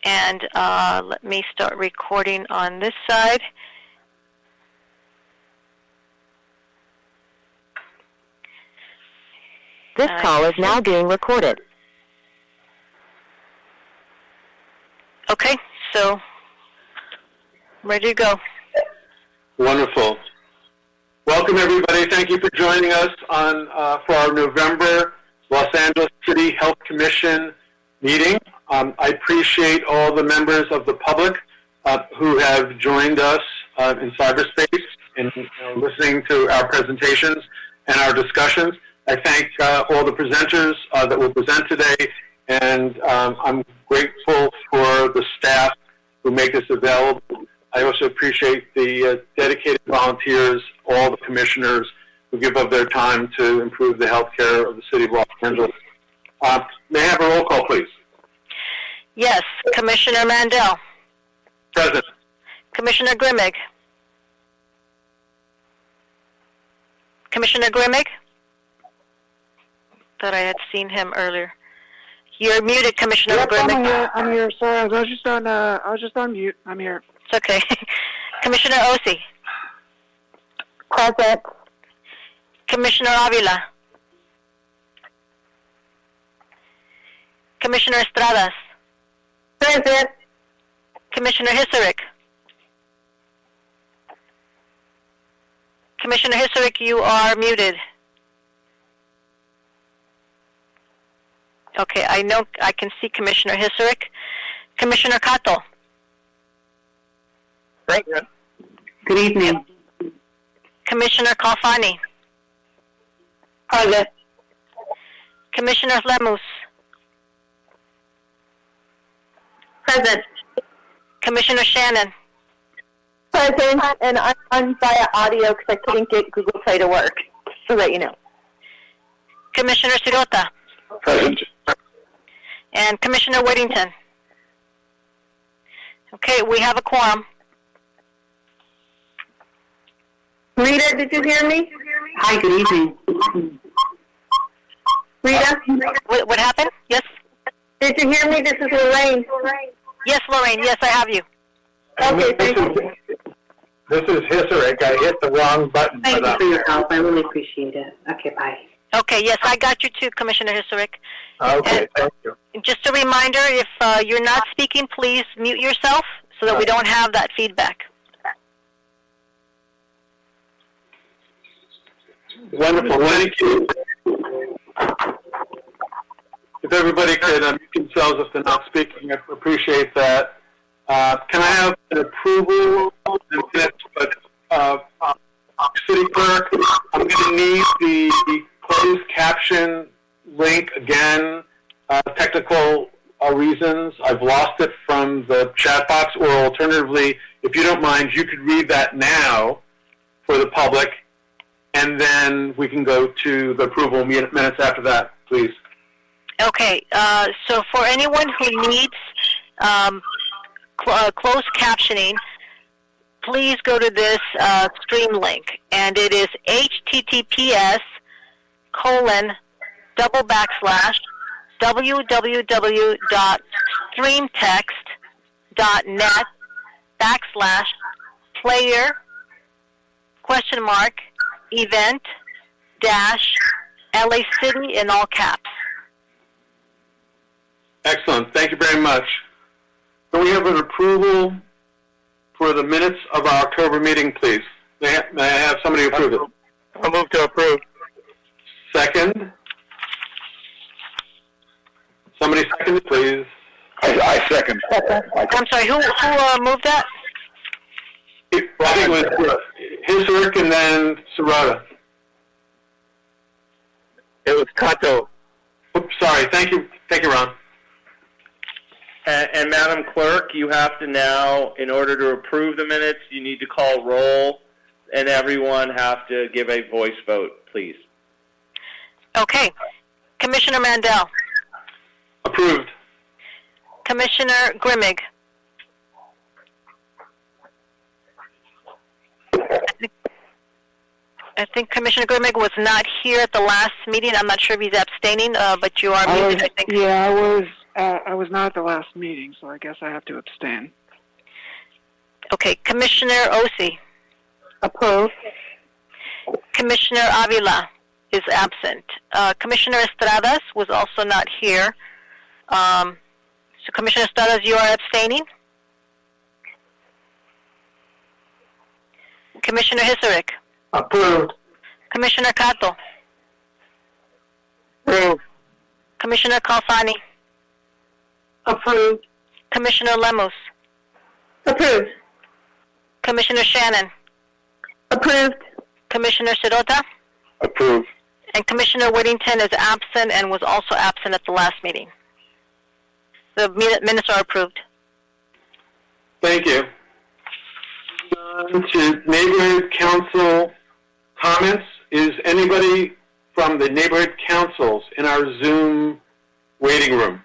And let me start recording on this side. This call is now being recorded. Okay, so ready to go. Wonderful. Welcome, everybody. Thank you for joining us on for our November Los Angeles City Health Commission meeting. I appreciate all the members of the public who have joined us in cyberspace and listening to our presentations and our discussions. I thank all the presenters that will present today, and I'm grateful for the staff who make this available. I also appreciate the dedicated volunteers, all the commissioners who give up their time to improve the health care of the city of Los Angeles. May I have a roll call, please? Yes, Commissioner Mandel. Present. Commissioner Grimmig. Commissioner Grimmig? Thought I had seen him earlier. You're muted, Commissioner Grimmig. I'm here. Sorry, I was just on mute. I'm here. It's okay. Commissioner Osi. Present. Commissioner Avila. Commissioner Estradas. Present. Commissioner Hisarick. Commissioner Hisarick, you are muted. Okay, I know I can see Commissioner Hisarick. Commissioner Cato. Present. Good evening. Commissioner Kalfani. Present. Commissioner Lemus. Present. Commissioner Shannon. Present, and I'm via audio because I couldn't get Google Play to work, so that you know. Commissioner Sirota. Present. And Commissioner Whittington. Okay, we have a quorum. Rita, did you hear me? Hi, good evening. Rita? What happened? Yes? Did you hear me? This is Lorraine. Yes, Lorraine. Yes, I have you. Okay, thank you. This is Hisarick. I hit the wrong button. Thank you for your help. I really appreciate it. Okay, bye. Okay, yes, I got you too, Commissioner Hisarick. Okay, And thank you. just a reminder, if you're not speaking, please mute yourself so that we don't have that feedback. Wonderful. Thank you. If everybody could mute themselves if they're not speaking, I appreciate that. Can I have an approval of the minutes? City Clerk, I'm going to need the closed caption link again. Technical reasons. I've lost it from the chat box, or alternatively, if you don't mind, you could read that now for the public, and then we can go to the approval minutes after that, please. Okay, so for anyone who needs closed captioning, please go to this stream link, and it is https://www.streamtext.net/event-LA City in all caps. Excellent. Thank you very much. Can we have an approval for the minutes of our October meeting, please? May I have somebody approve it? I'll move to approve. Second? Somebody second it, please. I second. I'm sorry, who moved that? I think it was Hisarick and then Sirota. It was Kato. Oops, sorry. Thank you, Ron. And Madam Clerk, you have to now, in order to approve the minutes, you need to call roll, and everyone have to give a voice vote, please. Okay. Commissioner Mandel. Approved. Commissioner Grimmig. I think Commissioner Grimmig was not here at the last meeting. I'm not sure if he's abstaining, but you are muted, I think. Yeah, I was I was not at the last meeting, so I guess I have to abstain. Okay, Commissioner Osi. Approved. Commissioner Avila is absent. Commissioner Estradas was also not here. So Commissioner Estradas, you are abstaining? Commissioner Hisarick. Approved. Commissioner Cato. Approved. Commissioner Kalfani. Approved. Commissioner Lemos. Approved. Commissioner Shannon. Approved. Commissioner Sirota. Approved. And Commissioner Whittington is absent and was also absent at the last meeting. The minutes are approved. Thank you. To neighborhood council comments. Is anybody from the neighborhood councils in our Zoom waiting room?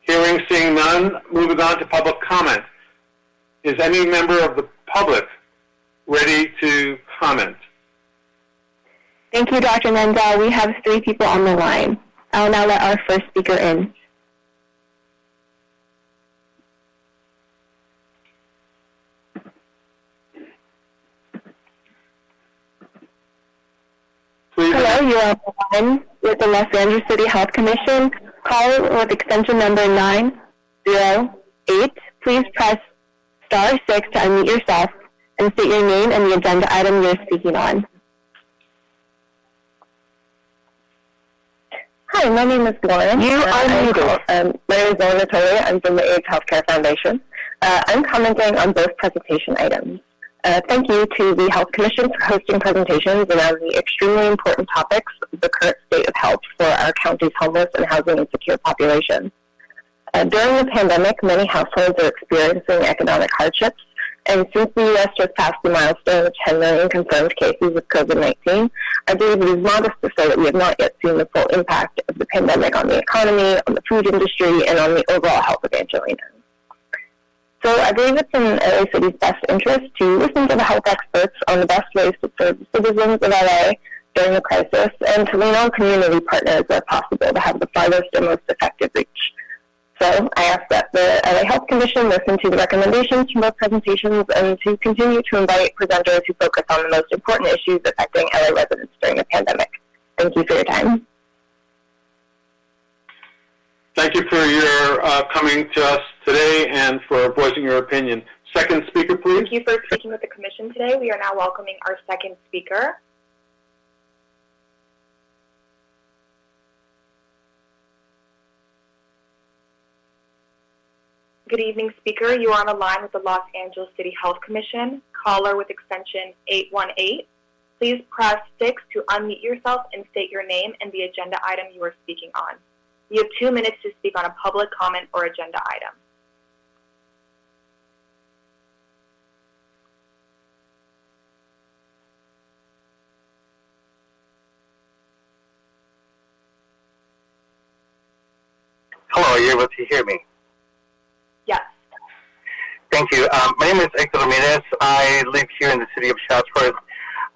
Hearing, seeing none, moving on to public comment. Is any member of the public ready to comment? Thank you, Dr. Menzel. We have 3 people on the line. I'll now let our first speaker in. Please. Hello, you're on the line with the Los Angeles City Health Commission. Call with extension number 908. Please press *6 to unmute yourself and state your name and the agenda item you're speaking on. Hi, my name is Lauren. You are muted. My name is Lauren Natoli. I'm from the AIDS Healthcare Foundation. I'm commenting on both presentation items. Thank you to the Health Commission for hosting presentations around the extremely important topics of the current state of health for our county's homeless and housing insecure population. During the pandemic, many households are experiencing economic hardships, and since the U.S. just passed the milestone of 10 million confirmed cases of COVID-19, I believe it is modest to say that we have not yet seen the full impact of the pandemic on the economy, on the food industry, and on the overall health of Angelinos. So I believe it's in LA City's best interest to listen to the health experts on the best ways to serve the citizens of LA during the crisis and to lean on community partners where possible to have the farthest and most effective reach. So I ask that the LA Health Commission listen to the recommendations from both presentations and to continue to invite presenters who focus on the most important issues affecting LA residents during the pandemic. Thank you for your time. Thank you for your coming to us today and for voicing your opinion. Second speaker, please. Thank you for speaking with the Commission today. We are now welcoming our second speaker. Good evening, speaker. You are on the line with the Los Angeles City Health Commission. Caller with extension 818. Please press 6 to unmute yourself and state your name and the agenda item you are speaking on. You have 2 minutes to speak on a public comment or agenda item. Hello, are you able to hear me? Yes. Thank you. My name is Hector Ramirez. I live here in the city of Chatsworth.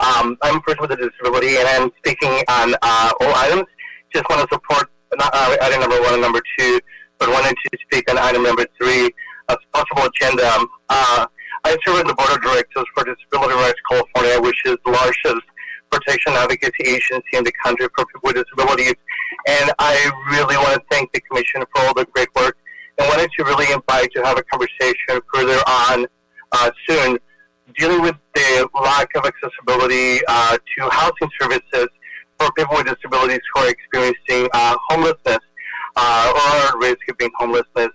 I'm a person with a disability, and I'm speaking on all items. Just want to support not item number 1 and number 2, but wanted to speak on item number 3, a possible agenda. I serve on the board of directors for Disability Rights California, which is the largest protection advocacy agency in the country for people with disabilities. And I really want to thank the Commission for all the great work, and wanted to really invite to have a conversation further on soon, dealing with the lack of accessibility to housing services for people with disabilities who are experiencing homelessness or are at risk of being homelessness.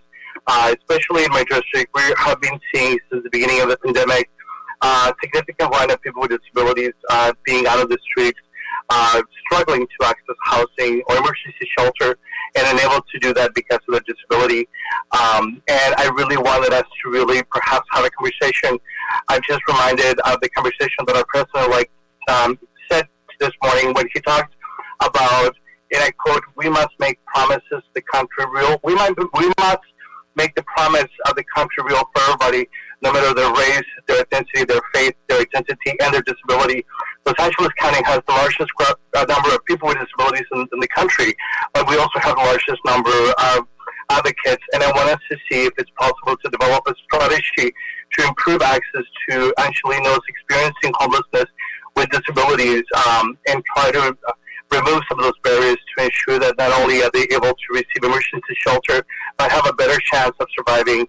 Especially in my district, we have been seeing since the beginning of the pandemic significant line of people with disabilities being out of the streets, struggling to access housing or emergency shelter, and unable to do that because of their disability. And I really wanted us to really perhaps have a conversation. I'm just reminded of the conversation that our president said this morning when he talked about, and I quote, "We must make promises to the country real. We must make the promise of the country real for everybody, no matter their race, their ethnicity, their faith, their identity, and their disability. Los Angeles County has the largest number of people with disabilities in the country, but we also have the largest number of advocates, and I want us to see if it's possible to develop a strategy to improve access to Angelinos experiencing homelessness with disabilities, and try to remove some of those barriers to ensure that not only are they able to receive emergency shelter, but have a better chance of surviving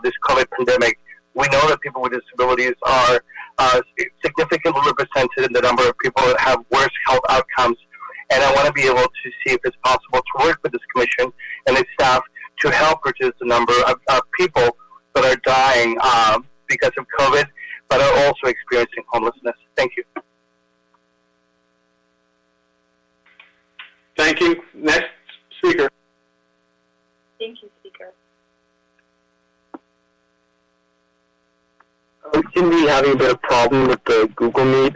this COVID pandemic. We know that people with disabilities are significantly represented in the number of people that have worse health outcomes, and I want to be able to see if it's possible to work with this commission and its staff to help reduce the number of people that are dying because of COVID, but are also experiencing homelessness. Thank you. Thank you. Next speaker. Thank you, Speaker. We seem to be having a bit of problem with the Google Meet.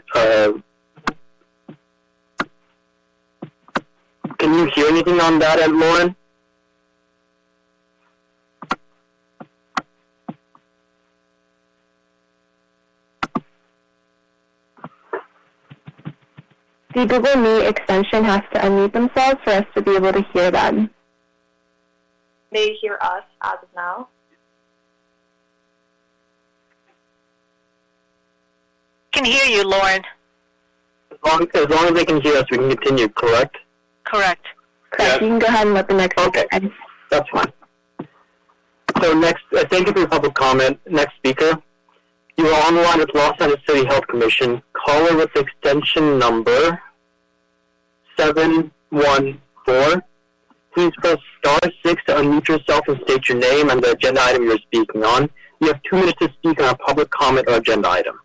Can you hear anything on that end, Lauren? The Google Meet extension has to unmute themselves for us to be able to hear them. They hear us as of now. Can hear you, Lauren. As long as they can hear us, we can continue, correct? Correct. Correct. You can go ahead and let the next speaker in. That's fine. So next, thank you for your public comment. Next speaker. You are on the line with Los Angeles City Health Commission. Caller with extension number 714. Please press *6 to unmute yourself and state your name and the agenda item you're speaking on. You have 2 minutes to speak on a public comment or agenda item.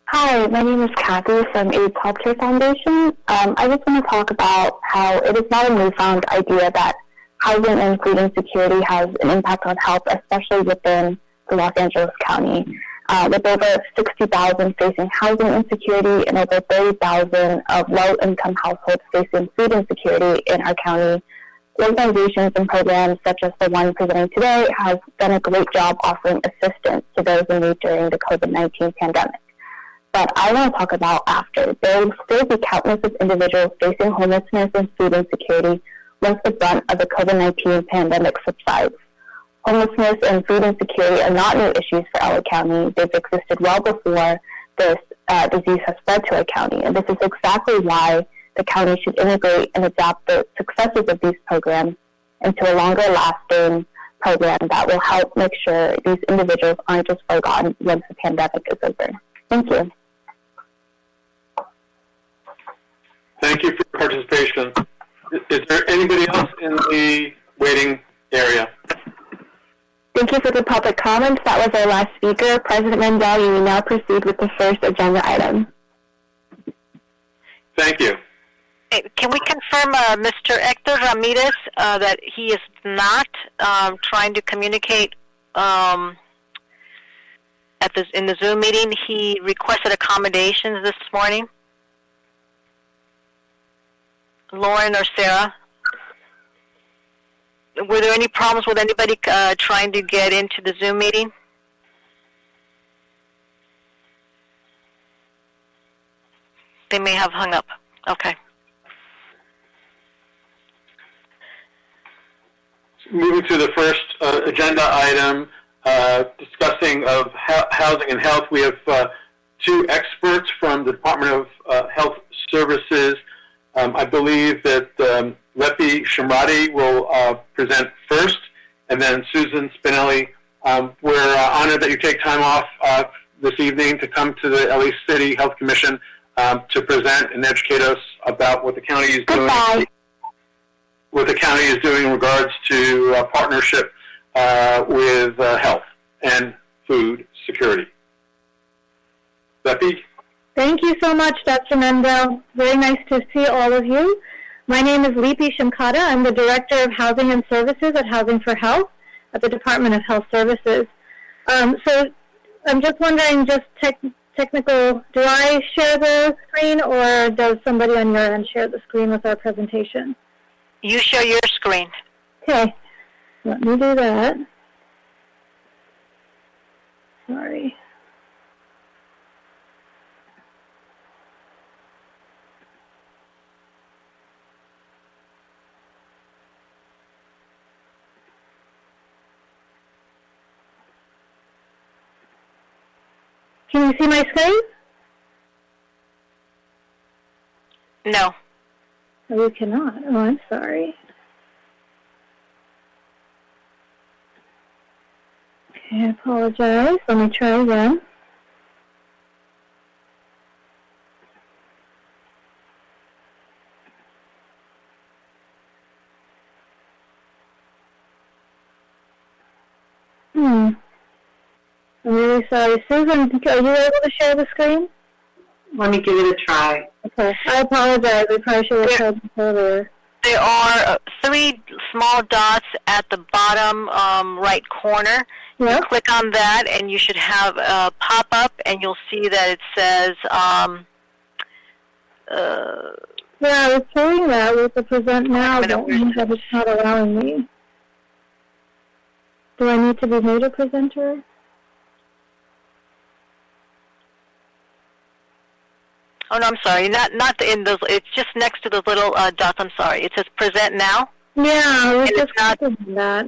Hi, my name is Kathy from AIDS Healthcare Foundation. I just want to talk about how it is not a newfound idea that housing and food insecurity has an impact on health, especially within the Los Angeles County. With over 60,000 facing housing insecurity and over 30,000 of low-income households facing food insecurity in our county, organizations and programs such as the one presenting today have done a great job offering assistance to those in need during the COVID-19 pandemic. But I want to talk about after. There will still be countless of individuals facing homelessness and food insecurity once the brunt of the COVID-19 pandemic subsides. Homelessness and food insecurity are not new issues for LA County. They've existed well before this disease has spread to our county. And this is exactly why the county should integrate and adapt the successes of these programs into a longer-lasting program that will help make sure these individuals aren't just forgotten once the pandemic is over. Thank you. Thank you for your participation. Is there anybody else in the waiting area? Thank you for the public comments. That was our last speaker. President Mandel, you may now proceed with the first agenda item. Thank you. Can we confirm Mr. Hector Ramirez that he is not trying to communicate in the Zoom meeting? He requested accommodations this morning. Lauren or Sarah? Were there any problems with anybody trying to get into the Zoom meeting? They may have hung up. Okay. Moving to the first agenda item, discussing of housing and health, we have 2 experts from the Department of Health Services. I believe that Lepi Shamrati will present first, and then Susan Spinelli. We're honored that you take time off this evening to come to the LA City Health Commission to present and educate us about what the county is doing. What the county is doing in regards to partnership with health and food security. Lepi? Thank you so much, Dr. Mendel. Very nice to see all of you. My name is Lepi Shamkata. I'm the Director of Housing and Services at Housing for Health at the Department of Health Services. So I'm just wondering, just technical, do I share the screen or does somebody on your end share the screen with our presentation? You share your screen. Okay, let me do that. sorry. Can you see my screen? No. Oh, you cannot. Oh, I'm sorry. Okay, I apologize. Let me try again. I'm really sorry. Susan, are you able to share the screen? Let me give it a try. Okay, I apologize. We probably should have tried this earlier. There are 3 small dots at the bottom right corner. Yep. You click on that, and you should have a pop-up, and you'll see that it says... yeah, I was trying that with the present now, but that means that it's not allowing me. Do I need to be made a presenter? Oh, no, I'm sorry. Not in those. It's just next to those little dots. I'm sorry. It says present now. Yeah, I was just not clicking that.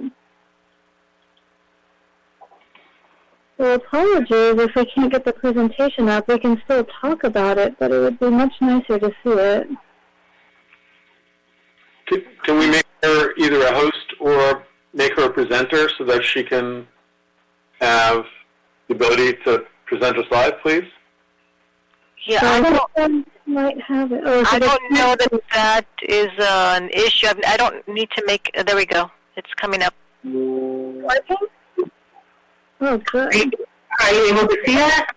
Well, apologies if we can't get the presentation up. We can still talk about it, but it would be much nicer to see it. Can we make her either a host or make her a presenter so that she can have the ability to present us live, please? Yeah, I might have it. I don't know that that is an issue. I don't need to make... there we go. It's coming up. Working? Oh, good. Are you able to see that?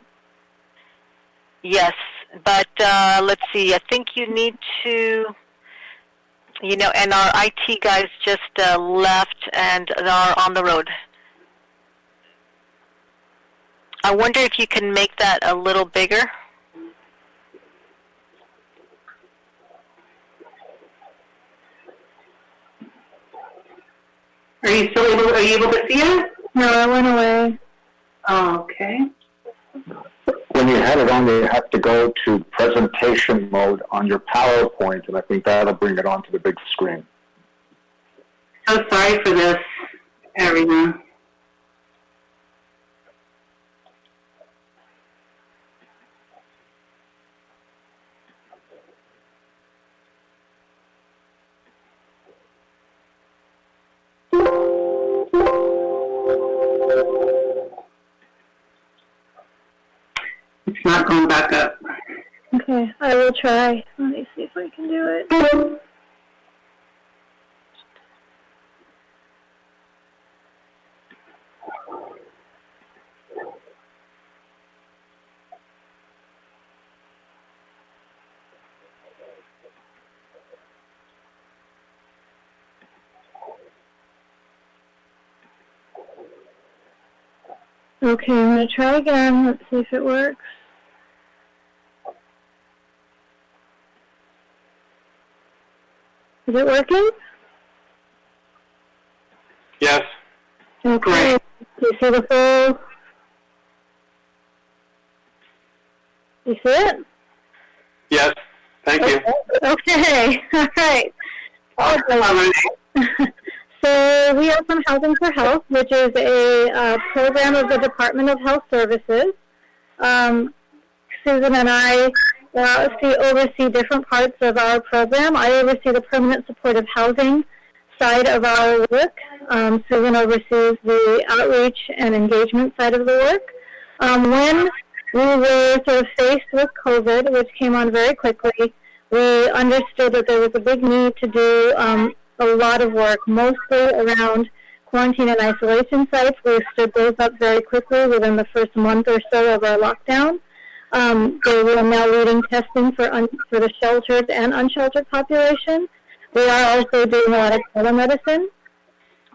Yes, but let's see. I think you need to... You know, and our IT guys just left and are on the road. I wonder if you can make that a little bigger. Are you able to see it? No, I went away. Oh, okay. When you have it on, you have to go to presentation mode on your PowerPoint, and I think that'll bring it onto the big screen. So sorry for this, everyone. It's not going back up. Okay, I will try. Let me see if I can do it. Okay, I'm going to try again. Let's see if it works. Is it working? Yes. Okay. Do you see the full? You see it? Yes. Thank you. Okay. All right. So we are from Housing for Health, which is a program of the Department of Health Services. Susan and I oversee different parts of our program. I oversee the permanent supportive housing side of our work. Susan oversees the outreach and engagement side of the work. When we were sort of faced with COVID, which came on very quickly, we understood that there was a big need to do a lot of work, mostly around quarantine and isolation sites. We stood those up very quickly within the first month or so of our lockdown. They were now leading testing for the sheltered and unsheltered population. We are also doing a lot of telemedicine.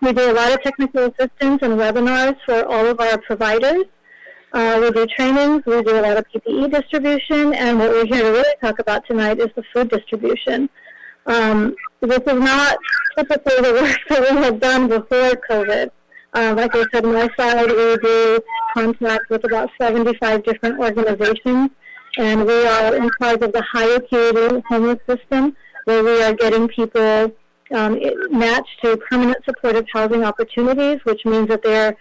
We do a lot of technical assistance and webinars for all of our providers. We do trainings. We do a lot of PPE distribution. And what we're here to really talk about tonight is the food distribution. This is not typically the work that we had done before COVID. Like I said, on my side, we do contact with about 75 different organizations, and we are in charge of the high acuity homeless system, where we are getting people matched to permanent supportive housing opportunities, which means that they're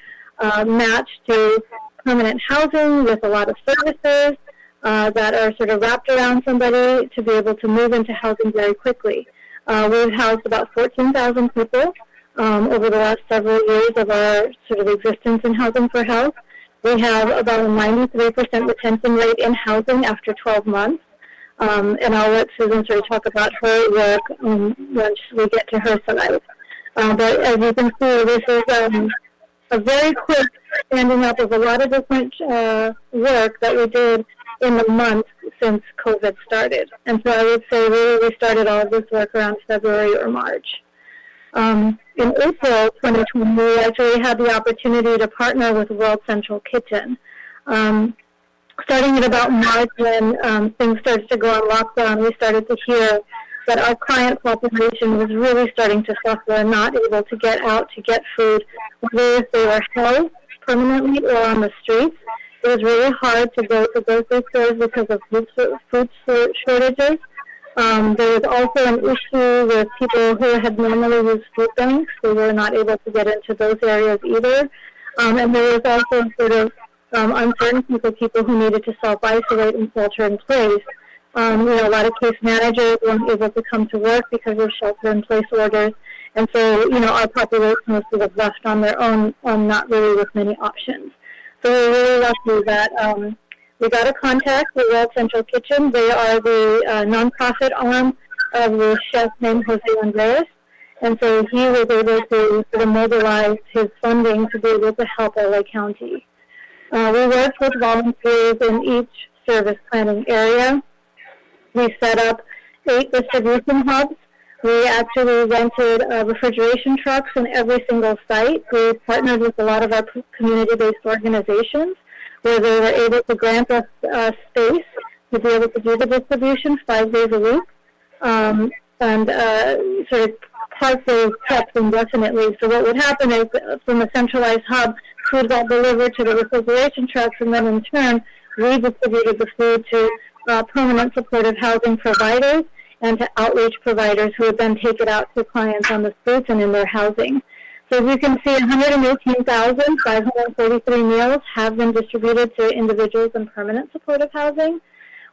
matched to permanent housing with a lot of services that are sort of wrapped around somebody to be able to move into housing very quickly. We've housed about 14,000 people over the last several years of our sort of existence in Housing for Health. We have about a 93% retention rate in housing after 12 months. And I'll let Susan sort of talk about her work once we get to her side. But as you can see, this is a very quick standing up of a lot of different work that we did in the month since COVID started. And so I would say really we started all of this work around February or March. In April 2020, we actually had the opportunity to partner with World Central Kitchen. Starting at about March, when things started to go on lockdown, we started to hear that our client population was really starting to suffer and not able to get out to get food, whether if they were housed permanently or on the streets. It was really hard to go to grocery stores because of food shortages. There was also an issue with people who had normally used food banks. They were not able to get into those areas either. And there was also sort of uncertainty for people who needed to self-isolate and shelter in place. A lot of case managers weren't able to come to work because of shelter-in-place orders. And so, our population was sort of left on their own, not really with many options. So we're really lucky that we got a contact with World Central Kitchen. They are the nonprofit arm of the chef named Jose Andres. And so he was able to sort of mobilize his funding to be able to help LA County. We worked with volunteers in each service planning area. We set up 8 distribution hubs. We actually rented refrigeration trucks in every single site. We partnered with a lot of our community-based organizations where they were able to grant us space to be able to do the distribution 5 days a week and sort of park those trucks indefinitely. So what would happen is from a centralized hub, food got delivered to the refrigeration trucks, and then in turn, we distributed the food to permanent supportive housing providers and to outreach providers who would then take it out to clients on the streets and in their housing. So as you can see, 118,543 meals have been distributed to individuals in permanent supportive housing.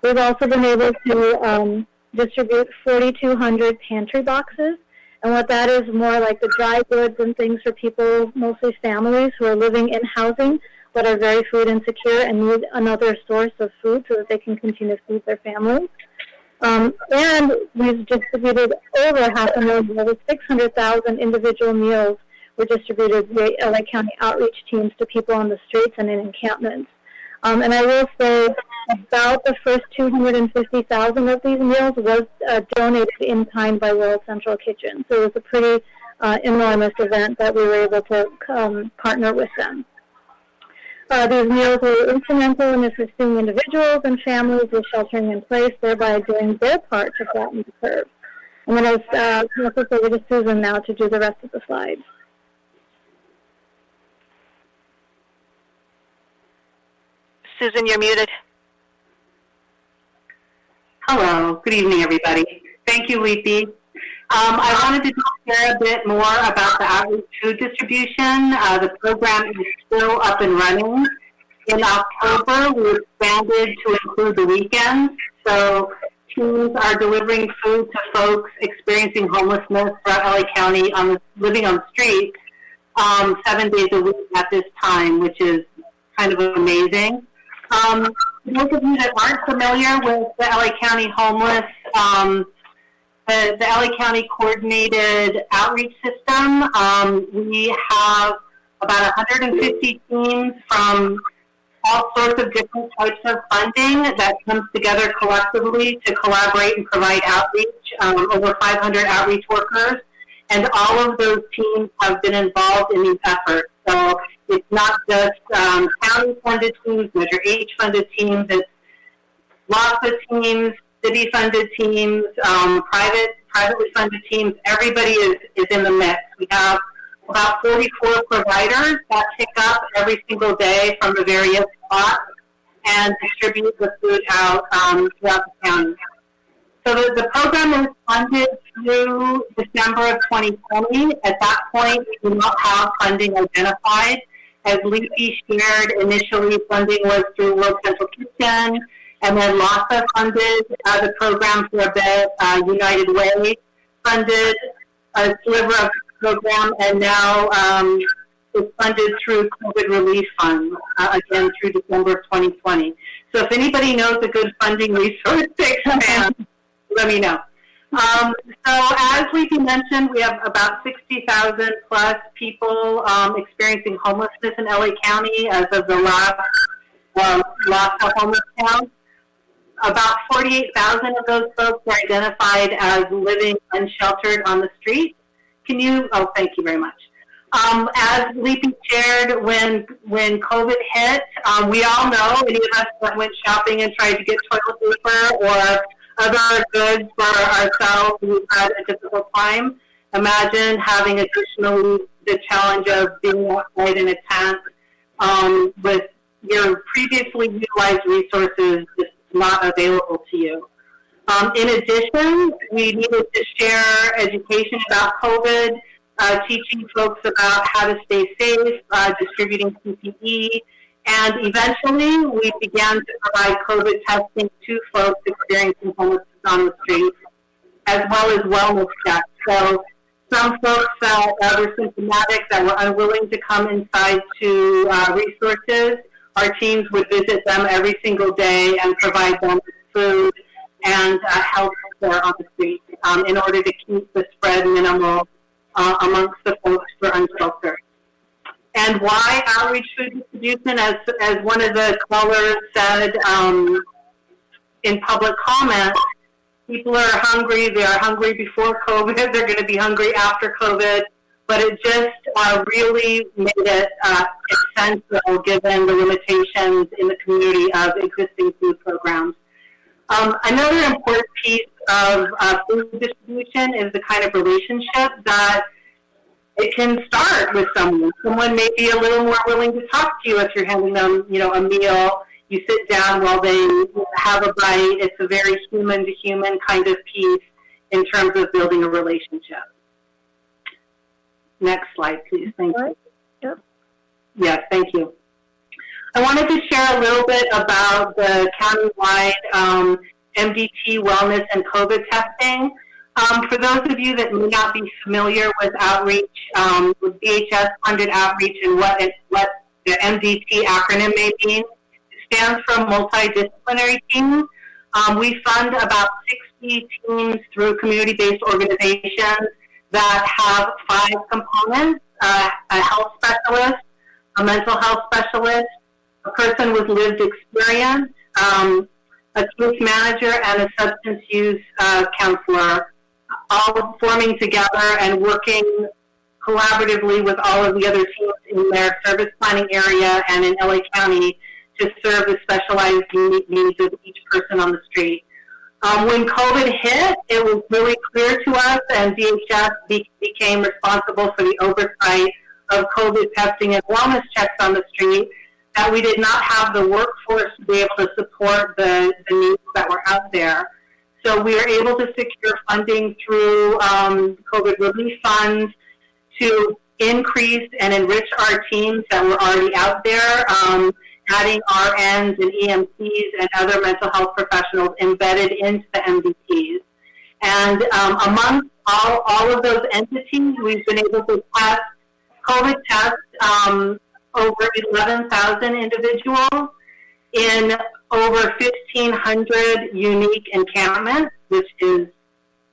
We've also been able to distribute 4,200 pantry boxes. And what that is more like the dry goods and things for people, mostly families who are living in housing but are very food insecure and need another source of food so that they can continue to feed their families. And we've distributed over 500,000, over 600,000 individual meals were distributed via LA County outreach teams to people on the streets and in encampments. And I will say about the first 250,000 of these meals was donated in kind by World Central Kitchen. So it was a pretty enormous event that we were able to partner with them. These meals were instrumental in assisting individuals and families with sheltering in place, thereby doing their part to flatten the curve. I'm going to pass this over to Susan now to do the rest of the slides. Susan, you're muted. Hello. Good evening, everybody. Thank you, Leafy. I wanted to share a bit more about the outreach food distribution. The program is still up and running. In October, we expanded to include the weekends. So teams are delivering food to folks experiencing homelessness throughout LA County living on the street 7 days a week at this time, which is kind of amazing. Those of you that aren't familiar with the LA County homeless, the LA County coordinated outreach system, we have about 150 teams from all sorts of different types of funding that comes together collectively to collaborate and provide outreach, over 500 outreach workers, and all of those teams have been involved in these efforts. So it's not just county-funded teams, Measure H-funded teams, it's lots of teams, city-funded teams, privately funded teams. Everybody is in the mix. We have about 44 providers that pick up every single day from the various spots and distribute the food out throughout the county. So the program is funded through December of 2020. At that point, we do not have funding identified. As Leafy shared, initially funding was through World Central Kitchen, and then LASA funded the program for a bit. United Way funded a sliver of the program, and now it's funded through COVID relief funds, again through December of 2020. So if anybody knows a good funding resource to expand, let me know. So as Leafy mentioned, we have about 60,000 plus people experiencing homelessness in LA County as of the last homeless count. About 48,000 of those folks were identified as living unsheltered on the street. Can you, oh, thank you very much. As Leafy shared, when COVID hit, we all know, any of us that went shopping and tried to get toilet paper or other goods for ourselves, we've had a difficult time. Imagine having additionally the challenge of being outside in a tent with your previously utilized resources just not available to you. In addition, we needed to share education about COVID, teaching folks about how to stay safe, distributing PPE, and eventually we began to provide COVID testing to folks experiencing homelessness on the street, as well as wellness checks. So some folks that were symptomatic, that were unwilling to come inside to resources, our teams would visit them every single day and provide them with food and health care on the street in order to keep the spread minimal amongst the folks who are unsheltered. And why outreach food distribution? As one of the callers said in public comment, people are hungry. They are hungry before COVID. They're going to be hungry after COVID. But it just really made it essential given the limitations in the community of existing food programs. Another important piece of food distribution is the kind of relationship that it can start with someone. Someone may be a little more willing to talk to you if you're handing them, a meal. You sit down while they have a bite. It's a very human-to-human kind of piece in terms of building a relationship. Next slide, please. Thank you. Yep. Yes, thank you. I wanted to share a little bit about the countywide MDT wellness and COVID testing. For those of you that may not be familiar with outreach, with DHS-funded outreach and what the MDT acronym may mean, it stands for multidisciplinary teams. We fund about 60 teams through community-based organizations that have 5 components: a health specialist, a mental health specialist, a person with lived experience, a case manager, and a substance use counselor, all forming together and working collaboratively with all of the other teams in their service planning area and in LA County to serve the specialized unique needs of each person on the street. When COVID hit, it was really clear to us, and DHS became responsible for the oversight of COVID testing and wellness checks on the street, that we did not have the workforce to be able to support the needs that were out there. So we were able to secure funding through COVID relief funds to increase and enrich our teams that were already out there, adding RNs and EMTs and other mental health professionals embedded into the MDTs. And amongst all of those entities, we've been able to test COVID tests over 11,000 individuals in over 1,500 unique encampments, which is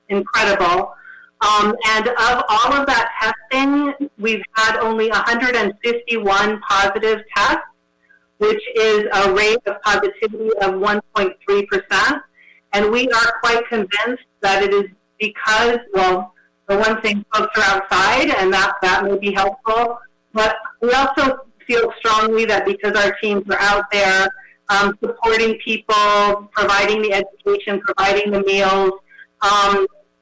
incredible. And of all of that testing, we've had only 151 positive tests, which is a rate of positivity of 1.3%. And we are quite convinced that it is because, well, for one thing, folks are outside, and that may be helpful. But we also feel strongly that because our teams are out there supporting people, providing the education, providing the meals,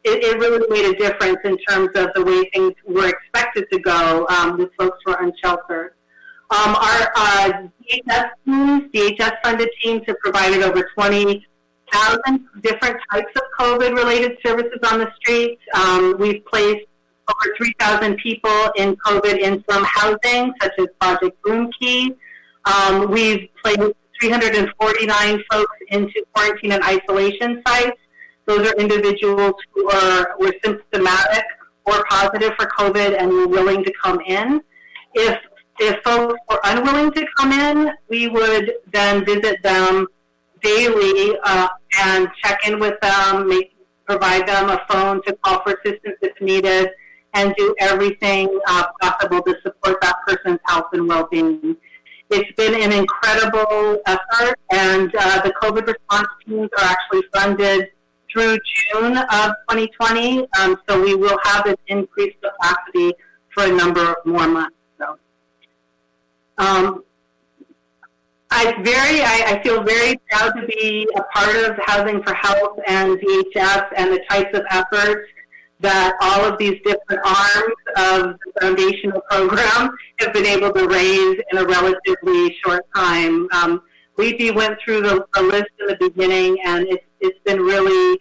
it really made a difference in terms of the way things were expected expected to go with folks who are unsheltered. Our DHS teams, DHS-funded teams, have provided over 20,000 different types of COVID-related services on the streets. We've placed over 3,000 people in COVID-informed housing, such as Project Room Key. We've placed 349 folks into quarantine and isolation sites. Those are individuals who were symptomatic or positive for COVID and were willing to come in. If folks were unwilling to come in, we would then visit them daily and check in with them, provide them a phone to call for assistance if needed, and do everything possible to support that person's health and well-being. It's been an incredible effort, and the COVID response teams are actually funded through June of 2020, so we will have this increased capacity for a number more months. So, I feel very proud to be a part of Housing for Health and DHS and the types of efforts that all of these different arms of the foundational program have been able to raise in a relatively short time. Leafy went through the list in the beginning, and it's been really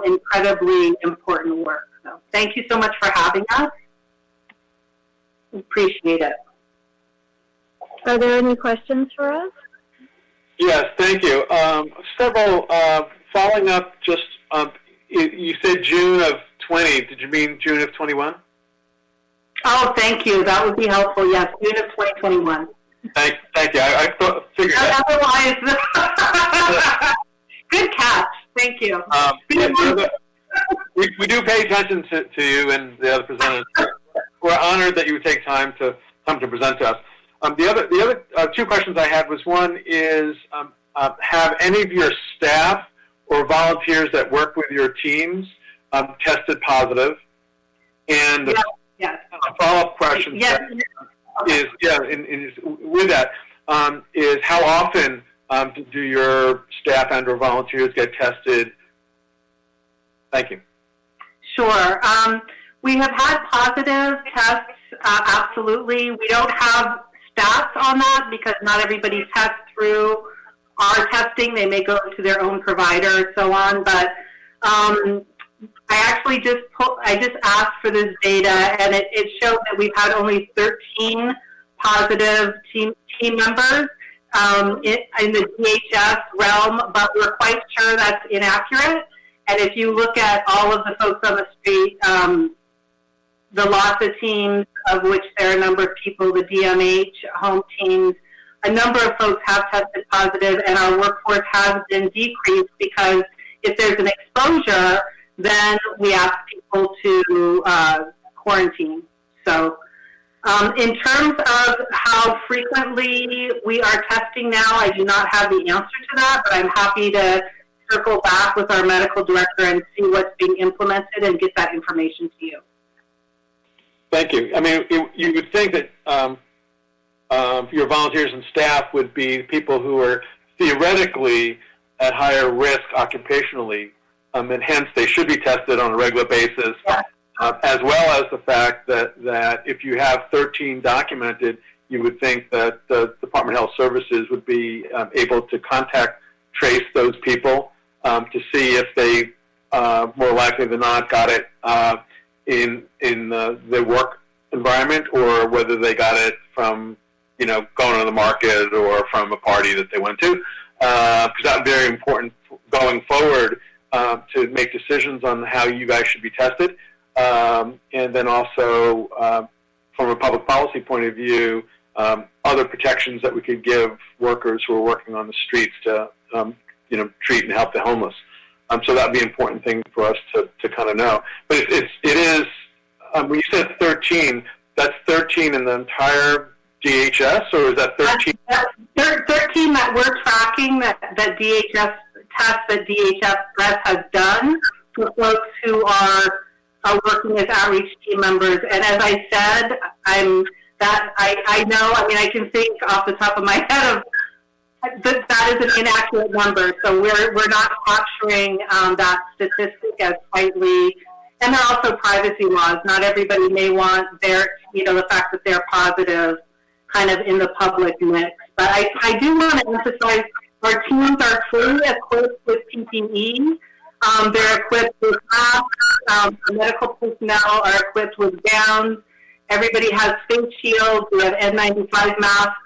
incredibly important work. So thank you so much for having us. Appreciate it. Are there any questions for us? Yes, thank you. Several, following up, just, you said June of 20. Did you mean June of 21? Oh, thank you. That would be helpful. Yes, June of 2021. Thank you. I figured that. Otherwise, good catch. Thank you. We do pay attention to you and the other presenters. We're honored that you would take time to come to present to us. The other two questions I had was, one is, have any of your staff or volunteers that work with your teams tested positive? And yes. A follow-up question is, with that, is how often do your staff and or volunteers get tested? Thank you. Sure. We have had positive tests, absolutely. We don't have stats on that because not everybody tests through our testing. They may go to their own provider and so on, but I just asked for this data, and it showed that we've had only 13 positive team members in the DHS realm, but we're quite sure that's inaccurate. And if you look at all of the folks on the street, the LASA teams, of which there are a number of people, the DMH home teams, a number of folks have tested positive, and our workforce has been decreased because if there's an exposure, then we ask people to quarantine. So in terms of how frequently we are testing now, I do not have the answer to that, but I'm happy to circle back with our medical director and see what's being implemented and get that information to you. Thank you. I mean, you would think that your volunteers and staff would be people who are theoretically at higher risk occupationally, and hence they should be tested on a regular basis, as well as the fact that if you have 13 documented, you would think that the Department of Health Services would be able to trace those people to see if they more likely than not got it in their work environment, or whether they got it from going to the market or from a party that they went to, because that's very important going forward to make decisions on how you guys should be tested, and then also from a public policy point of view, other protections that we could give workers who are working on the streets to treat and help the homeless. So that would be an important thing for us to kind of know. But it is when you said 13, that's 13 in the entire DHS, or is that 13? 13 that we're tracking that DHS tests that DHS has done for folks who are working as outreach team members. And as I said, I know. I mean, I can think off the top of my head of that is an inaccurate number. So we're not capturing that statistic as tightly. And there are also privacy laws. Not everybody may want their the fact that they're positive kind of in the public mix. But I do want to emphasize our teams are fully equipped with PPE. They're equipped with masks. The medical personnel are equipped with gowns. Everybody has face shields. We have N95 masks.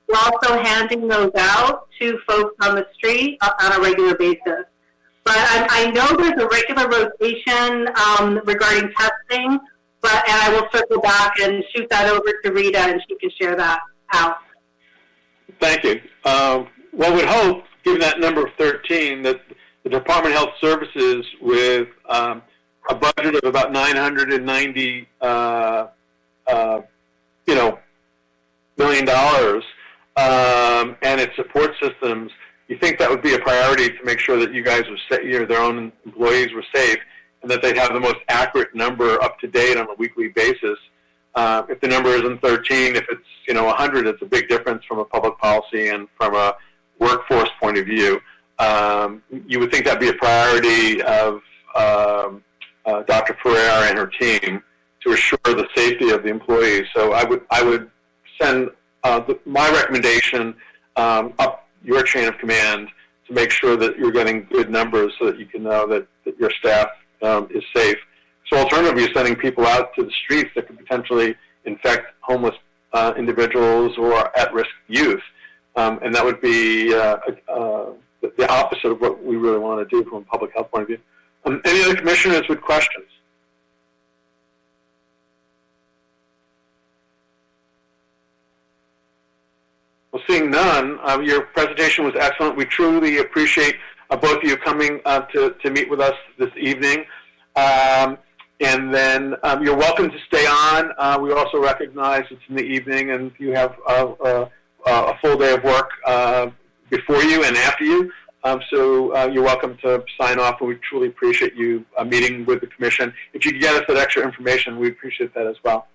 We're also handing those out to folks on the street on a regular basis. But I know there's a regular rotation regarding testing, and I will circle back and shoot that over to Rita, and she can share that out. Thank you. One would hope, given that number of 13, that the Department of Health Services, with a budget of about $990 million, and its support systems, you think that would be a priority to make sure that you guys were their own employees were safe, and that they'd have the most accurate number up to date on a weekly basis. If the number isn't 13, if it's 100, it's a big difference from a public policy and from a workforce point of view. You would think that'd be a priority of Dr. Ferrer and her team to assure the safety of the employees. So I would send my recommendation up your chain of command to make sure that you're getting good numbers so that you can know that your staff is safe. So alternatively, you're sending people out to the streets that could potentially infect homeless individuals or at-risk youth. And that would be the opposite of what we really want to do from a public health point of view. Any other commissioners with questions? Well, seeing none, your presentation was excellent. We truly appreciate both of you coming to meet with us this evening. And then you're welcome to stay on. We also recognize it's in the evening and you have a full day of work before you and after you. So you're welcome to sign off, and we truly appreciate you meeting with the Commission. If you could get us that extra information, we appreciate that as well.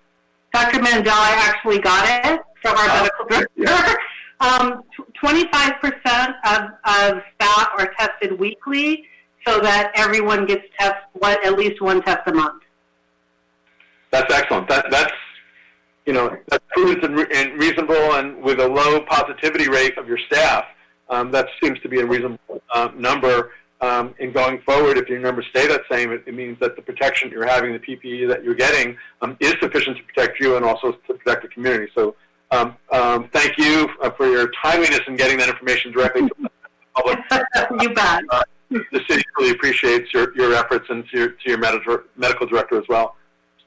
Dr. Mandel, I actually got it from our medical director. 25% of staff are tested weekly, so that everyone gets at least one test a month. That's excellent. That's prudent and reasonable, and with a low positivity rate of your staff, that seems to be a reasonable number. And going forward, if your numbers stay that same, it means that the protection you're having, the PPE that you're getting, is sufficient to protect you and also to protect the community. So thank you for your timeliness in getting that information directly to the public. You bet. The city really appreciates your efforts, and to your medical director as well.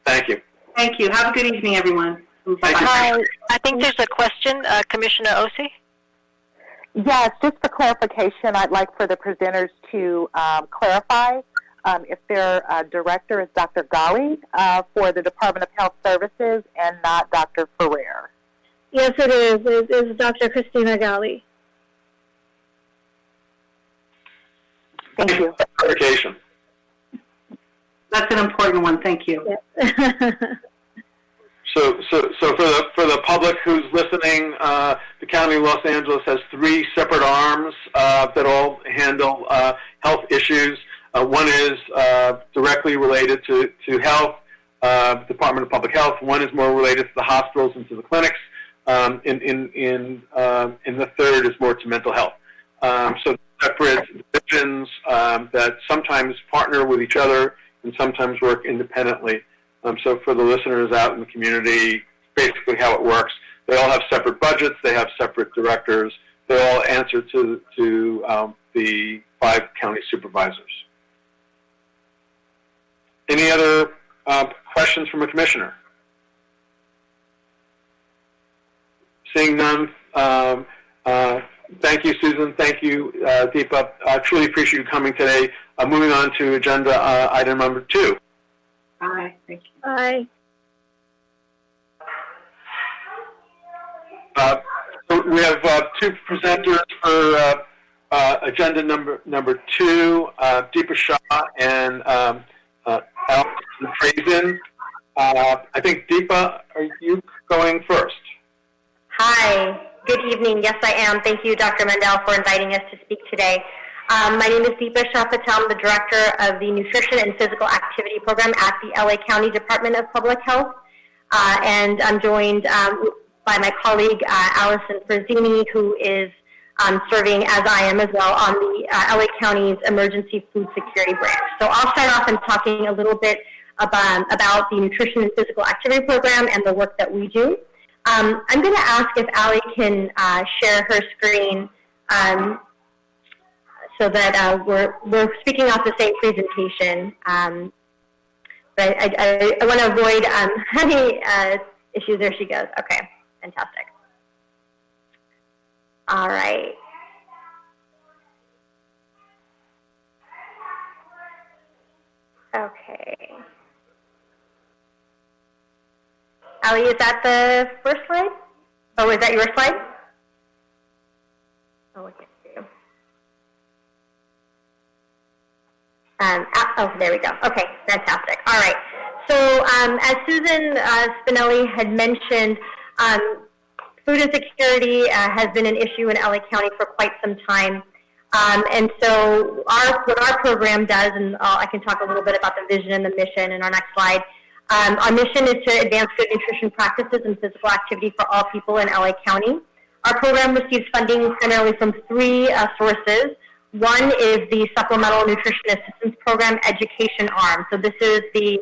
Thank you. Thank you. Have a good evening, everyone. Hi. I think there's a question, Commissioner Ossie. Yes, just for clarification, I'd like for the presenters to clarify if their director is Dr. Ghali for the Department of Health Services and not Dr. Ferrer. Yes, it is. It is Dr. Christina Ghali. Thank you. Clarification. That's an important one. Thank you. Yes. So for the public who's listening, the County of Los Angeles has 3 separate arms that all handle health issues. One is directly related to health, Department of Public Health. One is more related to the hospitals and to the clinics. And the third is more to mental health. So separate divisions that sometimes partner with each other and sometimes work independently. So for the listeners out in the community, basically how it works, they all have separate budgets, they have separate directors, they all answer to the 5 county supervisors. Any other questions from a commissioner? Seeing none, thank you, Susan. Thank you, Deepa. I truly appreciate you coming today. Moving on to agenda item number 2. Bye. Thank you. Bye. So we have 2 presenters for agenda number 2, Deepa Shah and Olsen Frazen. I think, Deepa, are you going first? Hi. Good evening. Yes, I am. Thank you, Dr. Mandel, for inviting us to speak today. My name is Deepa Shah Patel. I'm the director of the Nutrition and Physical Activity Program at the LA County Department of Public Health. and I'm joined by my colleague, Olsen, who is serving, as I am as well, on the LA County's Emergency Food Security Branch. So I'll start off in talking a little bit about the Nutrition and Physical Activity Program and the work that we do. I'm going to ask if Allie can share her screen so that we're speaking off the same presentation. But I want to avoid any issues. There she goes. Okay, fantastic. All right. Okay. Allie, is that the first slide? Oh, is that your slide? Oh, I can't see you. Oh, there we go. Okay, fantastic. All right. So as Susan Spinelli had mentioned, food insecurity has been an issue in LA County for quite some time. And so what our program does, and I can talk a little bit about the vision and the mission in our next slide. Our mission is to advance good nutrition practices and physical activity for all people in LA County. Our program receives funding primarily from three sources. One is the Supplemental Nutrition Assistance Program Education Arm. So this is the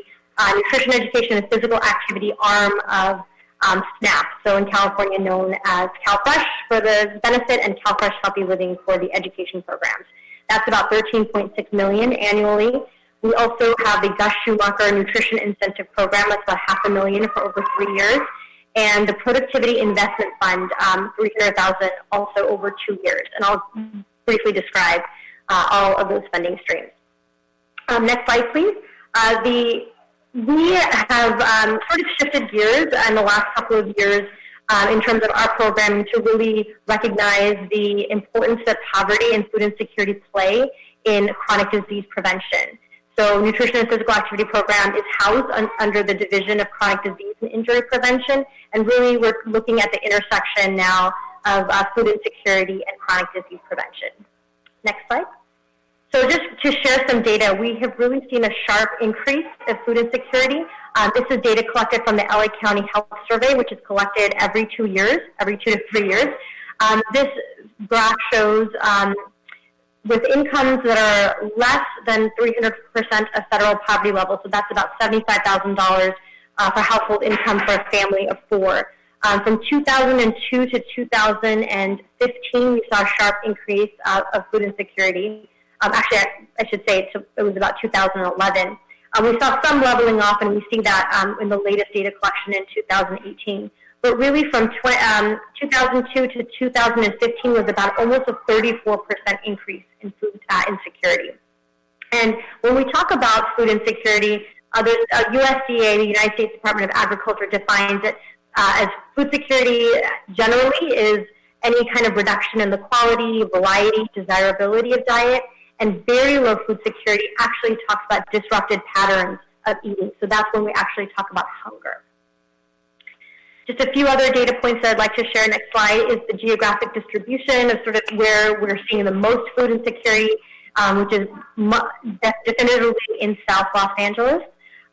nutrition education and physical activity arm of SNAP, so in California known as CalFresh for the benefit and CalFresh Healthy Living for the education programs. That's about $13.6 million annually. We also have the Gus Schumacher Nutrition Incentive Program. That's about $500,000 for over 3 years. And the Productivity Investment Fund, $300,000 also over 2 years. And I'll briefly describe all of those funding streams. Next slide, please. We have sort of shifted gears in the last couple of years in terms of our program to really recognize the importance that poverty and food insecurity play in chronic disease prevention. So Nutrition and Physical Activity Program is housed under the Division of Chronic Disease and Injury Prevention, and really we're looking at the intersection now of food insecurity and chronic disease prevention. Next slide. So just to share some data, we have really seen a sharp increase of food insecurity. This is data collected from the LA County Health Survey, which is collected every 2 years, every 2 to 3 years. This graph shows with incomes that are less than 300% of federal poverty level, so that's about $75,000 for household income for a family of 4. From 2002 to 2015, we saw a sharp increase of food insecurity. Actually, I should say it was about 2011. We saw some leveling off, and we see that in the latest data collection in 2018. But really from 2002 to 2015 was about almost a 34% increase in food insecurity. And when we talk about food insecurity, the USDA, the United States Department of Agriculture, defines it as food security generally is any kind of reduction in the quality, variety, desirability of diet, and very low food security actually talks about disrupted patterns of eating. So that's when we actually talk about hunger. Just a few other data points that I'd like to share. Next slide is the geographic distribution of sort of where we're seeing the most food insecurity, which is definitively in South Los Angeles,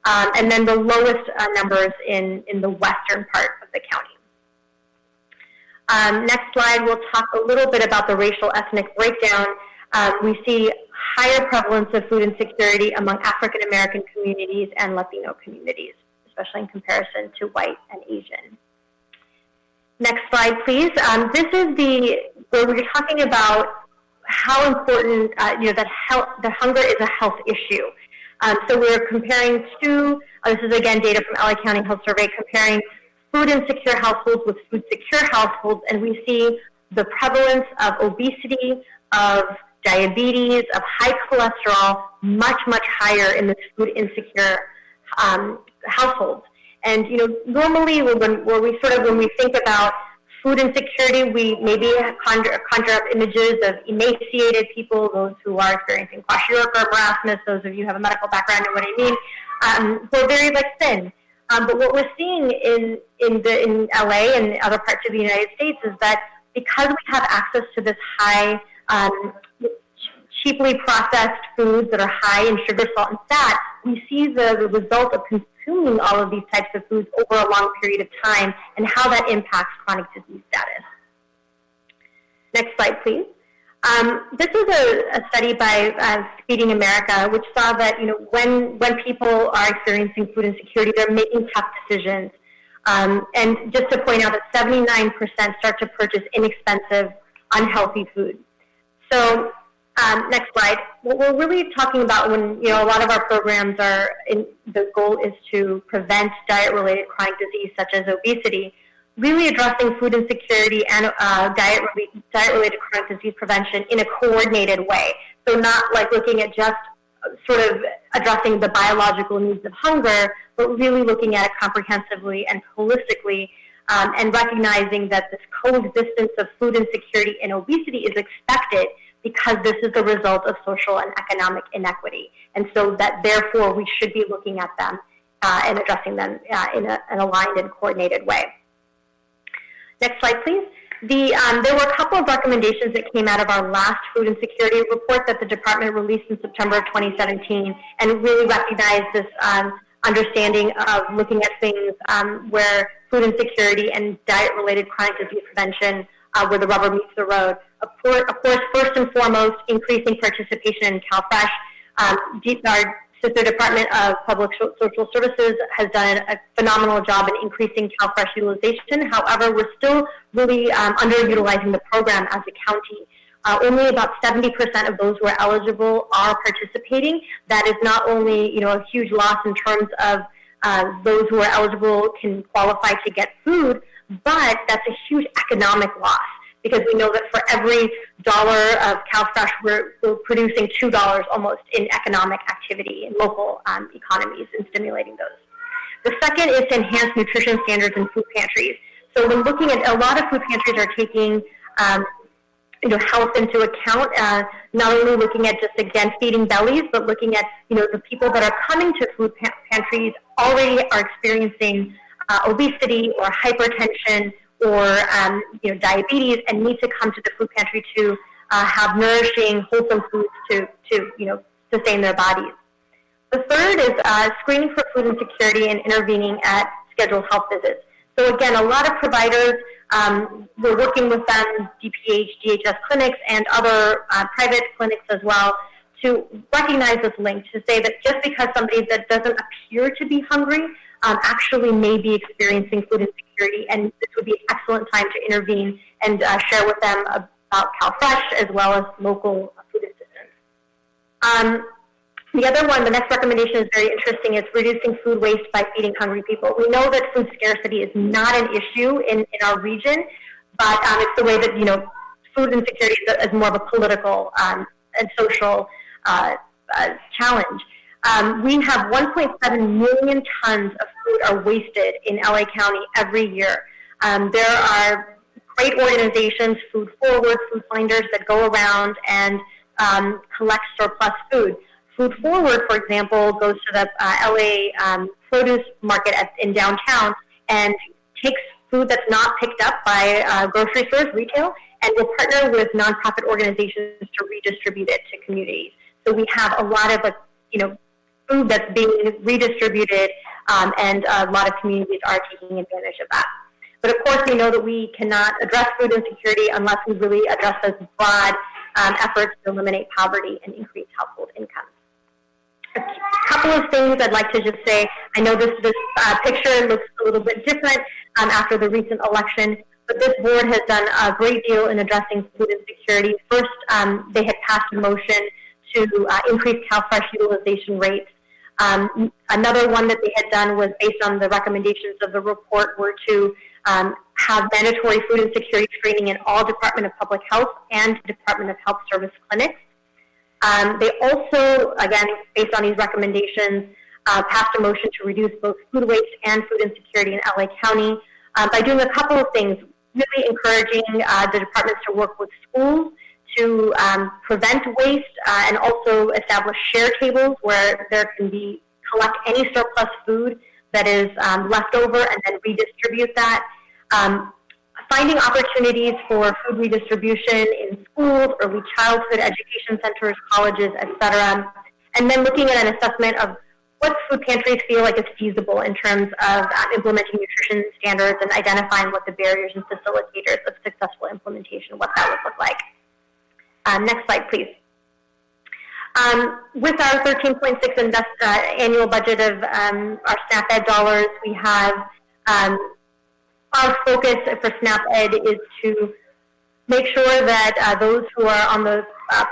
and then the lowest numbers in the western part of the county. Next slide, we'll talk a little bit about the racial ethnic breakdown. We see higher prevalence of food insecurity among African American communities and Latino communities, especially in comparison to white and Asian. Next slide, please. This is where we're talking about how important that hunger is a health issue. So we're comparing this is again data from LA County Health Survey, comparing food insecure households with food secure households, and we see the prevalence of obesity, of diabetes, of high cholesterol, much, much higher in the food insecure households. And normally when we think about food insecurity, we maybe conjure up images of emaciated people, those who are experiencing kwashiorkor, marasmus, those of you who have a medical background know what I mean, who are very thin. But what we're seeing in LA and other parts of the United States is that because we have access to this high, cheaply processed foods that are high in sugar, salt, and fat, we see the result of consuming all of these types of foods over a long period of time and how that impacts chronic disease status. Next slide, please. This is a study by Feeding America, which saw that when people are experiencing food insecurity, they're making tough decisions. And just to point out that 79% start to purchase inexpensive, unhealthy food. So next slide. What we're really talking about when a lot of our programs the goal is to prevent diet-related chronic disease such as obesity. Really addressing food insecurity and diet-related chronic disease prevention in a coordinated way. So not like looking at just sort of addressing the biological needs of hunger, but really looking at it comprehensively and holistically, and recognizing that this coexistence of food insecurity and obesity is expected because this is the result of social and economic inequity. And so that therefore we should be looking at them and addressing them in an aligned and coordinated way. Next slide, please. There were a couple of recommendations that came out of our last food insecurity report that the department released in September of 2017, and really recognized this understanding of looking at things where food insecurity and diet-related chronic disease prevention where the rubber meets the road. Of course, first and foremost, increasing participation in CalFresh. Our sister Department of Public Social Services has done a phenomenal job in increasing CalFresh utilization. However, we're still really underutilizing the program as a county. Only about 70% of those who are eligible are participating. That is not only a huge loss in terms of those who are eligible can qualify to get food, but that's a huge economic loss, because we know that for every dollar of CalFresh, we're producing $2 almost in economic activity in local economies and stimulating those. The second is to enhance nutrition standards in food pantries. So when looking at, a lot of food pantries are taking health into account, not only looking at just, again, feeding bellies, but looking at, the people that are coming to food pantries already are experiencing obesity or hypertension or diabetes, and need to come to the food pantry to have nourishing, wholesome foods to sustain their bodies. The third is screening for food insecurity and intervening at scheduled health visits. So again, a lot of providers, we're working with them, DPH, DHS clinics, and other private clinics as well, to recognize this link, to say that just because somebody that doesn't appear to be hungry actually may be experiencing food insecurity, and this would be an excellent time to intervene and share with them about CalFresh as well as local food assistance. The other one, the next recommendation is very interesting. It's reducing food waste by feeding hungry people. We know that food scarcity is not an issue in our region, but it's the way that, food insecurity is more of a political and social challenge. We have 1.7 million tons of food are wasted in LA County every year. There are great organizations, Food Forward, Food Finders, that go around and collect surplus food. Food Forward, for example, goes to the LA produce market in downtown and takes food that's not picked up by grocery stores, retail, and will partner with nonprofit organizations to redistribute it to communities. So we have a lot of food that's being redistributed, and a lot of communities are taking advantage of that. But of course, we know that we cannot address food insecurity unless we really address those broad efforts to eliminate poverty and increase household income. A couple of things I'd like to just say. I know this picture looks a little bit different after the recent election, but this board has done a great deal in addressing food insecurity. First, they had passed a motion to increase CalFresh utilization rates. Another one that they had done was based on the recommendations of the report were to have mandatory food insecurity screening in all Department of Public Health and Department of Health Service clinics. They also, again, based on these recommendations, passed a motion to reduce both food waste and food insecurity in LA County by doing a couple of things, really encouraging the departments to work with schools to prevent waste and also establish share tables where there can be collect any surplus food that is left over and then redistribute that. Finding opportunities for food redistribution in schools, early childhood education centers, colleges, etc. And then looking at an assessment of what food pantries feel like is feasible in terms of implementing nutrition standards and identifying what the barriers and facilitators of successful implementation, what that would look like. Next slide, please. With our 13.6 annual budget of our SNAP Ed dollars, we have our focus for SNAP Ed is to make sure that those who are on the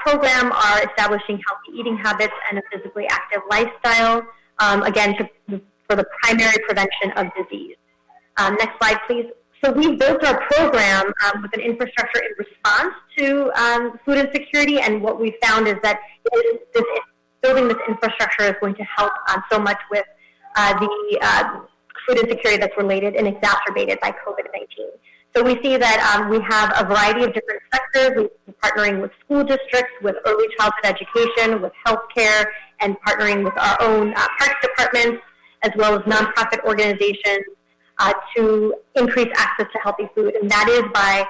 program are establishing healthy eating habits and a physically active lifestyle, again, for the primary prevention of disease. Next slide, please. So we built our program with an infrastructure in response to food insecurity, and what we found is that building this infrastructure is going to help so much with the food insecurity that's related and exacerbated by COVID-19. So we see that we have a variety of different sectors. We're partnering with school districts, with early childhood education, with healthcare, and partnering with our own parks departments, as well as nonprofit organizations to increase access to healthy food. And that is by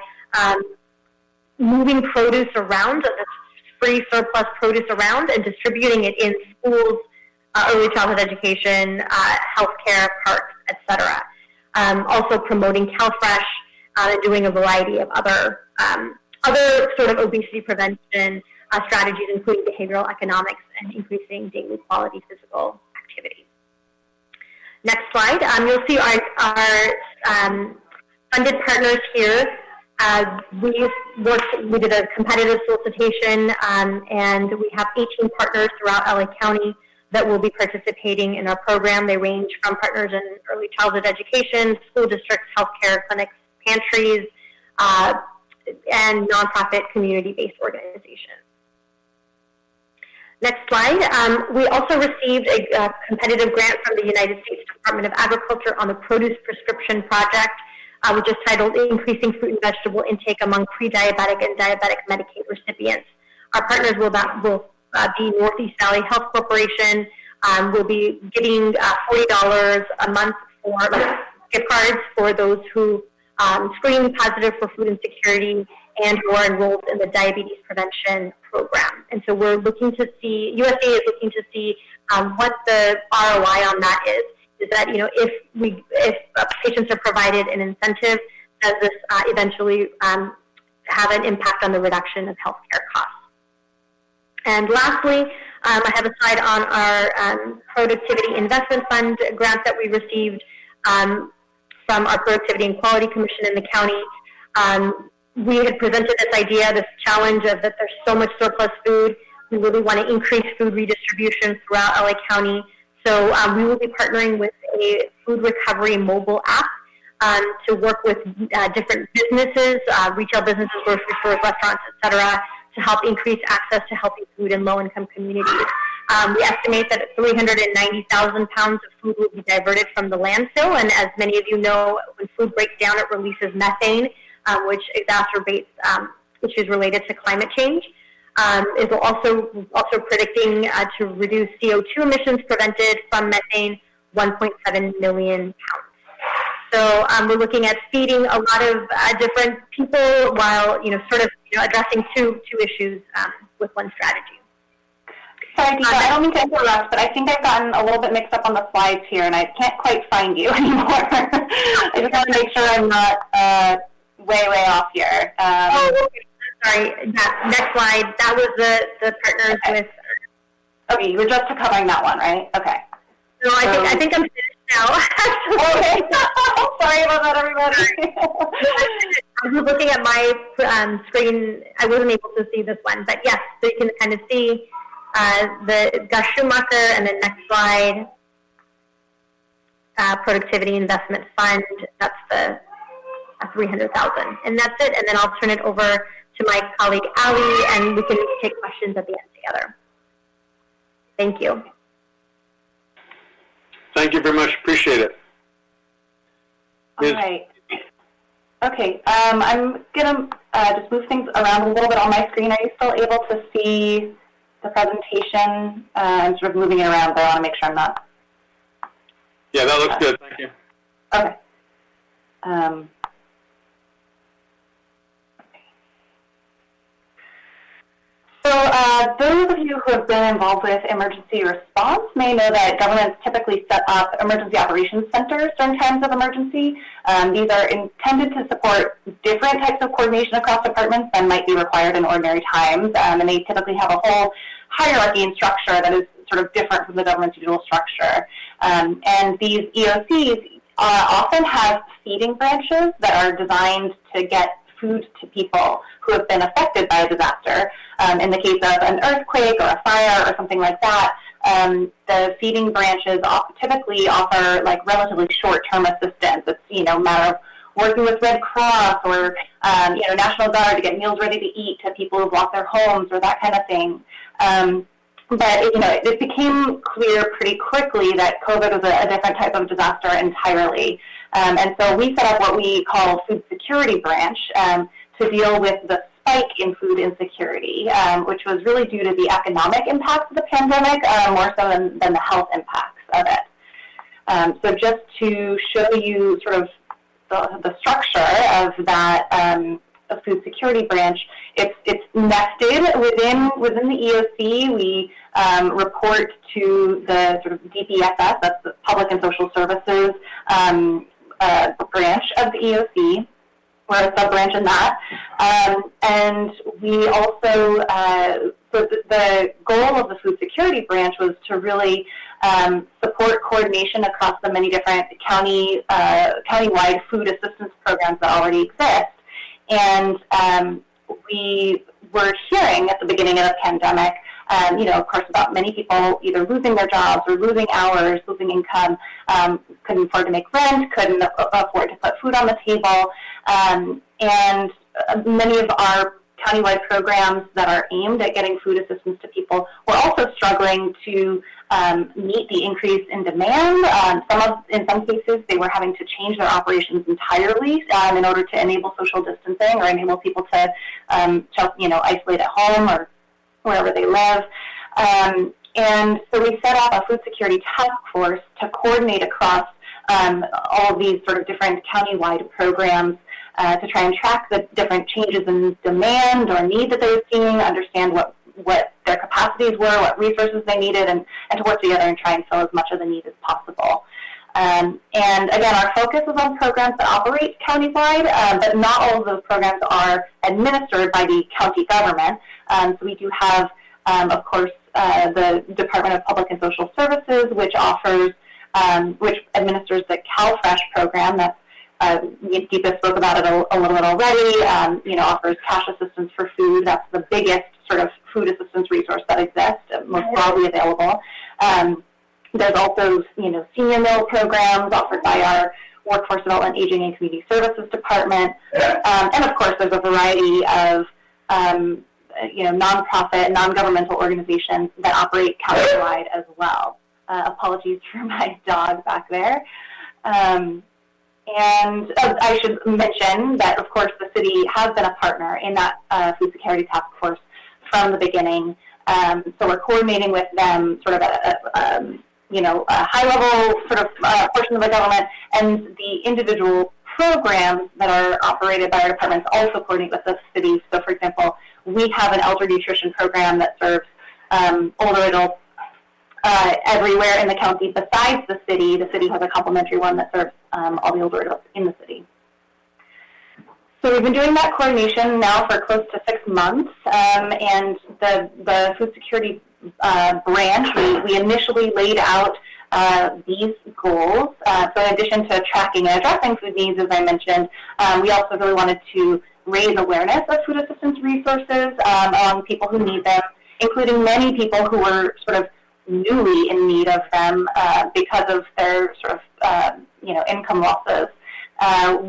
moving produce around, the free surplus produce around, and distributing it in schools, early childhood education, healthcare, parks, etc. Also promoting CalFresh, and doing a variety of other sort of obesity prevention strategies, including behavioral economics and increasing daily quality physical activity. Next slide. You'll see our funded partners here. We did a competitive solicitation, and we have 18 partners throughout LA County that will be participating in our program. They range from partners in early childhood education, school districts, healthcare clinics, pantries, and nonprofit community-based organizations. Next slide. We also received a competitive grant from the United States Department of Agriculture on the Produce Prescription Project, which is titled Increasing Fruit and Vegetable Intake Among Pre-Diabetic and Diabetic Medicaid Recipients. Our partners will be Northeast Valley Health Corporation. We'll be giving $40 a month for gift cards for those who screen positive for food insecurity and who are enrolled in the diabetes prevention program. And so we're looking to see, USDA is looking to see what the ROI on that is that, you know, if patients are provided an incentive, does this eventually have an impact on the reduction of healthcare costs? And lastly, I have a slide on our Productivity Investment Fund grant that we received from our Productivity and Quality Commission in the county. We had presented this idea, this challenge of that there's so much surplus food. We really want to increase food redistribution throughout LA County. So we will be partnering with a food recovery mobile app to work with different businesses, retail businesses, grocery stores, restaurants, et cetera, to help increase access to healthy food in low-income communities. We estimate that 390,000 pounds of food will be diverted from the landfill, and as many of you know, when food breaks down, it releases methane, which exacerbates issues related to climate change. It will also predicting to reduce CO2 emissions prevented from methane 1.7 million pounds. So we're looking at feeding a lot of different people while addressing two issues with one strategy. Sorry, Deepa, I don't mean to interrupt, but I think I've gotten a little bit mixed up on the slides here, and I can't quite find you anymore. I just want to make sure I'm not way off here. Sorry, next slide. That was the partners with. Okay, you were just covering that one, right? Okay. No, I think I'm finished now. Okay. Sorry about that, everybody. I was looking at my screen. I wasn't able to see this one, but yes, so you can kind of see the Gus Schumacher, and then next slide, Productivity Investment Fund. That's the 300,000, and that's it. And then I'll turn it over to my colleague Ali, and we can take questions at the end together. Thank you. Thank you very much. Appreciate it. All right. Okay. I'm gonna just move things around a little bit on my screen. Are you still able to see the presentation? I'm sort of moving it around, but I want to make sure I'm not. Yeah, that looks good. Thank you. Okay. So those of you who have been involved with emergency response may know that governments typically set up emergency operations centers during times of emergency. These are intended to support different types of coordination across departments than might be required in ordinary times, and they typically have a whole hierarchy and structure that is sort of different from the government's usual structure. And these EOCs often have feeding branches that are designed to get food to people who have been affected by a disaster. In the case of an earthquake or a fire or something like that, the feeding branches typically offer like relatively short-term assistance. It's, a matter of working with Red Cross or, National Guard to get meals ready to eat to people who've lost their homes or that kind of thing. But it became clear pretty quickly that COVID was a different type of disaster entirely. And so we set up what we call Food Security Branch to deal with the spike in food insecurity, which was really due to the economic impacts of the pandemic, more so than the health impacts of it. So just to show you sort of the structure of that Food Security Branch, it's nested within the EOC. We report to the sort of DPSS, that's the Public and Social Services branch of the EOC. We're a sub-branch in that. And we also, so the goal of the Food Security Branch was to really support coordination across the many different county-wide food assistance programs that already exist. And we were hearing at the beginning of the pandemic, of course, about many people either losing their jobs or losing hours, losing income, couldn't afford to make rent, couldn't afford to put food on the table. And many of our countywide programs that are aimed at getting food assistance to people were also struggling to meet the increase in demand. In some cases, they were having to change their operations entirely in order to enable social distancing or enable people to, isolate at home or wherever they live. And so we set up a food security task force to coordinate across all of these sort of different countywide programs to try and track the different changes in demand or need that they were seeing, understand what their capacities were, what resources they needed, and to work together and try and fill as much of the need as possible. And again, our focus is on programs that operate countywide, but not all of those programs are administered by the county government. So we do have, of course, the Department of Public and Social Services, which administers the CalFresh program. That's Deepa spoke about it a little bit already. Offers cash assistance for food. That's the biggest sort of food assistance resource that exists, most broadly available. There's also, senior meal programs offered by our Workforce Development, Aging, and Community Services Department. And of course, there's a variety of, nonprofit, non-governmental organizations that operate countywide as well. Apologies for my dog back there. And I should mention that, of course, the city has been a partner in that food security task force from the beginning. So we're coordinating with them sort of at a high-level sort of portion of the government, and the individual programs that are operated by our departments also coordinate with the city. So, for example, we have an elder nutrition program that serves older adults everywhere in the county besides the city. The city has a complementary one that serves all the older adults in the city. So we've been doing that coordination now for close to 6 months, and the food security branch, we initially laid out these goals. So in addition to tracking and addressing food needs, as I mentioned, we also really wanted to raise awareness of food assistance resources among people who need them, including many people who were sort of newly in need of them because of their sort of income losses.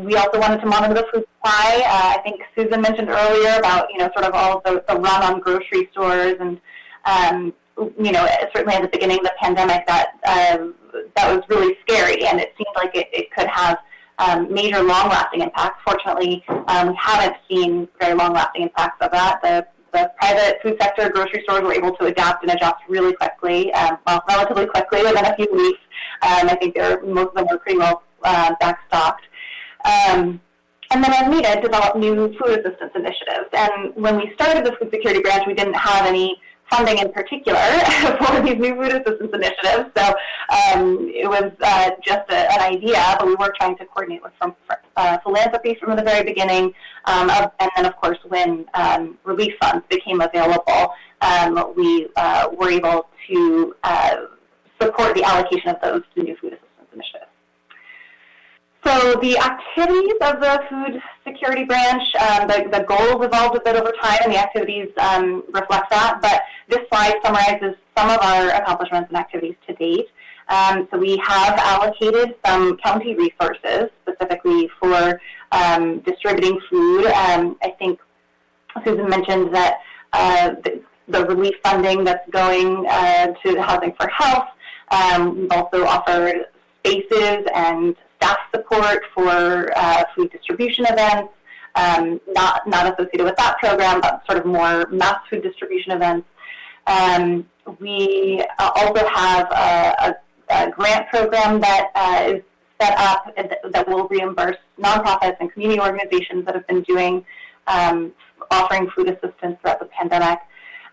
We also wanted to monitor the food supply. I think Susan mentioned earlier about sort of all of the run on grocery stores, and certainly at the beginning of the pandemic that was really scary, and it seemed like it could have major long-lasting impacts. Fortunately, we haven't seen very long-lasting impacts of that. The private food sector, grocery stores were able to adapt and adjust really quickly, relatively quickly, within a few weeks. I think most of them were pretty well backstocked. and then as needed, develop new food assistance initiatives. And when we started the food security branch, we didn't have any funding in particular for these new food assistance initiatives. So it was just an idea, but we were trying to coordinate with some philanthropy from the very beginning. And then, of course, when relief funds became available, we were able to support the allocation of those to new food assistance initiatives. So the activities of the food security branch, the goals evolved a bit over time, and the activities reflect that. But this slide summarizes some of our accomplishments and activities to date. So we have allocated some county resources specifically for distributing food. I think Susan mentioned that the relief funding that's going to the Housing for Health. We've also offered spaces and staff support for food distribution events, not associated with that program, but sort of more mass food distribution events. We also have a grant program that is set up that will reimburse nonprofits and community organizations that have been doing offering food assistance throughout the pandemic.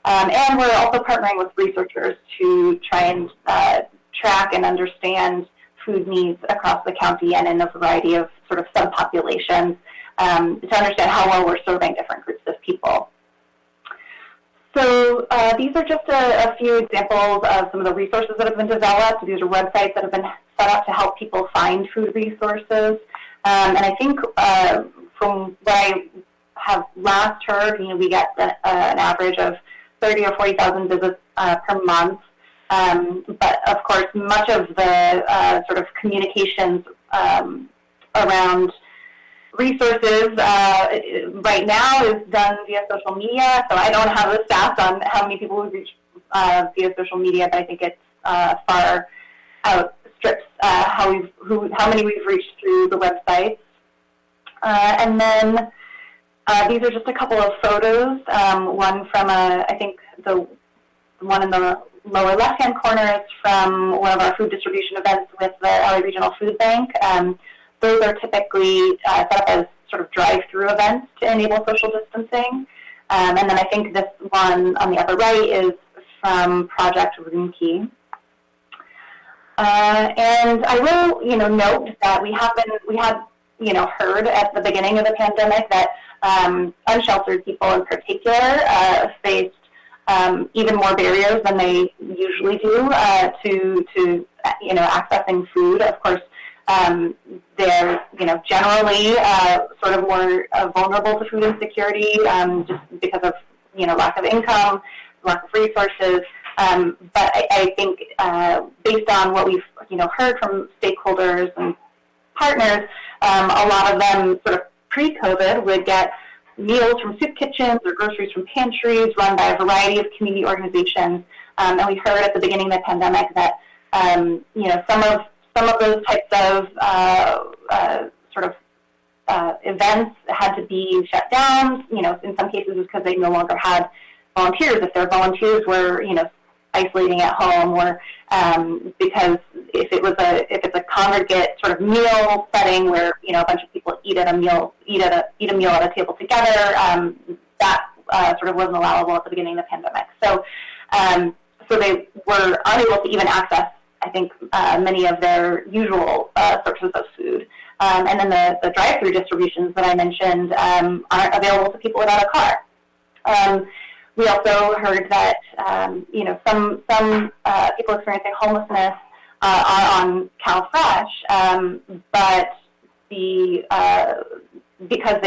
And we're also partnering with researchers to try and track and understand food needs across the county and in a variety of sort of subpopulations to understand how well we're serving different groups of people. So these are just a few examples of some of the resources that have been developed. These are websites that have been set up to help people find food resources. And I think from what I have last heard, we get an average of 30 or 40,000 visits per month. But of course, much of the sort of communications around resources right now is done via social media. So I don't have the stats on how many people we've reached via social media, but I think it's far outstrips how many we've reached through the websites. And then these are just a couple of photos. One from I think the one in the lower left-hand corner is from one of our food distribution events with the LA Regional Food Bank. Those are typically set up as sort of drive-through events to enable social distancing. And then I think this one on the upper right is from Project Roomkey. And I will, note that we had heard at the beginning of the pandemic that unsheltered people in particular faced even more barriers than they usually do to accessing food. Of course, they're generally sort of more vulnerable to food insecurity just because of lack of income, lack of resources. But I think based on what we've heard from stakeholders and partners, a lot of them sort of pre-COVID would get meals from soup kitchens or groceries from pantries run by a variety of community organizations. And we heard at the beginning of the pandemic that some of those types of events had to be shut down. In some cases, it's because they no longer had volunteers. If their volunteers were, isolating at home, or because if it's a congregate sort of meal setting where a bunch of people eat a meal at a table together, that sort of wasn't allowable at the beginning of the pandemic. So they were unable to even access, I think, many of their usual sources of food. And then the drive-through distributions that I mentioned aren't available to people without a car. We also heard that some people experiencing homelessness are on CalFresh, but because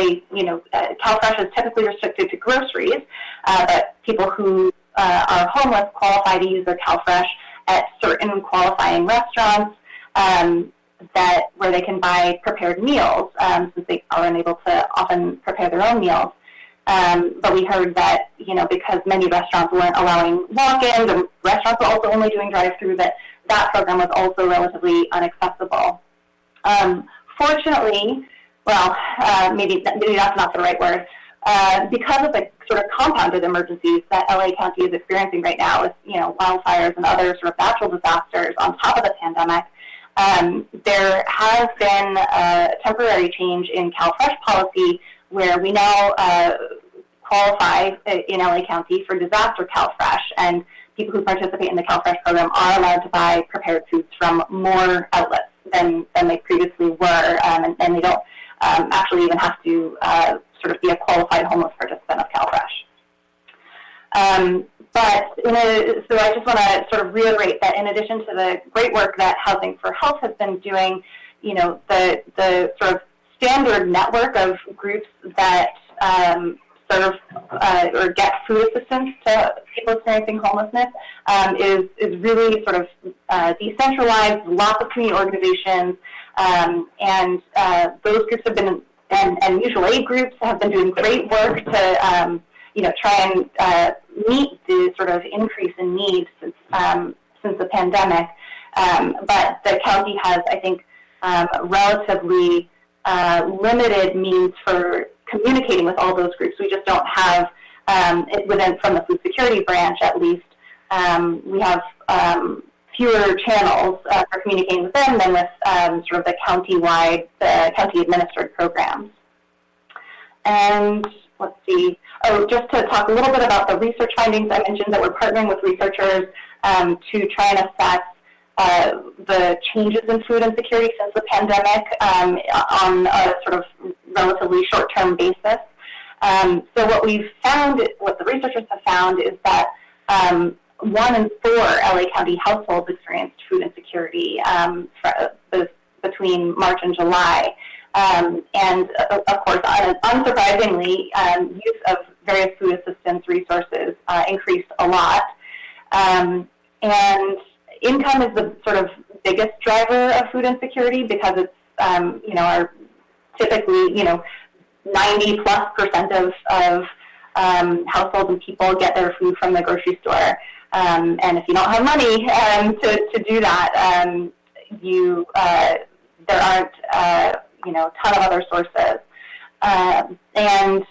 CalFresh is typically restricted to groceries, but people who are homeless qualify to use their CalFresh at certain qualifying restaurants where they can buy prepared meals, since they are unable to often prepare their own meals. But we heard that, because many restaurants weren't allowing walk-ins, and restaurants were also only doing drive-through, that program was also relatively inaccessible. Fortunately, maybe that's not the right word, because of the sort of compounded emergencies that LA County is experiencing right now with, wildfires and other sort of natural disasters on top of the pandemic, there has been a temporary change in CalFresh policy where we now qualify in LA County for disaster CalFresh, and people who participate in the CalFresh program are allowed to buy prepared foods from more outlets than they previously were, and they don't actually even have to sort of be a qualified homeless participant of CalFresh. So I just want to sort of reiterate that in addition to the great work that Housing for Health has been doing, you know, the sort of standard network of groups that serve or get food assistance to people experiencing homelessness is really sort of decentralized, lots of community organizations, and those groups have been, and mutual aid groups have been doing great work to try and meet the sort of increase in needs since the pandemic. But the county has, I think, relatively limited means for communicating with all those groups. We just don't have, from the food security branch at least, we have fewer channels for communicating with them than with sort of the county-administered programs. And let's see. Oh, just to talk a little bit about the research findings, I mentioned that we're partnering with researchers to try and assess the changes in food insecurity since the pandemic on a sort of relatively short-term basis. So what we've found, what the researchers have found, is that 1 in 4 LA County households experienced food insecurity between March and July. And of course, unsurprisingly, use of various food assistance resources increased a lot. And income is the sort of biggest driver of food insecurity because it's, are typically, 90+% of households and people get their food from the grocery store. And if you don't have money to do that, there aren't, a ton of other sources. And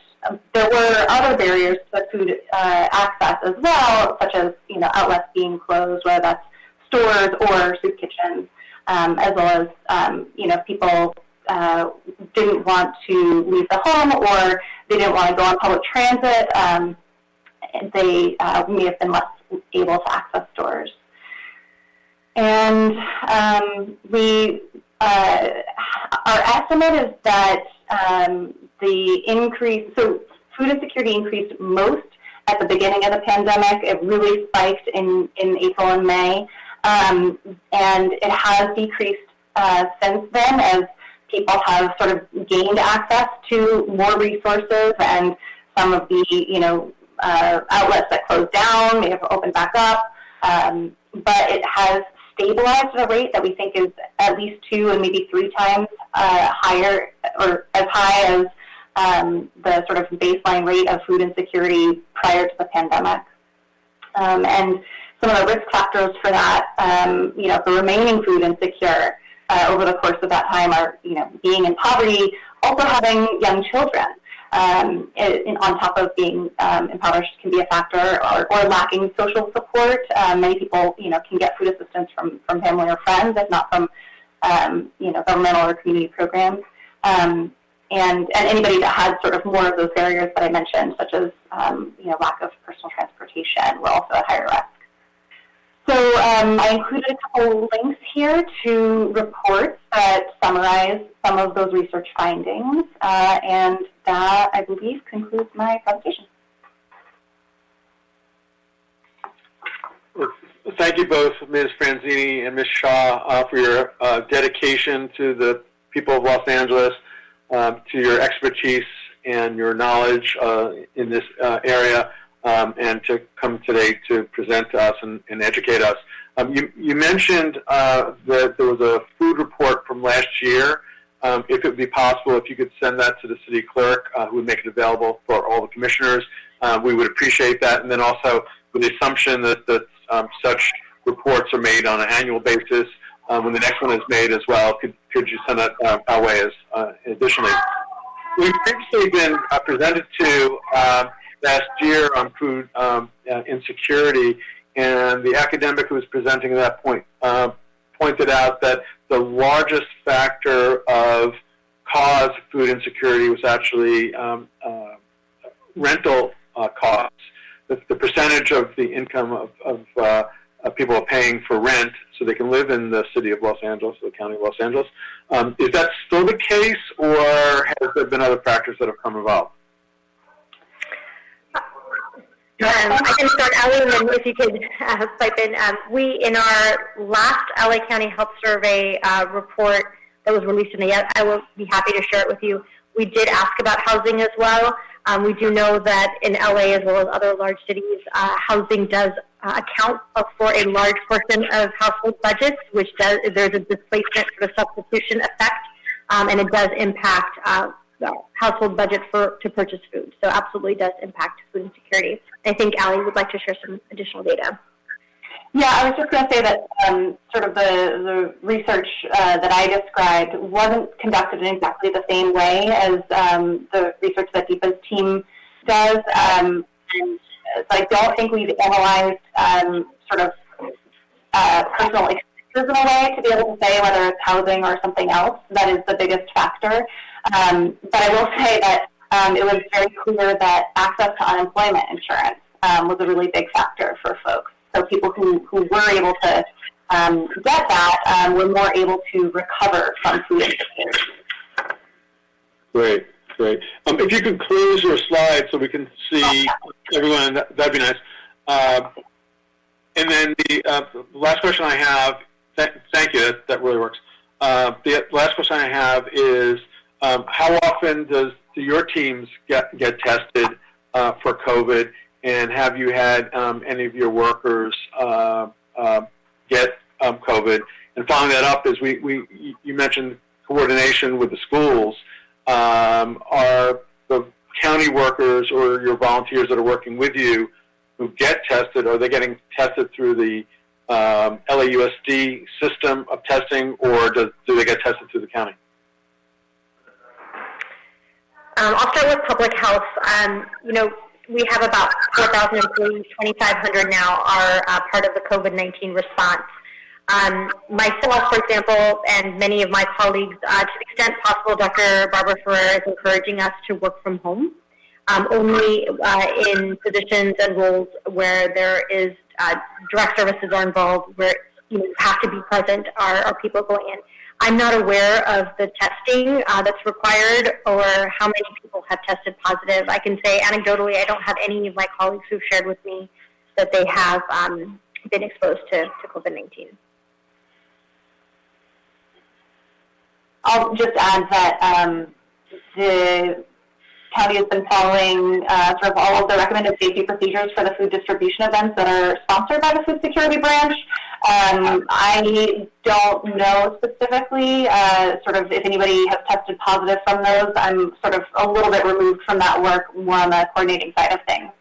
there were other barriers to food access as well, such as, outlets being closed, whether that's stores or soup kitchens, as well as, people didn't want to leave the home or they didn't want to go on public transit. They may have been less able to access stores. And our estimate is that the increase, so food insecurity increased most at the beginning of the pandemic. It really spiked in April and May, and it has decreased since then as people have sort of gained access to more resources, and some of the outlets that closed down may have opened back up, but it has stabilized at a rate that we think is at least 2 and maybe 3 times higher, or as high as the sort of baseline rate of food insecurity prior to the pandemic. And some of the risk factors for that, the remaining food insecure over the course of that time are, being in poverty, also having young children. On top of being impoverished can be a factor, or lacking social support. Many people, can get food assistance from family or friends, if not from, governmental or community programs. And anybody that has sort of more of those barriers that I mentioned, such as, lack of personal transportation, were also at higher risk. So I included a couple links here to reports that summarize some of those research findings, and that, I believe, concludes my presentation. Thank you both, Ms. Franzini and Ms. Shah, for your dedication to the people of Los Angeles, to your expertise and your knowledge in this area, and to come today to present to us and educate us. You mentioned that there was a food report from last year. If it would be possible, if you could send that to the city clerk, who would make it available for all the commissioners, we would appreciate that. And then also, with the assumption that such reports are made on an annual basis, when the next one is made as well, could you send that our way as additionally? We've previously been presented to last year on food insecurity, and the academic who was presenting at that point pointed out that the largest factor of cause food insecurity was actually rental costs. The percentage of the income of people are paying for rent so they can live in the city of Los Angeles, the county of Los Angeles. Is that still the case, or has there been other factors that have come about? I can start, Allie, and then if you could pipe in. We, in our last LA County Health Survey report that was released in May, I will be happy to share it with you. We did ask about housing as well. We do know that in LA, as well as other large cities, housing does account for a large portion of household budgets, which does, there's a displacement sort of substitution effect, and it does impact household budget to purchase food. So absolutely does impact food insecurity. I think Allie would like to share some additional data. Yeah, I was just going to say that sort of the research that I described wasn't conducted in exactly the same way as the research that Deepa's team does. And so I don't think we've analyzed sort of personal experiences in a way to be able to say whether it's housing or something else that is the biggest factor. But I will say that it was very clear that access to unemployment insurance was a really big factor for folks. So people who were able to get that were more able to recover from food insecurity. Great, great. If you could close your slide so we can see everyone, that'd be nice. And then the last question I have, thank you, that really works. The last question I have is, how often do your teams get tested for COVID? And have you had any of your workers get COVID? And following that up is you mentioned coordination with the schools. Are the county workers or your volunteers that are working with you who get tested, are they getting tested through the LAUSD system of testing, or do they get tested through the county? I'll start with public health. You know, we have about 4,000 employees, 2,500 now are part of the COVID-19 response. Myself, for example, and many of my colleagues, to the extent possible, Dr. Barbara Ferrer is encouraging us to work from home, only in positions and roles where there is direct services are involved, where you have to be present, are people going in. I'm not aware of the testing that's required or how many people have tested positive. I can say anecdotally, I don't have any of my colleagues who've shared with me that they have been exposed to COVID-19. I'll just add that the county has been following sort of all of the recommended safety procedures for the food distribution events that are sponsored by the Food Security Branch. I don't know specifically sort of if anybody has tested positive from those. I'm sort of a little bit removed from that work, more on the coordinating side of things.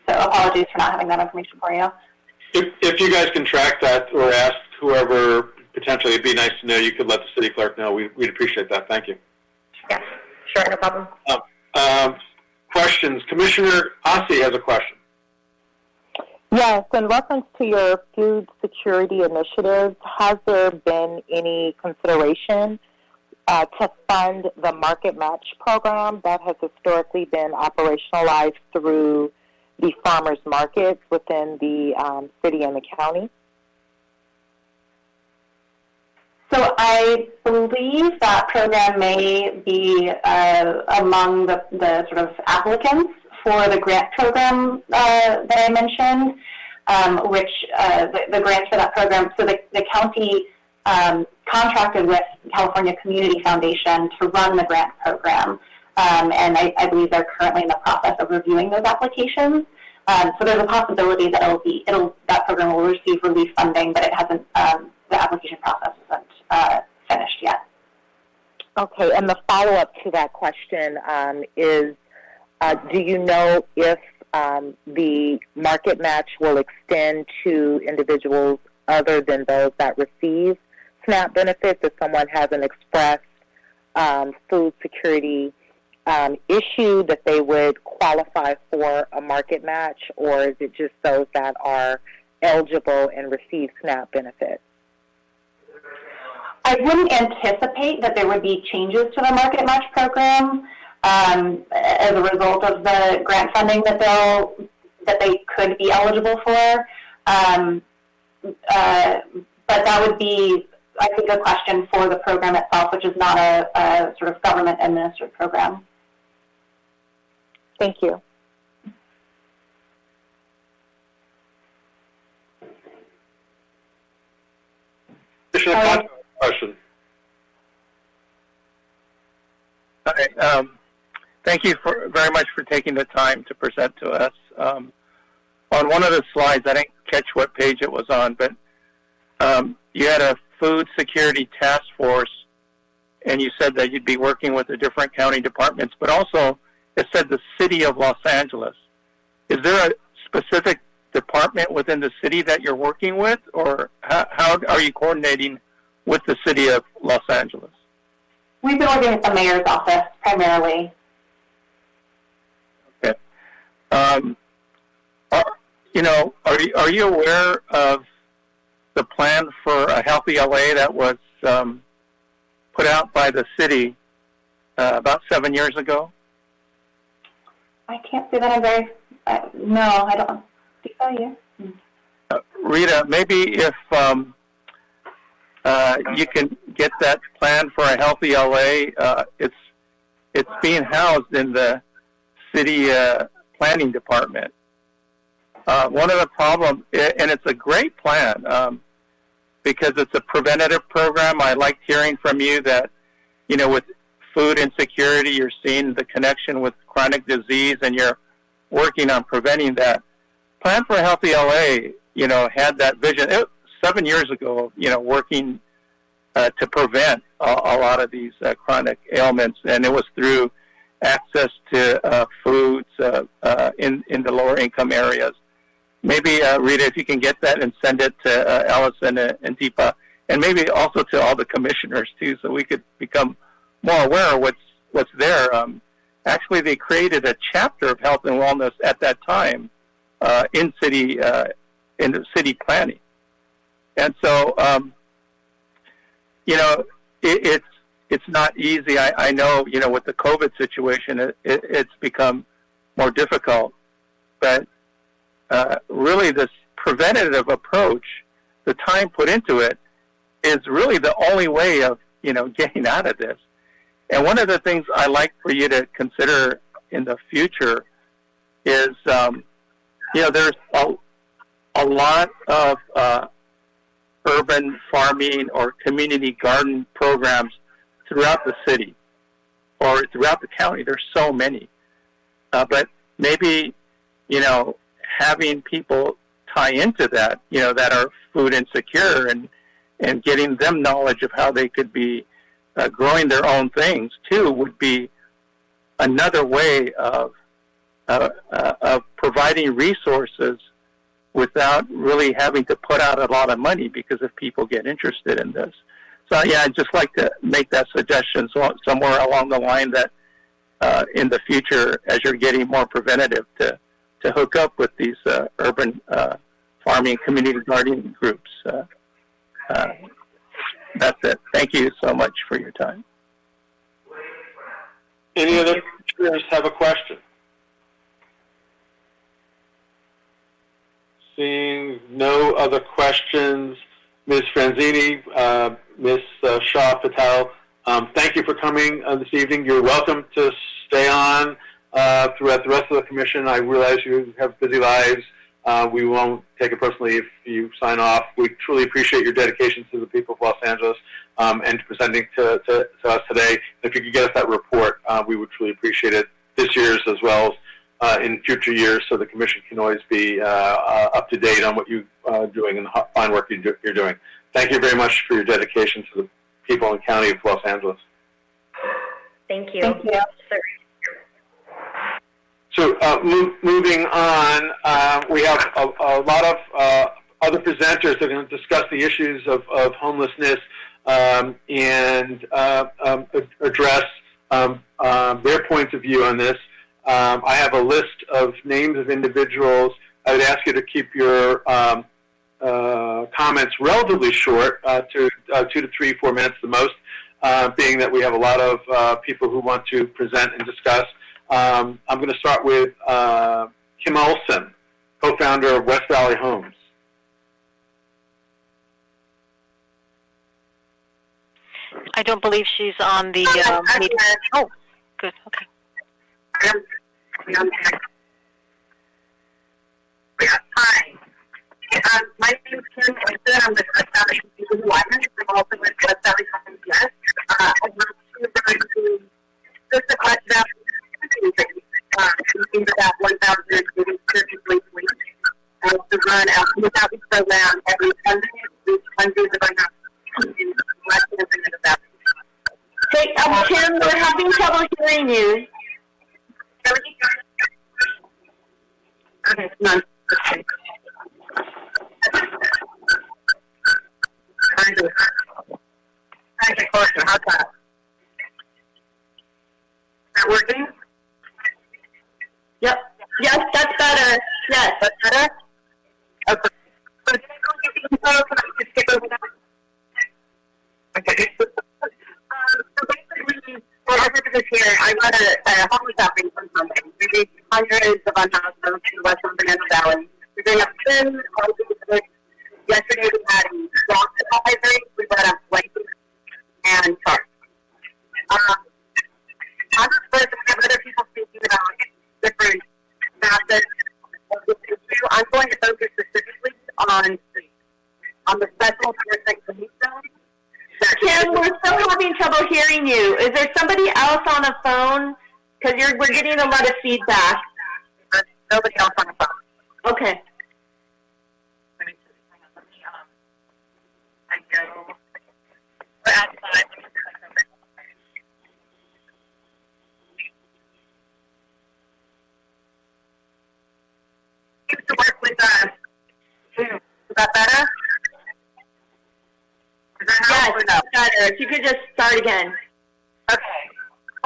So apologies for not having that information for you. If you guys can track that or ask whoever, potentially it'd be nice to know, you could let the city clerk know. We'd appreciate that. Thank you. Yes, sure, no problem. Questions? Commissioner Ossie has a question. Yes, in reference to your food security initiatives, has there been any consideration to fund the market match program that has historically been operationalized through the farmers markets within the city and the county? So I believe that program may be among the sort of applicants for the grant program that I mentioned, which the grants for that program, so the county contracted with California Community Foundation to run the grant program, and I believe they're currently in the process of reviewing those applications. So there's a possibility that that program will receive relief funding, but it hasn't. The application process isn't finished yet. Okay, and the follow-up to that question is, do you know if the market match will extend to individuals other than those that receive SNAP benefits? If someone has an expressed food security issue that they would qualify for a market match, or is it just those that are eligible and receive SNAP benefits? I wouldn't anticipate that there would be changes to the Market Match program as a result of the grant funding that they could be eligible for. But that would be, I think, a question for the program itself, which is not a sort of government-administered program. Thank you. Question. Hi, thank you very much for taking the time to present to us. On one of the slides, I didn't catch what page it was on, but you had a food security task force, and you said that you'd be working with the different county departments, but also it said the city of Los Angeles. Is there a specific department within the city that you're working with, or how are you coordinating with the city of Los Angeles? We've been working with the mayor's office primarily. Okay. Are you aware of the plan for a healthy LA that was put out by the city about 7 years ago? I can't say that I'm very. No, I don't. Deepa, you? Rita, maybe if you can get that plan for a healthy LA, it's being housed in the city planning department. One of the problems, and it's a great plan because it's a preventative program. I liked hearing from you that, with food insecurity, you're seeing the connection with chronic disease and you're working on preventing that. Plan for a Healthy LA, had that vision 7 years ago, working to prevent a lot of these chronic ailments, and it was through access to foods in the lower income areas. Maybe, Rita, if you can get that and send it to Olsen and Deepa, and maybe also to all the commissioners, too, so we could become more aware of what's there. Actually, they created a chapter of health and wellness at that time in the city planning. And so, it's not easy. I know, with the COVID situation, it's become more difficult. But really, this preventative approach, the time put into it, is really the only way of, getting out of this. And one of the things I like for you to consider in the future is, there's a lot of urban farming or community garden programs throughout the city or throughout the county. There's so many. But maybe, having people tie into that, that are food insecure and getting them knowledge of how they could be growing their own things, too, would be another way of providing resources without really having to put out a lot of money, because if people get interested in this. So, yeah, I'd just like to make that suggestion somewhere along the line that in the future, as you're getting more preventative, to hook up with these urban farming community gardening groups. That's it. Thank you so much for your time. Any other commissioners have a question? Seeing no other questions, Ms. Franzini, Ms. Shah, Patel, thank you for coming this evening. You're welcome to stay on throughout the rest of the commission. I realize you have busy lives. We won't take it personally if you sign off. We truly appreciate your dedication to the people of Los Angeles and to presenting to us today. If you could get us that report, we would truly appreciate it, this year's as well as in future years, so the commission can always be up to date on what you're doing and the fine work you're doing. Thank you very much for your dedication to the people and county of Los Angeles. Thank you. Thank you. So moving on, we have a lot of other presenters that are going to discuss the issues of homelessness and address their points of view on this. I have a list of names of individuals. I would ask you to keep your comments relatively short, to 2 to 3, 4 minutes the most, being that we have a lot of people who want to present and discuss. I'm going to start with Kim Olsen, co-founder of West Valley Homes. I don't believe she's on the meeting. Oh, good. Okay. Hi. My name is Kim Olsen. I'm the West Valley Homes. I'm also with West Valley Homes. Yes. I want to just a question about something about 1,000 weeks to run a 1,000 program every Sunday with hundreds of Hey, Kim, we're having trouble hearing you. Okay, none. Okay. Trying to get closer. How's that? Is that working? Yep. Yes, that's better. Yes. That's better? Okay. So can I just skip over that? Okay. So basically, for our purposes here, I run a homeless outreach on Sunday. We reach hundreds of unhoused folks in the Western Bonanza Valley. We bring up sin, yesterday we had walk advisory, we brought up blankets and charts. On this first, we have other people speaking about different facets of this issue. I'm going to focus specifically on the special jurisdiction police zone. Kim, we're still having trouble hearing you. Is there somebody else on the phone? Because we're getting a lot of feedback. There's nobody else on the phone. Okay. We're outside. Used to work with Is that better? Is that yes, or no? Better. If you could just start again. Okay. I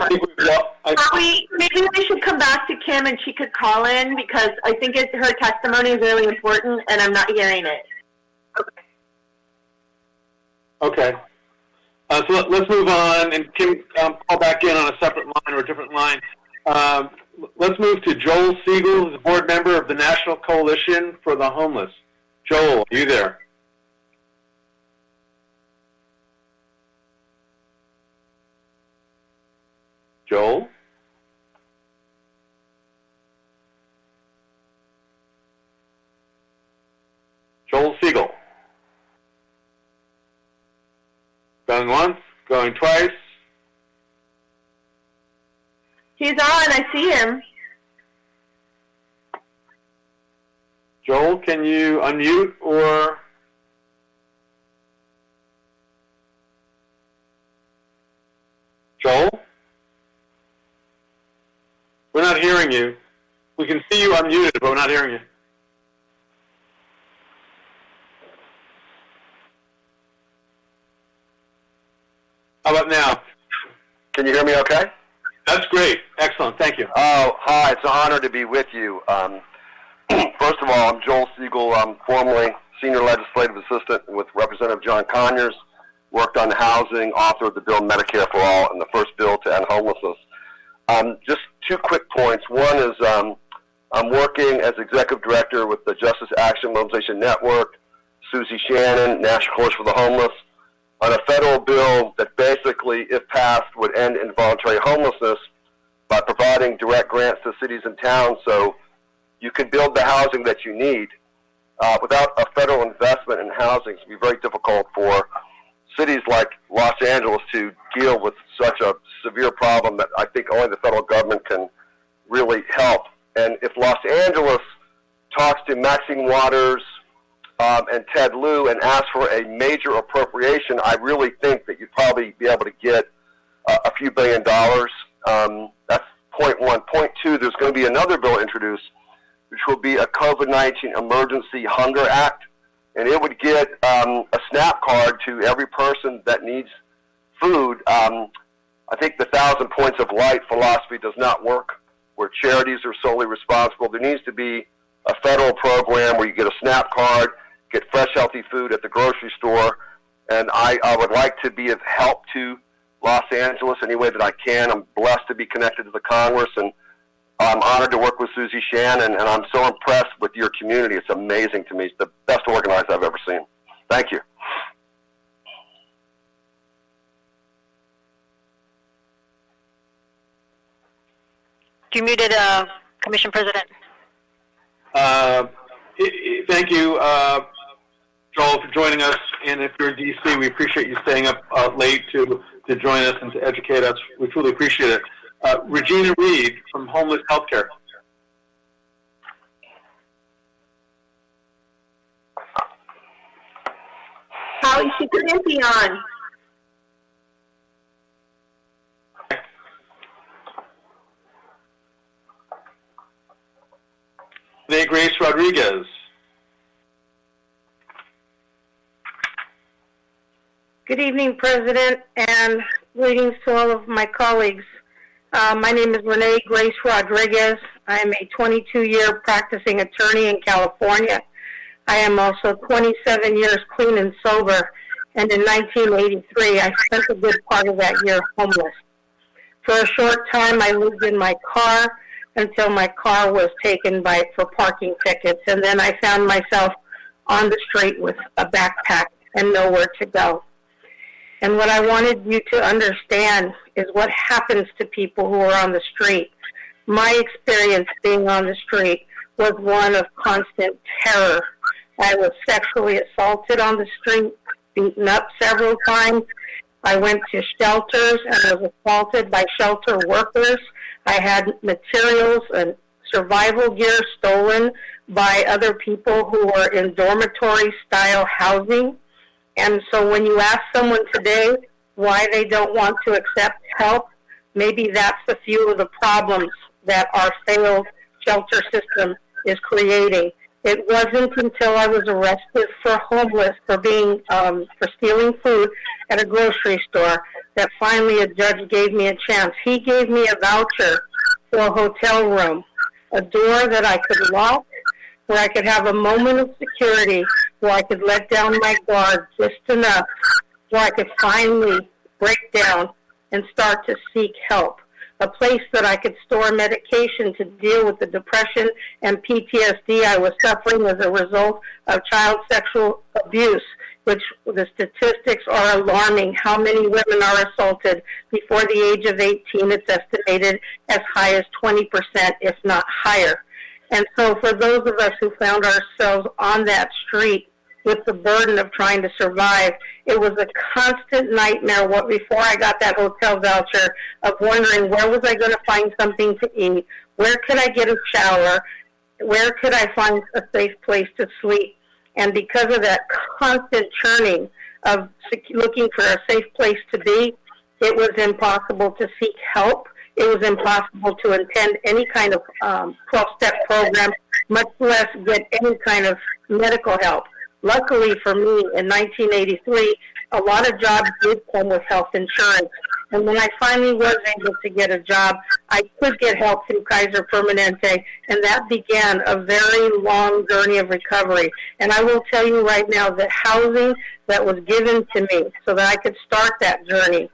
think maybe we should come back to Kim and she could call in because I think her testimony is really important and I'm not hearing it. Okay. So let's move on, and Kim, call back in on a separate line or a different line. Let's move to Joel Siegel, who's a board member of the National Coalition for the Homeless. Joel, are you there? Joel? Joel Siegel. Going once, going twice. He's on, I see him. Joel, can you unmute or... Joel? We're not hearing you. We can see you unmuted, but we're not hearing you. How about now? Can you hear me okay? That's great. Excellent. Thank you. Oh, hi. It's an honor to be with you. First of all, I'm Joel Siegel. I'm formerly Senior Legislative Assistant with Representative John Conyers. Worked on housing, author of the bill Medicare for All, and the first bill to end homelessness. Just two quick points. One is I'm working as Executive Director with the Justice Action Mobilization Network, Susie Shannon, National Coalition for the Homeless, on a federal bill that basically, if passed, would end involuntary homelessness by providing direct grants to cities and towns so you can build the housing that you need. Without a federal investment in housing, it would be very difficult for cities like Los Angeles to deal with such a severe problem that I think only the federal government can really help. And if Los Angeles talks to Maxine Waters and Ted Lieu and asks for a major appropriation, I really think that you'd probably be able to get a few $1 billion. That's point one. Point two, there's going to be another bill introduced which will be a COVID-19 Emergency Hunger Act, and it would get a SNAP card to every person that needs food. I think the 1,000 points of light philosophy does not work, where charities are solely responsible. There needs to be a federal program where you get a SNAP card, get fresh, healthy food at the grocery store, and I would like to be of help to Los Angeles any way that I can. I'm blessed to be connected to the Congress, and I'm honored to work with Susie Shannon, and I'm so impressed with your community. It's amazing to me. It's the best organized I've ever seen. Thank you. You muted, Commission President. Thank you, Joel, for joining us. And if you're in D.C., we appreciate you staying up late to join us and to educate us. We truly appreciate it. Regina Reed from Homeless Healthcare. Holly, she couldn't be on. Renee Grace Rodriguez. Good evening, President, and greetings to all of my colleagues. My name is Renee Grace Rodriguez. I am a 22-year practicing attorney in California. I am also 27 years clean and sober, and in 1983, I spent a good part of that year homeless. For a short time, I lived in my car until my car was taken for parking tickets, and then I found myself on the street with a backpack and nowhere to go. And what I wanted you to understand is what happens to people who are on the street. My experience being on the street was one of constant terror. I was sexually assaulted on the street, beaten up several times. I went to shelters and was assaulted by shelter workers. I had materials and survival gear stolen by other people who were in dormitory-style housing. And so when you ask someone today why they don't want to accept help, maybe that's a few of the problems that our failed shelter system is creating. It wasn't until I was arrested for stealing food at a grocery store that finally a judge gave me a chance. He gave me a voucher for a hotel room, a door that I could lock, where I could have a moment of security, where I could let down my guard just enough, where I could finally break down and start to seek help. A place that I could store medication to deal with the depression and PTSD I was suffering as a result of child sexual abuse, which the statistics are alarming. How many women are assaulted before the age of 18? It's estimated as high as 20%, if not higher. And so for those of us who found ourselves on that street with the burden of trying to survive, it was a constant nightmare before I got that hotel voucher of wondering where was I going to find something to eat, where could I get a shower, where could I find a safe place to sleep. And because of that constant churning of looking for a safe place to be, it was impossible to seek help. It was impossible to attend any kind of 12-step program, much less get any kind of medical help. Luckily for me, in 1983, a lot of jobs did come with health insurance. And when I finally was able to get a job, I could get help through Kaiser Permanente, and that began a very long journey of recovery. And I will tell you right now that housing that was given to me so that I could start that journey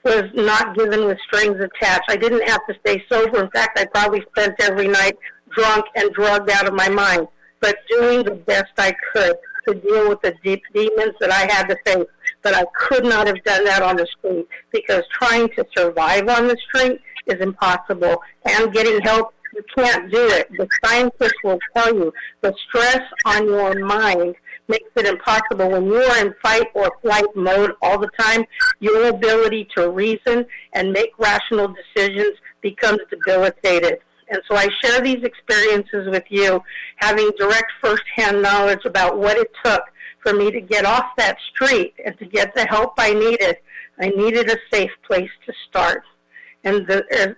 was not given with strings attached. I didn't have to stay sober. In fact, I probably spent every night drunk and drugged out of my mind, but doing the best I could to deal with the deep demons that I had to face. But I could not have done that on the street, because trying to survive on the street is impossible. And getting help, you can't do it. The scientists will tell you the stress on your mind makes it impossible. When you are in fight or flight mode all the time, your ability to reason and make rational decisions becomes debilitated. And so I share these experiences with you, having direct firsthand knowledge about what it took for me to get off that street and to get the help I needed. I needed a safe place to start. And that is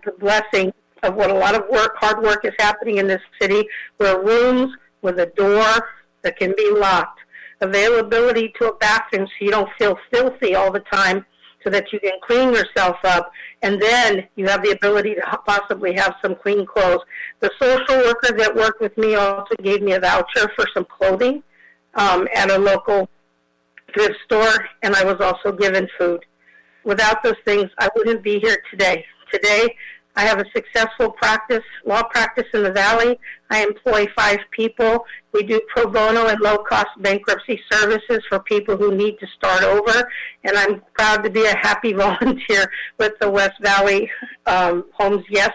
the blessing of what a lot of hard work is happening in this city, where rooms with a door that can be locked, availability to a bathroom so you don't feel filthy all the time, so that you can clean yourself up, and then you have the ability to possibly have some clean clothes. The social worker that worked with me also gave me a voucher for some clothing at a local thrift store, and I was also given food. Without those things, I wouldn't be here today. Today, I have a successful law practice in the Valley. I employ 5 people. We do pro bono and low-cost bankruptcy services for people who need to start over. And I'm proud to be a happy volunteer with the West Valley Homes Yes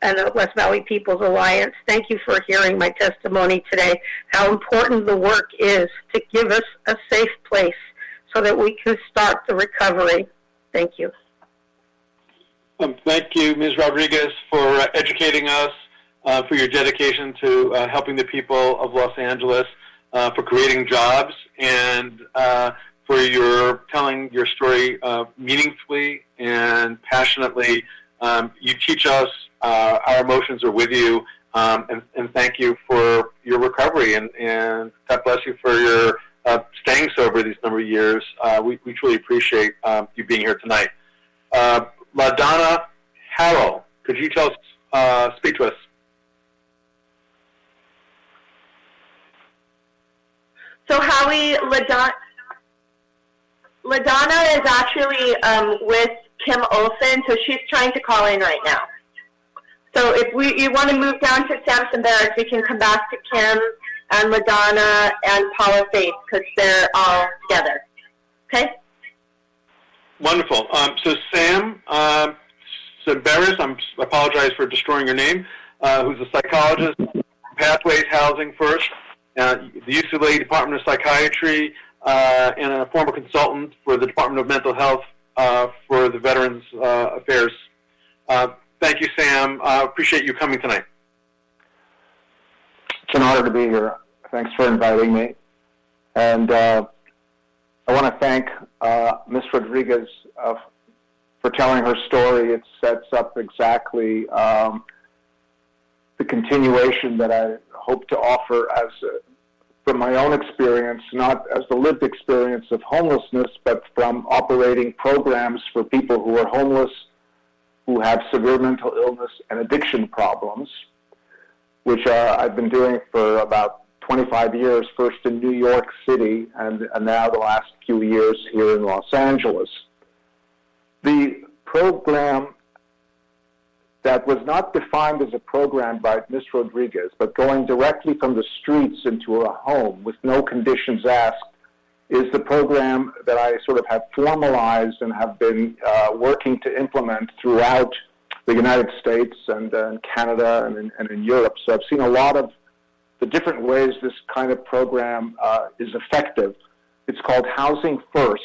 and the West Valley People's Alliance. Thank you for hearing my testimony today, how important the work is to give us a safe place so that we can start the recovery. Thank you. Thank you, Ms. Rodriguez, for educating us, for your dedication to helping the people of Los Angeles, for creating jobs, and for your telling your story meaningfully and passionately. You teach us our emotions are with you, and thank you for your recovery, and God bless you for your staying sober these number of years. We truly appreciate you being here tonight. LaDonna Harrell, could you speak to us? So Howie, LaDonna is actually with Kim Olsen, so she's trying to call in right now. So if you want to move down to Sampson Barracks, we can come back to Kim and LaDonna and Paula Faith, because they're all together. Okay? Wonderful. So Sam Barris, I apologize for destroying your name, who's a psychologist, Pathways Housing First, the UCLA Department of Psychiatry, and a former consultant for the Department of Mental Health for the Veterans Affairs. Thank you, Sam. Appreciate you coming tonight. It's an honor to be here. Thanks for inviting me. And I want to thank Ms. Rodriguez for telling her story. It sets up exactly the continuation that I hope to offer as from my own experience, not as the lived experience of homelessness, but from operating programs for people who are homeless, who have severe mental illness and addiction problems, which I've been doing for about 25 years, first in New York City and now the last few years here in Los Angeles. The program that was not defined as a program by Ms. Rodriguez, but going directly from the streets into a home with no conditions asked, is the program that I sort of have formalized and have been working to implement throughout the United States and Canada and in Europe. So I've seen a lot of the different ways this kind of program is effective. It's called Housing First,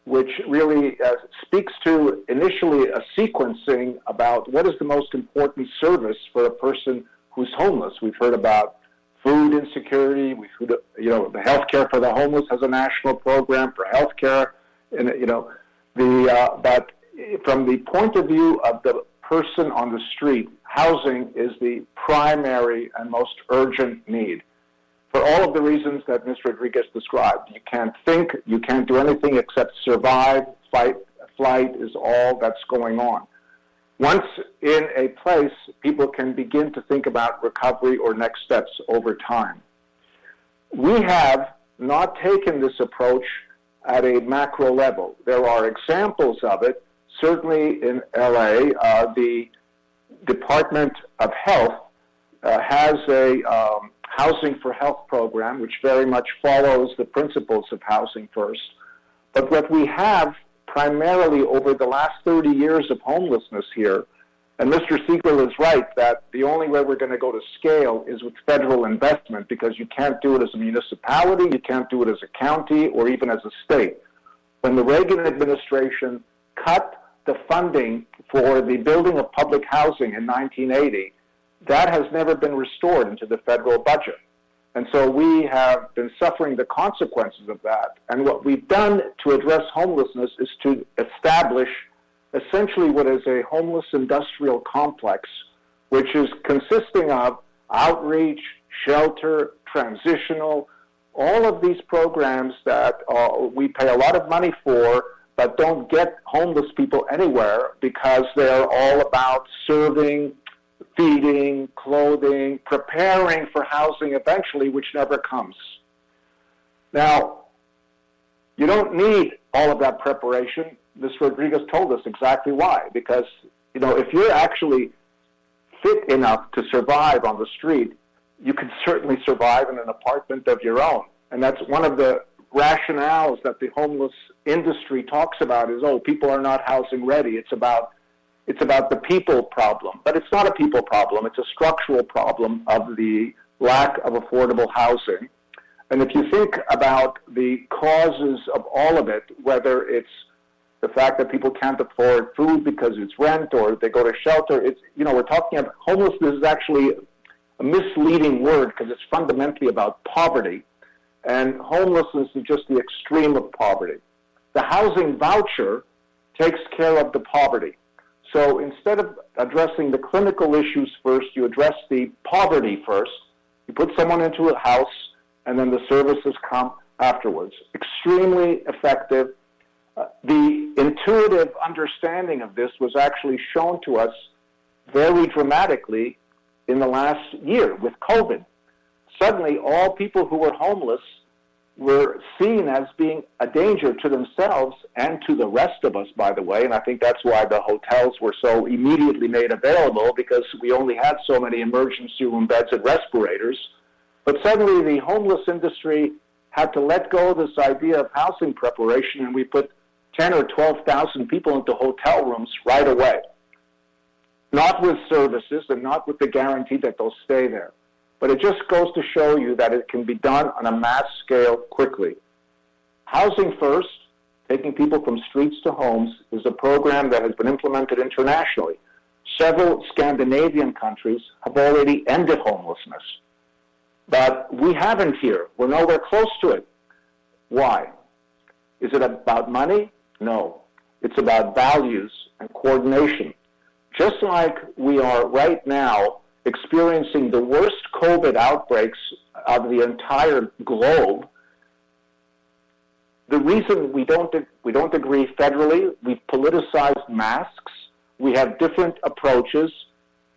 which really speaks to initially a sequencing about what is the most important service for a person who's homeless. We've heard about food insecurity. We've heard, the healthcare for the homeless has a national program for healthcare, and but from the point of view of the person on the street, housing is the primary and most urgent need. For all of the reasons that Ms. Rodriguez described, you can't think, you can't do anything except survive, flight is all that's going on. Once in a place, people can begin to think about recovery or next steps over time. We have not taken this approach at a macro level. There are examples of it. Certainly in LA, the Department of Health has a Housing for Health program, which very much follows the principles of Housing First. But what we have primarily over the last 30 years of homelessness here, and Mr. Siegel is right that the only way we're going to go to scale is with federal investment, because you can't do it as a municipality, you can't do it as a county, or even as a state. When the Reagan administration cut the funding for the building of public housing in 1980, that has never been restored into the federal budget. And so we have been suffering the consequences of that. And what we've done to address homelessness is to establish essentially what is a homeless industrial complex which is consisting of outreach, shelter, transitional, all of these programs that we pay a lot of money for, but don't get homeless people anywhere because they're all about serving, feeding, clothing, preparing for housing eventually, which never comes. Now, you don't need all of that preparation. Ms. Rodriguez told us exactly why. Because, you know, if you're actually fit enough to survive on the street, you can certainly survive in an apartment of your own. And that's one of the rationales that the homeless industry talks about is, oh, people are not housing ready. It's about the people problem. But it's not a people problem. It's a structural problem of the lack of affordable housing. And if you think about the causes of all of it, whether it's the fact that people can't afford food because it's rent or they go to shelter, it's, you know, we're talking about homelessness is actually a misleading word because it's fundamentally about poverty. And homelessness is just the extreme of poverty. The housing voucher takes care of the poverty. So instead of addressing the clinical issues first, you address the poverty first. You put someone into a house, and then the services come afterwards. Extremely effective. The intuitive understanding of this was actually shown to us very dramatically in the last year with COVID. Suddenly, all people who were homeless were seen as being a danger to themselves and to the rest of us, by the way, and I think that's why the hotels were so immediately made available, because we only had so many emergency room beds and respirators. But suddenly the homeless industry had to let go of this idea of housing preparation, and we put 10 or 12,000 people into hotel rooms right away. Not with services and not with the guarantee that they'll stay there. But it just goes to show you that it can be done on a mass scale quickly. Housing First, taking people from streets to homes, is a program that has been implemented internationally. Several Scandinavian countries have already ended homelessness. But we haven't here. We're nowhere close to it. Why? Is it about money? No. It's about values and coordination. Just like we are right now experiencing the worst COVID outbreaks of the entire globe, the reason we don't agree federally, we've politicized masks, we have different approaches.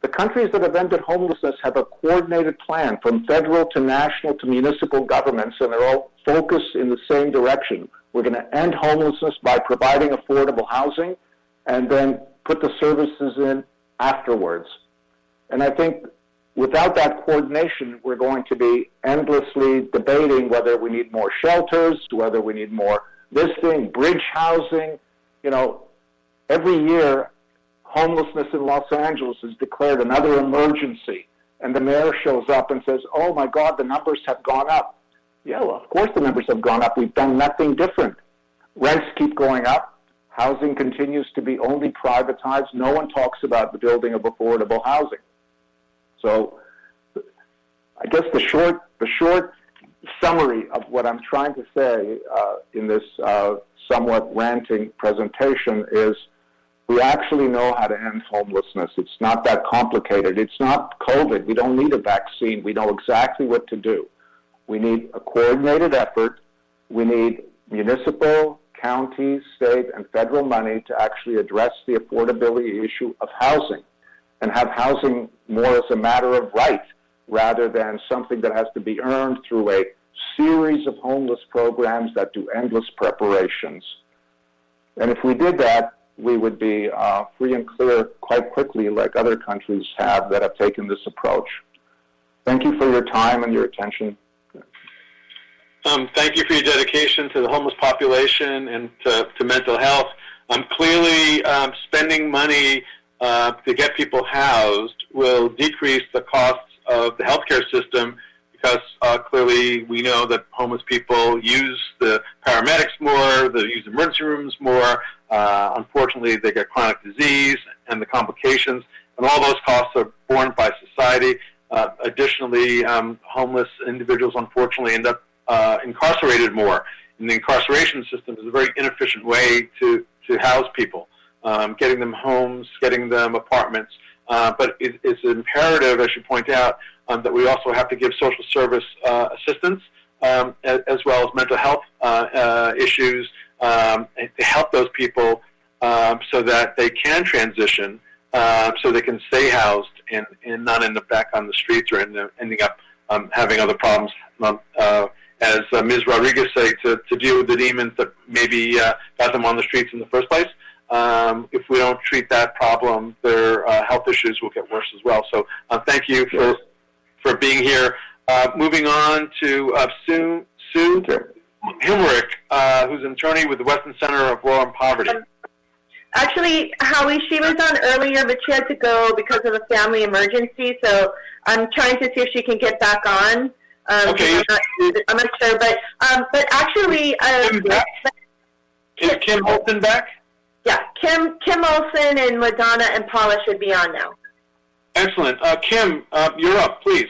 The countries that have ended homelessness have a coordinated plan from federal to national to municipal governments, and they're all focused in the same direction. We're going to end homelessness by providing affordable housing and then put the services in afterwards. And I think without that coordination, we're going to be endlessly debating whether we need more shelters, whether we need more this thing, bridge housing. You know, every year, homelessness in Los Angeles is declared another emergency, and the mayor shows up and says, oh my God, the numbers have gone up. Yeah, well, of course the numbers have gone up. We've done nothing different. Rents keep going up. Housing continues to be only privatized. No one talks about the building of affordable housing. So I guess the short summary of what I'm trying to say in this somewhat ranting presentation is we actually know how to end homelessness. It's not that complicated. It's not COVID. We don't need a vaccine. We know exactly what to do. We need a coordinated effort. We need municipal, county, state, and federal money to actually address the affordability issue of housing and have housing more as a matter of right rather than something that has to be earned through a series of homeless programs that do endless preparations. And if we did that, we would be free and clear quite quickly, like other countries have that have taken this approach. Thank you for your time and your attention. Thank you for your dedication to the homeless population and to mental health. Clearly, spending money to get people housed will decrease the costs of the healthcare system because clearly we know that homeless people use the paramedics more, they use emergency rooms more. Unfortunately, they get chronic disease and the complications, and all those costs are borne by society. Additionally, homeless individuals unfortunately end up incarcerated more. And the incarceration system is a very inefficient way to house people. Getting them homes, getting them apartments but it's imperative, as you point out, that we also have to give social service assistance as well as mental health issues to help those people so that they can transition, so they can stay housed and not end up back on the streets or ending up having other problems. As Ms. Rodriguez said, to deal with the demons that maybe got them on the streets in the first place. If we don't treat that problem, their health issues will get worse as well. So thank you for being here. Moving on to Sue Himmerich, who's an attorney with the Western Center of Law and Poverty. Actually, Howie, she was on earlier, but she had to go because of a family emergency. So I'm trying to see if she can get back on. Okay. I'm not sure, but actually, is Kim Olsen back? Yeah, Kim Olsen and Madonna and Paula should be on now. Excellent. Kim, you're up, please.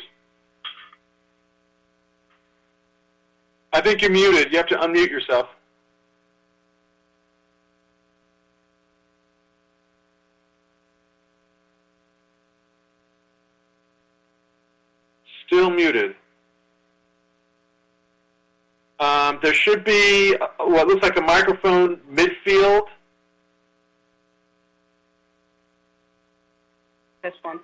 I think you're muted. You have to unmute yourself. Still muted. There should be what looks like a microphone midfield. This one.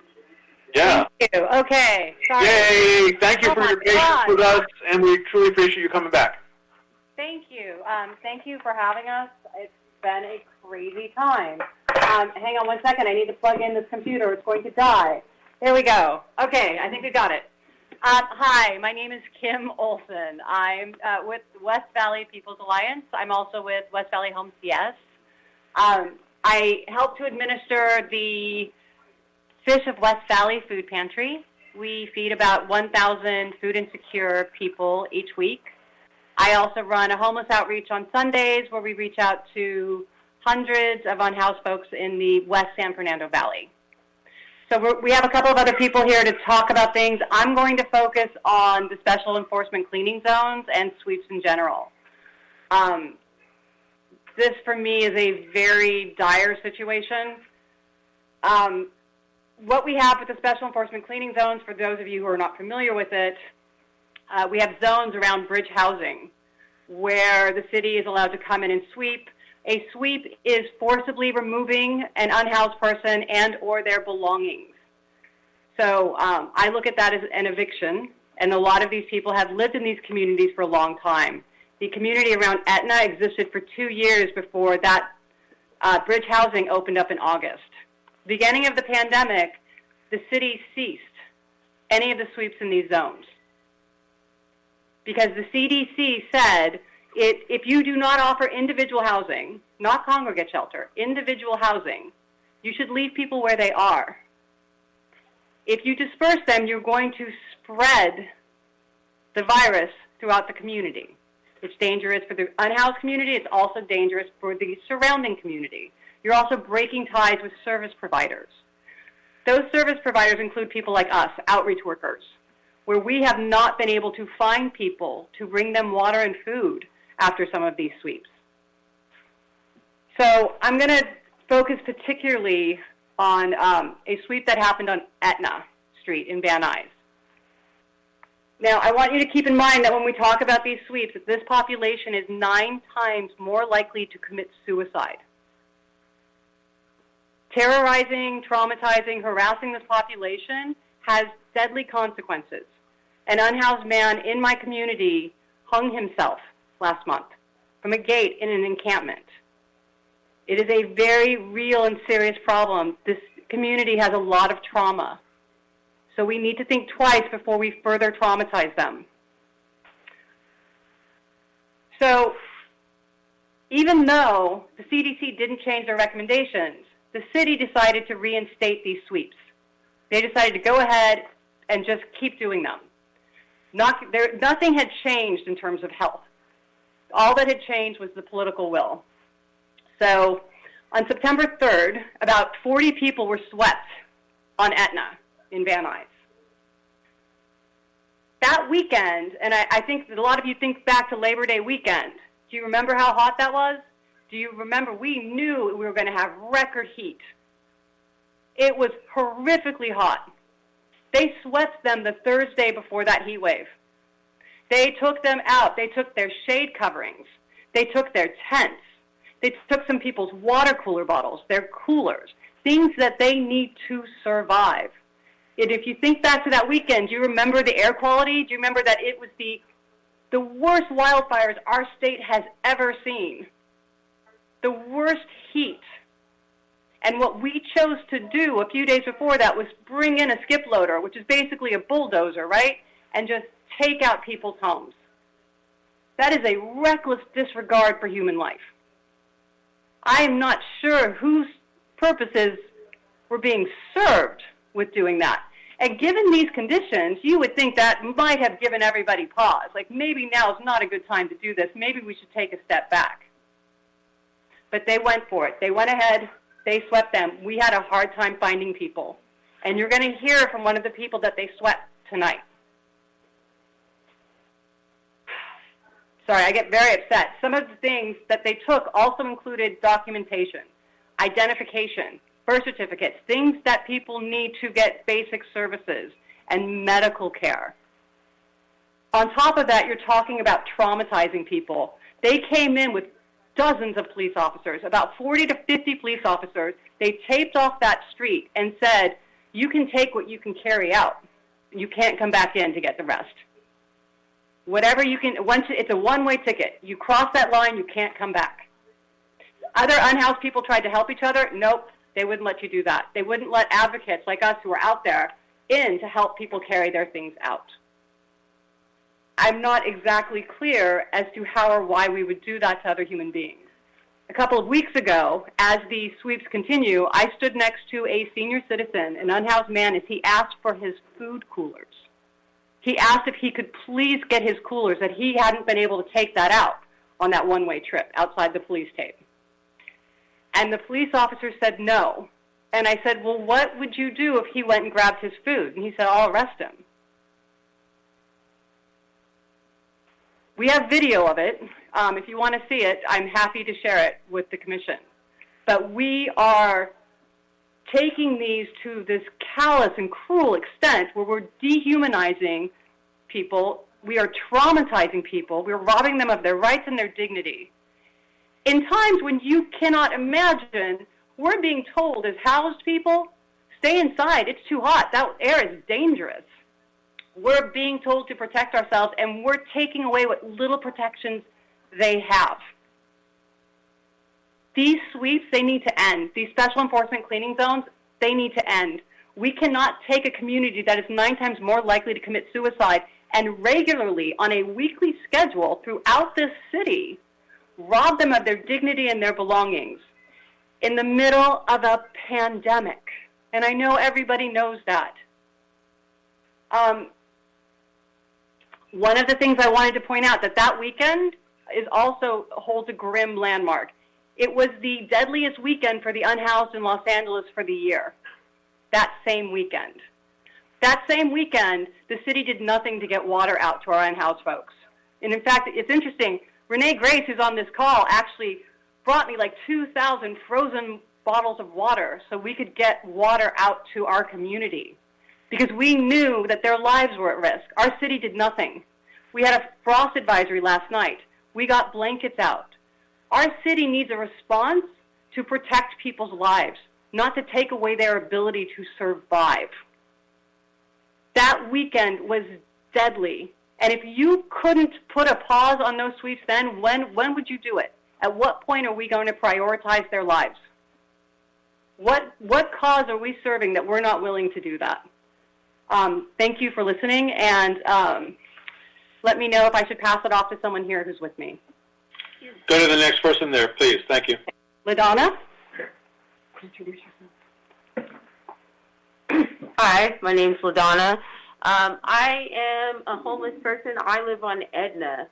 Yeah. Thank you. Okay. Sorry. Yay! Thank you for your patience with us, and we truly appreciate you coming back. Thank you. Thank you for having us. It's been a crazy time. Hang on 1 second. I need to plug in this computer. It's going to die. There we go. Okay. I think we got it. Hi, my name is Kim Olsen. I'm with West Valley People's Alliance. I'm also with West Valley Home CS. I help to administer the Fish of West Valley Food Pantry. We feed about 1,000 food insecure people each week. I also run a homeless outreach on Sundays where we reach out to hundreds of unhoused folks in the West San Fernando Valley. So we have a couple of other people here to talk about things. I'm going to focus on the special enforcement cleaning zones and sweeps in general. This, for me, is a very dire situation. What we have with the special enforcement cleaning zones, for those of you who are not familiar with it, we have zones around bridge housing where the city is allowed to come in and sweep. A sweep is forcibly removing an unhoused person and or their belongings. So I look at that as an eviction, and a lot of these people have lived in these communities for a long time. The community around Etna existed for 2 years before that bridge housing opened up in August. Beginning of the pandemic, the city ceased any of the sweeps in these zones because the CDC said if you do not offer individual housing, not congregate shelter, individual housing, you should leave people where they are. If you disperse them, you're going to spread the virus throughout the community. It's dangerous for the unhoused community. It's also dangerous for the surrounding community. You're also breaking ties with service providers. Those service providers include people like us, outreach workers, where we have not been able to find people to bring them water and food after some of these sweeps. So I'm going to focus particularly on a sweep that happened on Etna Street in Van Nuys. Now, I want you to keep in mind that when we talk about these sweeps, that this population is 9 times more likely to commit suicide. Terrorizing, traumatizing, harassing this population has deadly consequences. An unhoused man in my community hung himself last month from a gate in an encampment. It is a very real and serious problem. This community has a lot of trauma. So we need to think twice before we further traumatize them. So even though the CDC didn't change their recommendations, the city decided to reinstate these sweeps. They decided to go ahead and just keep doing them. Nothing had changed in terms of health. All that had changed was the political will. So on September 3rd, about 40 people were swept on Etna in Van Nuys. That weekend, and I think that a lot of you think back to Labor Day weekend. Do you remember how hot that was? Do you remember we knew we were going to have record heat? It was horrifically hot. They swept them the Thursday before that heat wave. They took them out. They took their shade coverings. They took their tents. They took some people's water cooler bottles, their coolers, things that they need to survive. And if you think back to that weekend, do you remember the air quality? Do you remember that it was the worst wildfires our state has ever seen? The worst heat. And what we chose to do a few days before that was bring in a skip loader, which is basically a bulldozer, right? And just take out people's homes. That is a reckless disregard for human life. I am not sure whose purposes were being served with doing that. And given these conditions, you would think that might have given everybody pause. Like, maybe now is not a good time to do this. Maybe we should take a step back. But they went for it. They went ahead. They swept them. We had a hard time finding people. And you're going to hear from one of the people that they swept tonight. Sorry, I get very upset. Some of the things that they took also included documentation, identification, birth certificates, things that people need to get basic services, and medical care. On top of that, you're talking about traumatizing people. They came in with dozens of police officers, about 40 to 50 police officers. They taped off that street and said, you can take what you can carry out. You can't come back in to get the rest. Whatever you can, it's a one-way ticket. You cross that line, you can't come back. Other unhoused people tried to help each other. Nope, they wouldn't let you do that. They wouldn't let advocates like us who are out there in to help people carry their things out. I'm not exactly clear as to how or why we would do that to other human beings. A couple of weeks ago, as the sweeps continue, I stood next to a senior citizen, an unhoused man, as he asked for his food coolers. He asked if he could please get his coolers, that he hadn't been able to take that out on that one-way trip outside the police tape. And the police officer said no. And I said, well, what would you do if he went and grabbed his food? And he said, I'll arrest him. We have video of it. If you want to see it, I'm happy to share it with the commission. But we are taking these to this callous and cruel extent where we're dehumanizing people, we are traumatizing people, we're robbing them of their rights and their dignity. In times when you cannot imagine, we're being told as housed people, stay inside, it's too hot, that air is dangerous. We're being told to protect ourselves, and we're taking away what little protections they have. These sweeps, they need to end. These special enforcement cleaning zones, they need to end. We cannot take a community that is 9 times more likely to commit suicide and regularly, on a weekly schedule throughout this city, rob them of their dignity and their belongings in the middle of a pandemic. And I know everybody knows that. One of the things I wanted to point out, that weekend also holds a grim landmark. It was the deadliest weekend for the unhoused in Los Angeles for the year, that same weekend. That same weekend, the city did nothing to get water out to our unhoused folks. And in fact, it's interesting, Renee Grace, who's on this call, actually brought me like 2,000 frozen bottles of water so we could get water out to our community because we knew that their lives were at risk. Our city did nothing. We had a frost advisory last night. We got blankets out. Our city needs a response to protect people's lives, not to take away their ability to survive. That weekend was deadly. And if you couldn't put a pause on those sweeps then, when would you do it? At what point are we going to prioritize their lives? What cause are we serving that we're not willing to do that? Thank you for listening, and let me know if I should pass it off to someone here who's with me. Go to the next person there, please. Thank you. LaDonna? Introduce yourself. Hi, my name's LaDonna. I am a homeless person. I live on Edna.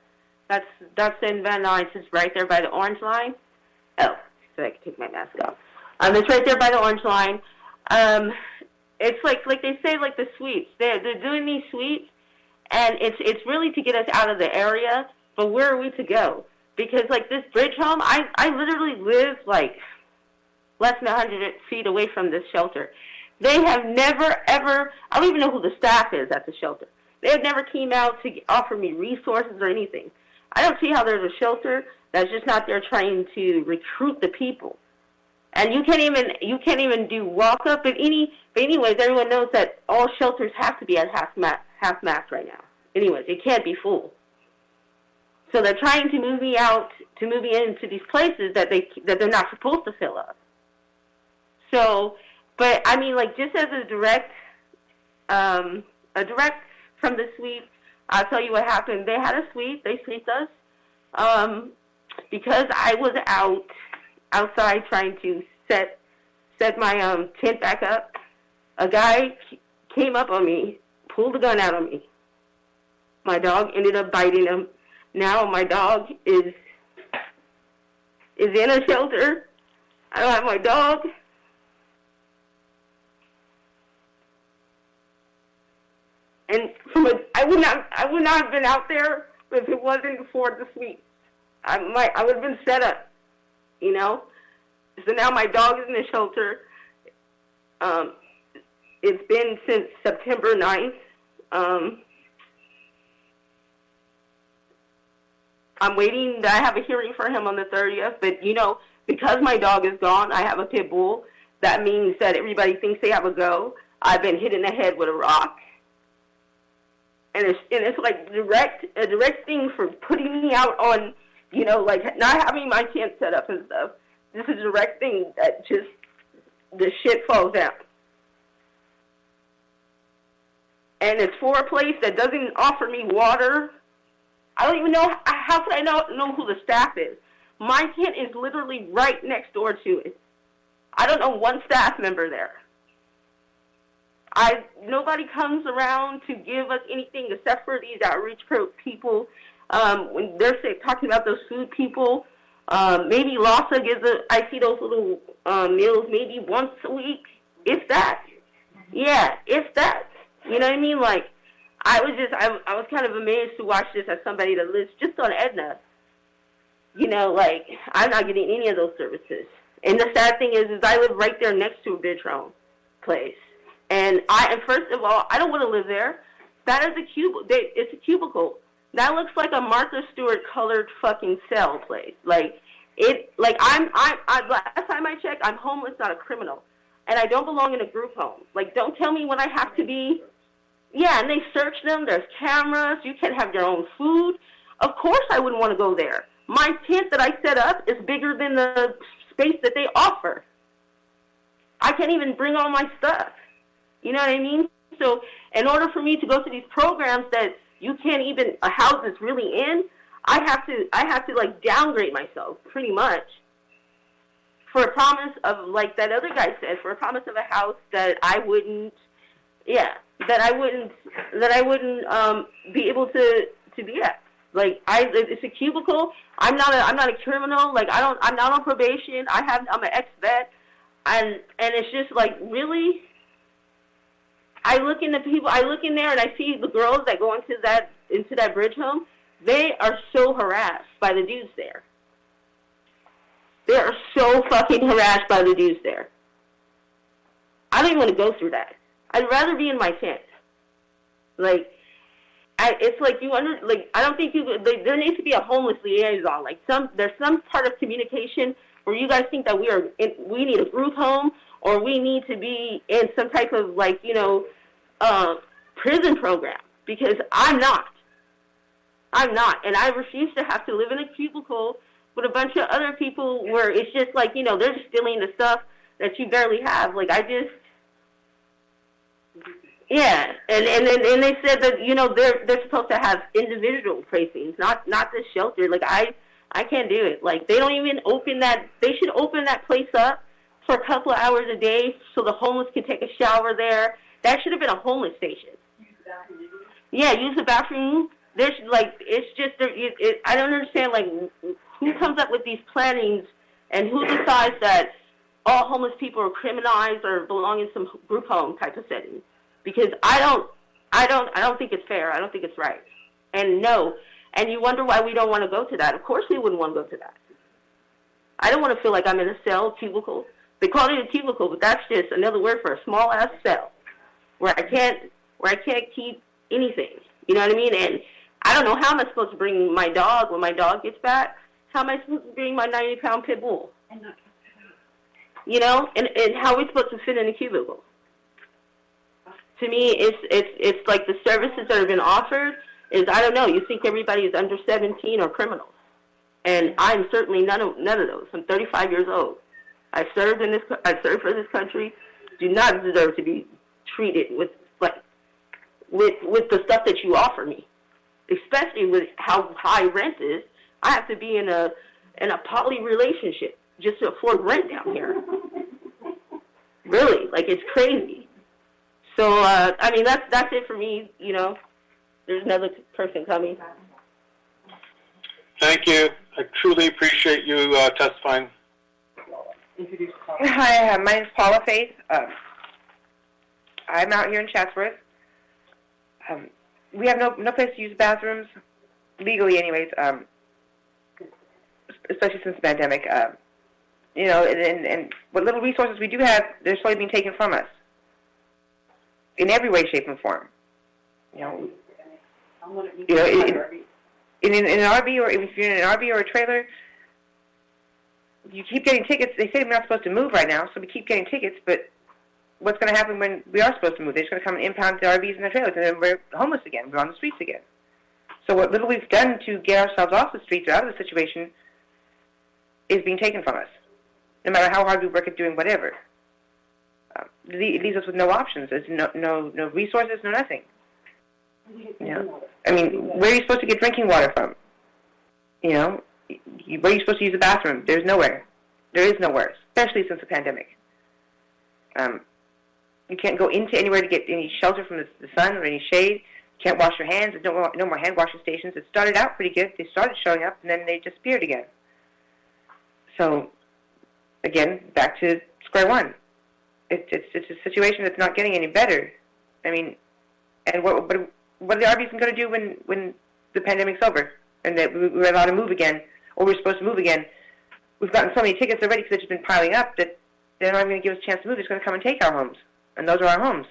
That's in Van Nuys. It's right there by the Orange Line. Oh, so I can take my mask off. It's right there by the Orange Line. It's like they say, like the sweeps. They're doing these sweeps, and it's really to get us out of the area. But where are we to go? Because like this bridge home, I literally live like less than 100 feet away from this shelter, They have never, ever, I don't even know who the staff is at the shelter. They have never came out to offer me resources or anything. I don't see how there's a shelter that's just not there trying to recruit the people. And you can't even do walk up. But anyways, everyone knows that all shelters have to be at half max right now. Anyways, it can't be full. So they're trying to move me out, to move me into these places that they're not supposed to fill up. So, but I mean, like, just as a direct from the sweep, I'll tell you what happened. They had a sweep. They sweeped us because I was outside trying to set my tent back up. A guy came up on me, pulled a gun out on me. My dog ended up biting him. Now my dog is in a shelter. I don't have my dog. And I would not have been out there if it wasn't for the sweep. I would have been set up, you know. So now my dog is in the shelter. It's been since September 9th. I'm waiting. I have a hearing for him on the 30th, but, you know, because my dog is gone, I have a pit bull. That means that everybody thinks they have a go. I've been hit in the head with a rock. And it's like a direct thing for putting me out on, you know, like not having my tent set up and stuff. This is a direct thing that just, the shit falls down. And it's for a place that doesn't offer me water. I don't even know, how could I know who the staff is? My tent is literally right next door to it. I don't know one staff member there. Nobody comes around to give us anything except for these outreach people. When they're talking about those food people, maybe LASA gives I see those little meals maybe once a week, if that. Yeah, if that. You know what I mean? Like, I was kind of amazed to watch this as somebody that lives just on Edna. You know, like, I'm not getting any of those services. And the sad thing is I live right there next to a Bidron place. And first of all, I don't want to live there. That is it's a cubicle. That looks like a Martha Stewart colored fucking cell place. Last time I checked, I'm homeless, not a criminal. And I don't belong in a group home. Like, don't tell me what I have to be. Yeah, and they search them. There's cameras. You can have your own food. Of course I wouldn't want to go there. My tent that I set up is bigger than the space that they offer. I can't even bring all my stuff. You know what I mean? So in order for me to go to these programs that you can't even house is really in, I have to like downgrade myself pretty much for a promise of, like that other guy said, for a promise of a house that I wouldn't be able to be at. Like it's a cubicle. I'm not a criminal. Like I'm not on probation. I'm an ex-vet, and it's just like, really. I look in there and I see the girls that go into that bridge home. They are so harassed by the dudes there. They are so fucking harassed by the dudes there. I don't even want to go through that. I'd rather be in my tent. Like, it's like I don't think there needs to be a homeless liaison. Like there's some part of communication where you guys think that we need a group home or we need to be in some type of, like, you know, prison program, because I'm not, and I refuse to have to live in a cubicle with a bunch of other people where it's just like, you know, they're just stealing the stuff that you barely have. Like, yeah, and they said that, you know, they're supposed to have individual placings, not this shelter. Like, I can't do it. Like, they don't even open that. They should open that place up for a couple of hours a day so the homeless can take a shower there. That should have been a homeless station. Yeah, use the bathroom. There's like, it's just, I don't understand, like, who comes up with these plannings and who decides that all homeless people are criminalized or belong in some group home type of setting. Because I don't think it's fair. I don't think it's right. And no, and you wonder why we don't want to go to that. Of course we wouldn't want to go to that. I don't want to feel like I'm in a cell, cubicle. They call it a cubicle, but that's just another word for a small ass cell where I can't keep anything. You know what I mean? And I don't know how am I supposed to bring my dog when my dog gets back. How am I supposed to bring my 90-pound pit bull? You know, and how are we supposed to fit in a cubicle? To me, it's like the services that have been offered is, I don't know, you think everybody is under 17 or criminals. And I'm certainly none of those. I'm 35 years old. I served for this country. Do not deserve to be treated with the stuff that you offer me, especially with how high rent is. I have to be in a poly relationship just to afford rent down here. Really, like, it's crazy. So I mean, that's it for me. You know, there's another person coming. Thank you. I truly appreciate you testifying. Hi, my name is Paula Faith. I'm out here in Chatsworth. We have no place to use bathrooms, legally anyways, especially since the pandemic. You know, and what little resources we do have, they're slowly being taken from us in every way, shape, and form. You know, in an RV, or if you're in an RV or a trailer, you keep getting tickets. They say we're not supposed to move right now, so we keep getting tickets, but what's going to happen when we are supposed to move? They're just going to come and impound the RVs and the trailers, and then we're homeless again. We're on the streets again. So what little we've done to get ourselves off the streets or out of the situation is being taken from us, no matter how hard we work at doing whatever. It leaves us with no options. There's no resources, no nothing. You know? I mean, where are you supposed to get drinking water from? You know, where are you supposed to use the bathroom? There's nowhere. There is nowhere, especially since the pandemic. You can't go into anywhere to get any shelter from the sun or any shade. You can't wash your hands. There's no more hand washing stations. It started out pretty good. They started showing up, and then they disappeared again. So, again, back to square one. It's a situation that's not getting any better. I mean, and what are the RVs going to do when the pandemic's over and that we're allowed to move again, or we're supposed to move again? We've gotten so many tickets already because they've just been piling up that they're not even going to give us a chance to move. They're just going to come and take our homes, and those are our homes.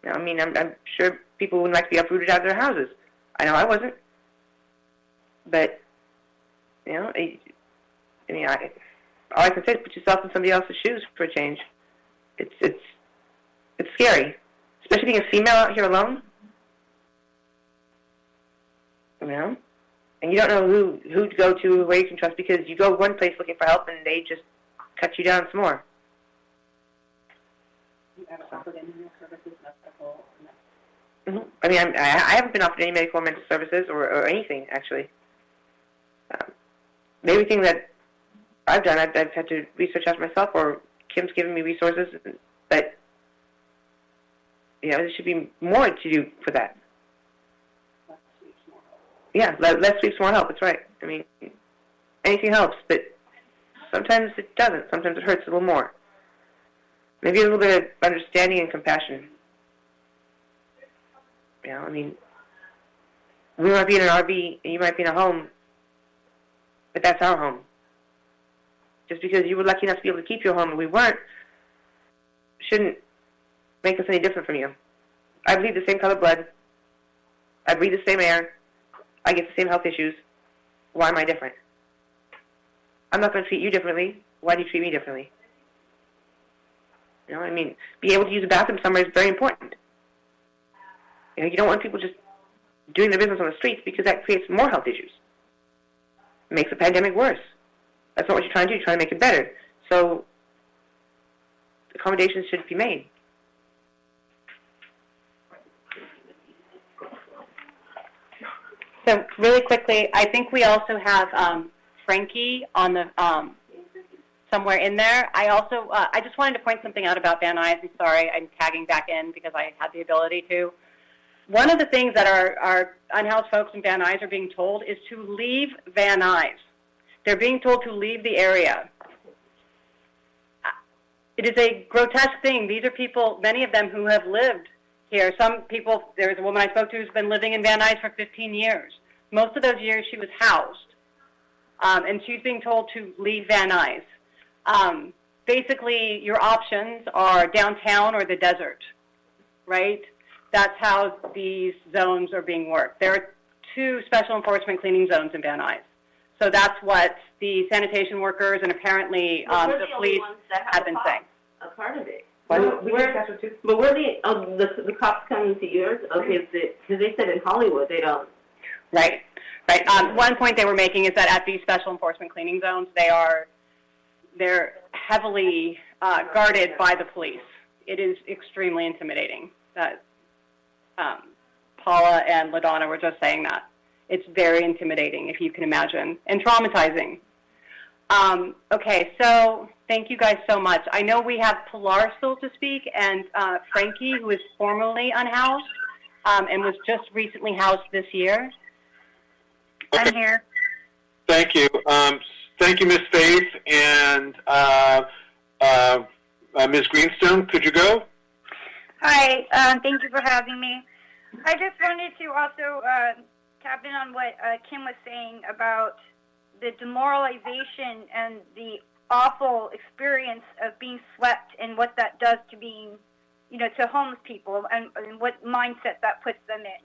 You know, I mean, I'm sure people wouldn't like to be uprooted out of their houses. I know I wasn't, but you know, all I can say is put yourself in somebody else's shoes for a change. It's scary, especially being a female out here alone. You know, and you don't know who to go to, where you can trust, because you go one place looking for help and they just cut you down some more. Mm-hmm. I mean, I haven't been offered any medical or mental services or anything, actually. Everything that I've done, I've had to research out myself, or Kim's given me resources, but, you know, there should be more to do for that. Yeah, less sweeps, more help, that's right. I mean, anything helps, but sometimes it doesn't. Sometimes it hurts a little more. Maybe a little bit of understanding and compassion. You know, I mean, we might be in an RV and you might be in a home, but that's our home. Just because you were lucky enough to be able to keep your home and we weren't, shouldn't make us any different from you. I bleed the same color blood. I breathe the same air. I get the same health issues. Why am I different? I'm not going to treat you differently. Why do you treat me differently? You know, I mean, being able to use a bathroom somewhere is very important. You know, you don't want people just doing their business on the streets, because that creates more health issues. It makes the pandemic worse. That's not what you're trying to do. You're trying to make it better. So accommodations should be made. So really quickly, I think we also have Frankie on the somewhere in there. I also I just wanted to point something out about Van Nuys. I'm sorry, I'm tagging back in because I had the ability to. One of the things that our unhoused folks in Van Nuys are being told is to leave Van Nuys. They're being told to leave the area. It is a grotesque thing. These are people, many of them, who have lived here. Some people, there was a woman I spoke to who's been living in Van Nuys for 15 years. Most of those years she was housed, and she's being told to leave Van Nuys. basically your options are downtown or the desert, right? That's how these zones are being worked. There are 2 special enforcement cleaning zones in Van Nuys. So that's what the sanitation workers and apparently the police have been saying. A part of it. But Where the cops coming to yours? Okay, because they said in Hollywood they don't. Right. One point they were making is that at these special enforcement cleaning zones, they're heavily guarded by the police. It is extremely intimidating. That Paula and LaDonna were just saying that. It's very intimidating, if you can imagine, and traumatizing. Okay, so thank you guys so much. I know we have Pilar still to speak, and Frankie, who is formerly unhoused and was just recently housed this year. Okay. I'm here. Thank you. Thank you, Ms. Faith, and Ms. Greenstone, could you go? Hi, thank you for having me. I just wanted to also tap in on what Kim was saying about the demoralization and the awful experience of being swept and what that does to being, to homeless people and what mindset that puts them in.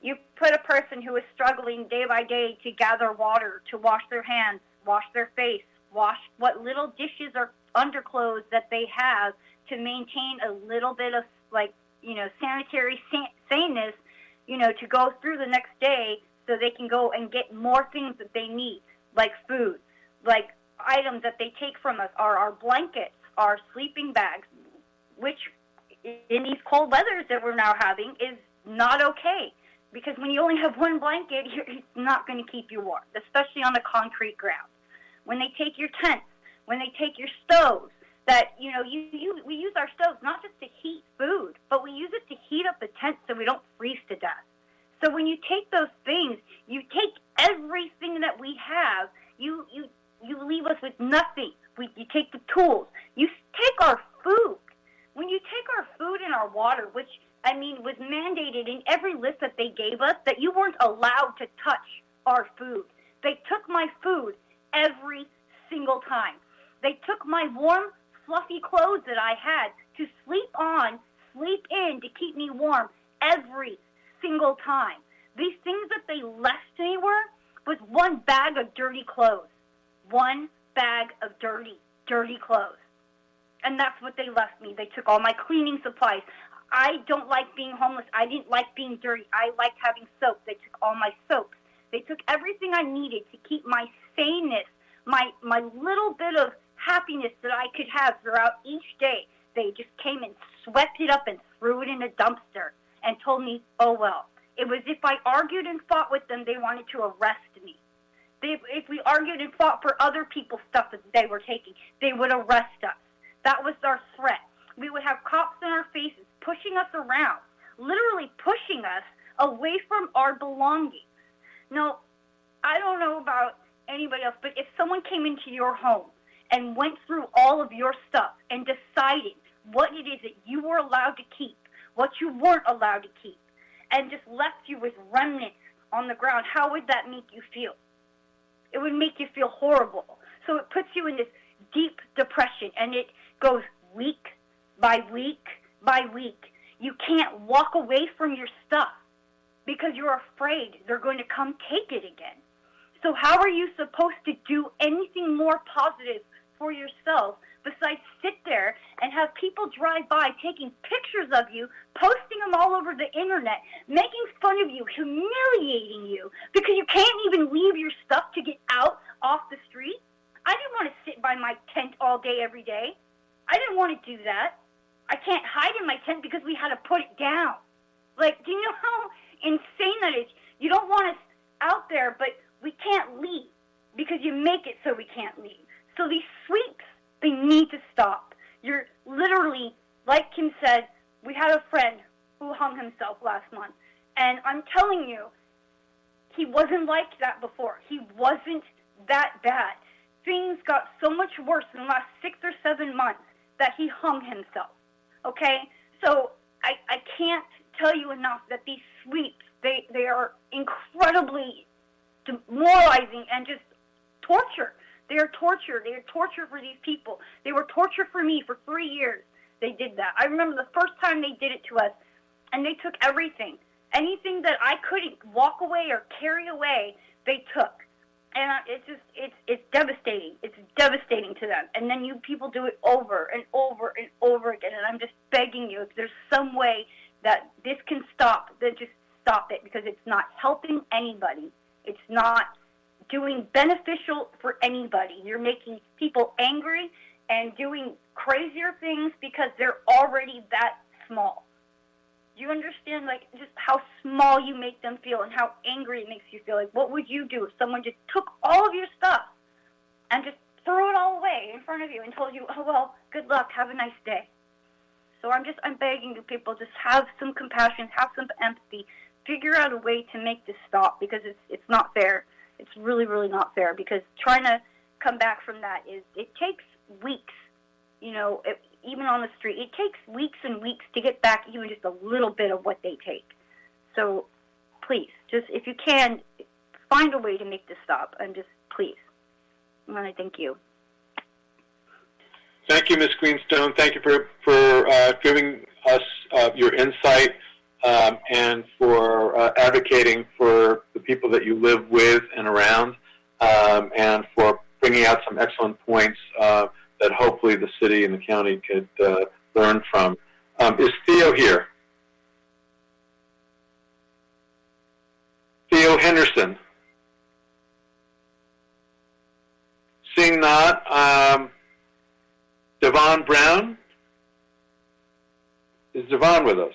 You put a person who is struggling day by day to gather water, to wash their hands, wash their face, wash what little dishes or underclothes that they have to maintain a little bit of, sanitary saneness, to go through the next day so they can go and get more things that they need, like food, like items that they take from us are our blankets, our sleeping bags, which in these cold weathers that we're now having is not okay. Because when you only have one blanket, it's not going to keep you warm, especially on the concrete ground. When they take your tents, when they take your stoves, that, we use our stoves not just to heat food, but we use it to heat up the tent so we don't freeze to death. So when you take those things, you take everything that we have, you leave us with nothing. You take the tools. You take our food. When you take our food and our water, which was mandated in every list that they gave us, that you weren't allowed to touch our food. They took my food every single time. They took my warm, fluffy clothes that I had to sleep on, sleep in, to keep me warm every single time. These things that they left me was one bag of dirty clothes. One bag of dirty clothes. And that's what they left me. They took all my cleaning supplies. I don't like being homeless. I didn't like being dirty. I liked having soap. They took all my soaps. They took everything I needed to keep my saneness, my little bit of happiness that I could have throughout each day. They just came and swept it up and threw it in a dumpster and told me, oh, well. It was if I argued and fought with them, they wanted to arrest me. If we argued and fought for other people's stuff that they were taking, they would arrest us. That was our threat. We would have cops in our faces pushing us around, literally pushing us away from our belongings. Now, I don't know about anybody else, but if someone came into your home and went through all of your stuff and decided what it is that you were allowed to keep, what you weren't allowed to keep, and just left you with remnants on the ground, how would that make you feel? It would make you feel horrible. So it puts you in this deep depression, and it goes week by week by week. You can't walk away from your stuff because you're afraid they're going to come take it again. So how are you supposed to do anything more positive for yourself besides sit there and have people drive by taking pictures of you, posting them all over the internet, making fun of you, humiliating you because you can't even leave your stuff to get out off the street? I didn't want to sit by my tent all day every day. I didn't want to do that. I can't hide in my tent because we had to put it down. Like, do you know how insane that is? You don't want us out there, but we can't leave because you make it so we can't leave. So these sweeps, they need to stop. You're literally, like Kim said, we had a friend who hung himself last month. And I'm telling you, he wasn't like that before. He wasn't that bad. Things got so much worse in the last 6 or 7 months that he hung himself. Okay? So I can't tell you enough that these sweeps, they are incredibly demoralizing and just torture They are torture. They are torture for these people. They were torture for me for 3 years. They did that. I remember the first time they did it to us, and they took everything. Anything that I couldn't walk away or carry away, they took. And it's devastating. It's devastating to them. And then you people do it over and over and over again. And I'm just begging you, if there's some way that this can stop, then just stop it, because it's not helping anybody. It's not doing beneficial for anybody. You're making people angry and doing crazier things because they're already that small. Do you understand, like, just how small you make them feel and how angry it makes you feel? Like, what would you do if someone just took all of your stuff and just threw it all away in front of you and told you, oh, well, good luck, have a nice day? So I'm begging you people, just have some compassion, have some empathy, figure out a way to make this stop, because it's not fair. It's really, really not fair, because trying to come back from that it takes weeks, you know, even on the street. It takes weeks and weeks to get back even just a little bit of what they take. So please, just if you can, find a way to make this stop, and just please. I want to thank you. Thank you, Ms. Greenstone. Thank you for giving us your insight and for advocating for the people that you live with and around, and for bringing out some excellent points that hopefully the city and the county could learn from. Is Theo here? Theo Henderson? Seeing not, Devon Brown? Is Devon with us?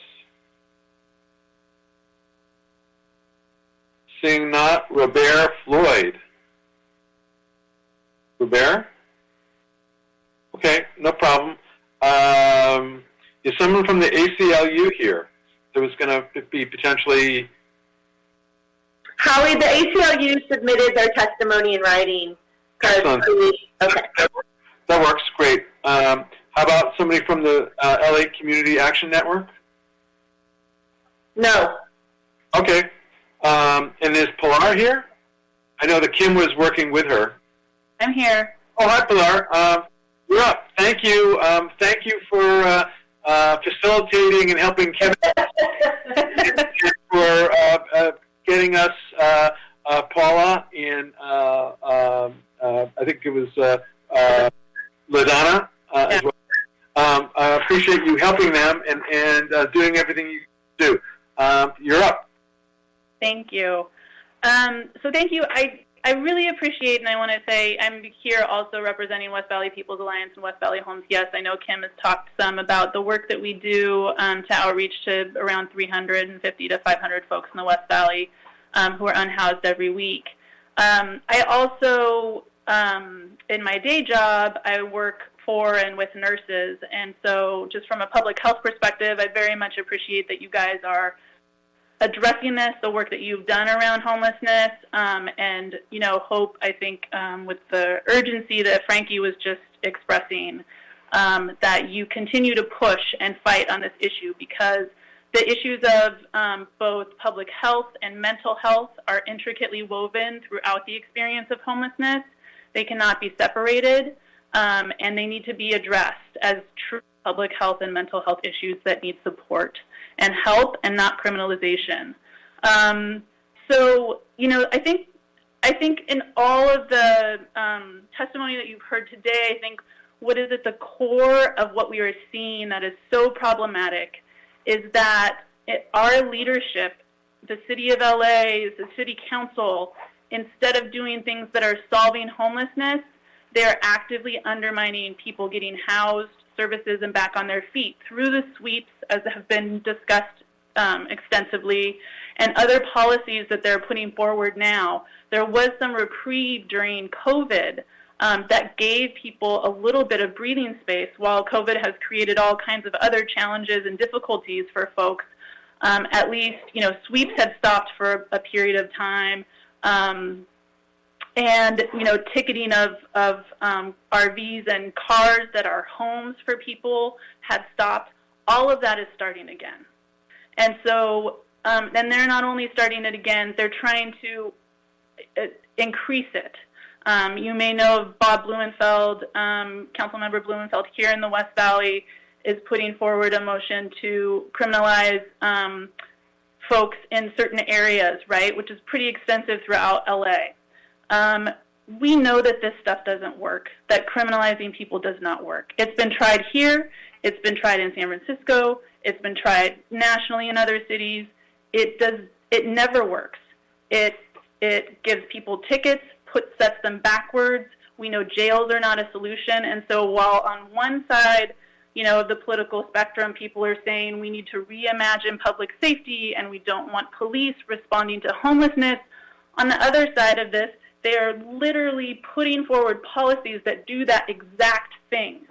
Seeing not, Robert Floyd? Robert? Okay, no problem. Is someone from the ACLU here that was going to be potentially... Howie, the ACLU submitted their testimony in writing. Excellent. Okay. That works, great. How about somebody from the LA Community Action Network? No. Okay. And is Pilar here? I know that Kim was working with her. I'm here. Oh, hi, Pilar. You're up. Thank you. Thank you for facilitating and helping Kevin and for getting us Paula and I think it was LaDonna as well. I appreciate you helping them and doing everything you do. You're up. Thank you. So thank you. I really appreciate, and I want to say I'm here also representing West Valley People's Alliance and West Valley Homes. Yes, I know Kim has talked some about the work that we do to outreach to around 350 to 500 folks in the West Valley who are unhoused every week. I also, in my day job, I work for and with nurses, and so just from a public health perspective, I very much appreciate that you guys are addressing this, the work that you've done around homelessness, and, you know, hope, I think, with the urgency that Frankie was just expressing, that you continue to push and fight on this issue, because the issues of both public health and mental health are intricately woven throughout the experience of homelessness. They cannot be separated, and they need to be addressed as true public health and mental health issues that need support and help, and not criminalization. So, you know, I think in all of the testimony that you've heard today, I think what is at the core of what we are seeing that is so problematic is that our leadership, the City of LA, the City Council, instead of doing things that are solving homelessness, they're actively undermining people getting housed, services, and back on their feet through the sweeps, as have been discussed extensively, and other policies that they're putting forward now. There was some reprieve during COVID that gave people a little bit of breathing space, while COVID has created all kinds of other challenges and difficulties for folks. At least, you know, sweeps had stopped for a period of time. And, you know, ticketing of RVs and cars that are homes for people had stopped. All of that is starting again. And so, and they're not only starting it again, they're trying to increase it. You may know of Bob Blumenfeld, Councilmember Blumenfeld here in the West Valley is putting forward a motion to criminalize folks in certain areas, right, which is pretty extensive throughout LA. We know that this stuff doesn't work, that criminalizing people does not work. It's been tried here. It's been tried in San Francisco. It's been tried nationally in other cities. It never works. It gives people tickets, sets them backwards. We know jails are not a solution. And so while on one side, of the political spectrum, people are saying we need to reimagine public safety and we don't want police responding to homelessness, on the other side of this, they are literally putting forward policies that do that exact thing,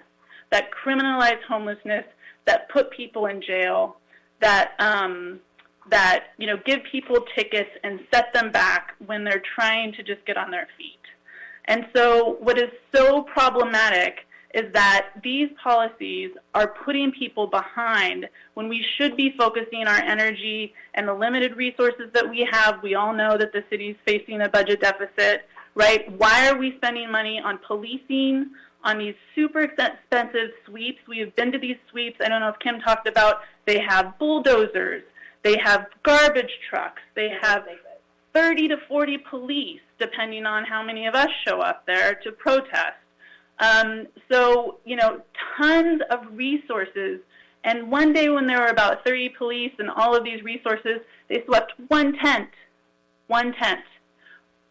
that criminalize homelessness, that put people in jail, that give people tickets and set them back when they're trying to just get on their feet. And so what is so problematic is that these policies are putting people behind when we should be focusing our energy and the limited resources that we have. We all know that the city's facing a budget deficit, right? Why are we spending money on policing, on these super expensive sweeps? We have been to these sweeps. I don't know if Kim talked about, they have bulldozers, they have garbage trucks, they have 30 to 40 police, depending on how many of us show up there to protest. So, tons of resources. And one day when there were about 30 police and all of these resources, they swept one-tenth.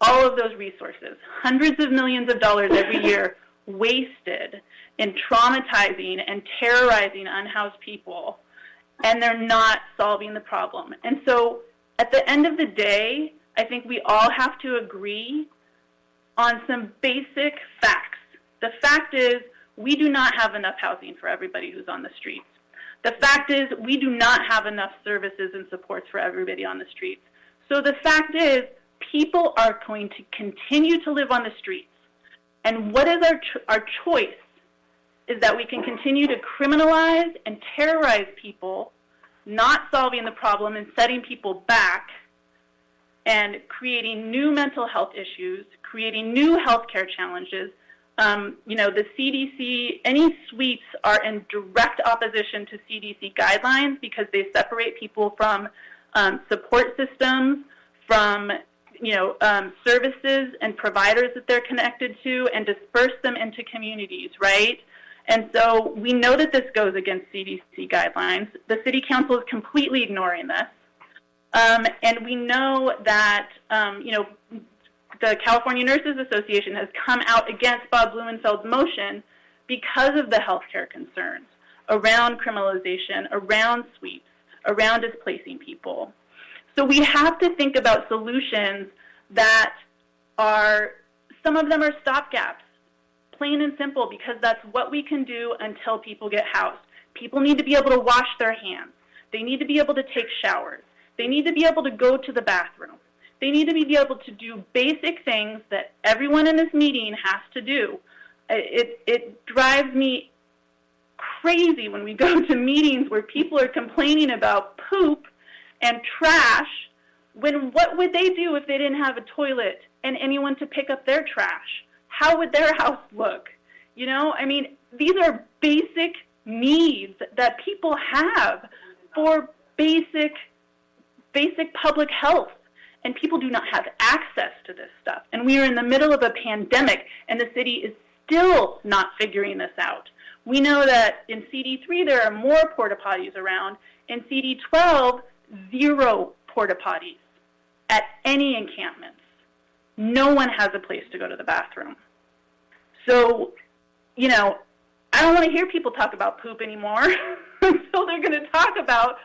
All of those resources, hundreds of millions of dollars every year wasted in traumatizing and terrorizing unhoused people, and they're not solving the problem. And so at the end of the day, I think we all have to agree on some basic facts. The fact is we do not have enough housing for everybody who's on the streets. The fact is we do not have enough services and supports for everybody on the streets. So the fact is people are going to continue to live on the streets. And what is our choice is that we can continue to criminalize and terrorize people, not solving the problem and setting people back and creating new mental health issues, creating new healthcare challenges. The CDC, any sweeps are in direct opposition to CDC guidelines because they separate people from support systems, from services and providers that they're connected to, and disperse them into communities, right? And so we know that this goes against CDC guidelines. The City Council is completely ignoring this. And we know that, the California Nurses Association has come out against Bob Blumenfeld's motion because of the healthcare concerns around criminalization, around sweeps, around displacing people. So we have to think about solutions that are, some of them are stopgaps, plain and simple, because that's what we can do until people get housed. People need to be able to wash their hands. They need to be able to take showers. They need to be able to go to the bathroom. They need to be able to do basic things that everyone in this meeting has to do. It drives me crazy when we go to meetings where people are complaining about poop and trash, when what would they do if they didn't have a toilet and anyone to pick up their trash? How would their house look? These are basic needs that people have for basic public health. And people do not have access to this stuff. And we are in the middle of a pandemic, and the city is still not figuring this out. We know that in CD3 there are more porta potties around. In CD12, 0 porta potties at any encampments. No one has a place to go to the bathroom. So, I don't want to hear people talk about poop anymore until they're going to talk about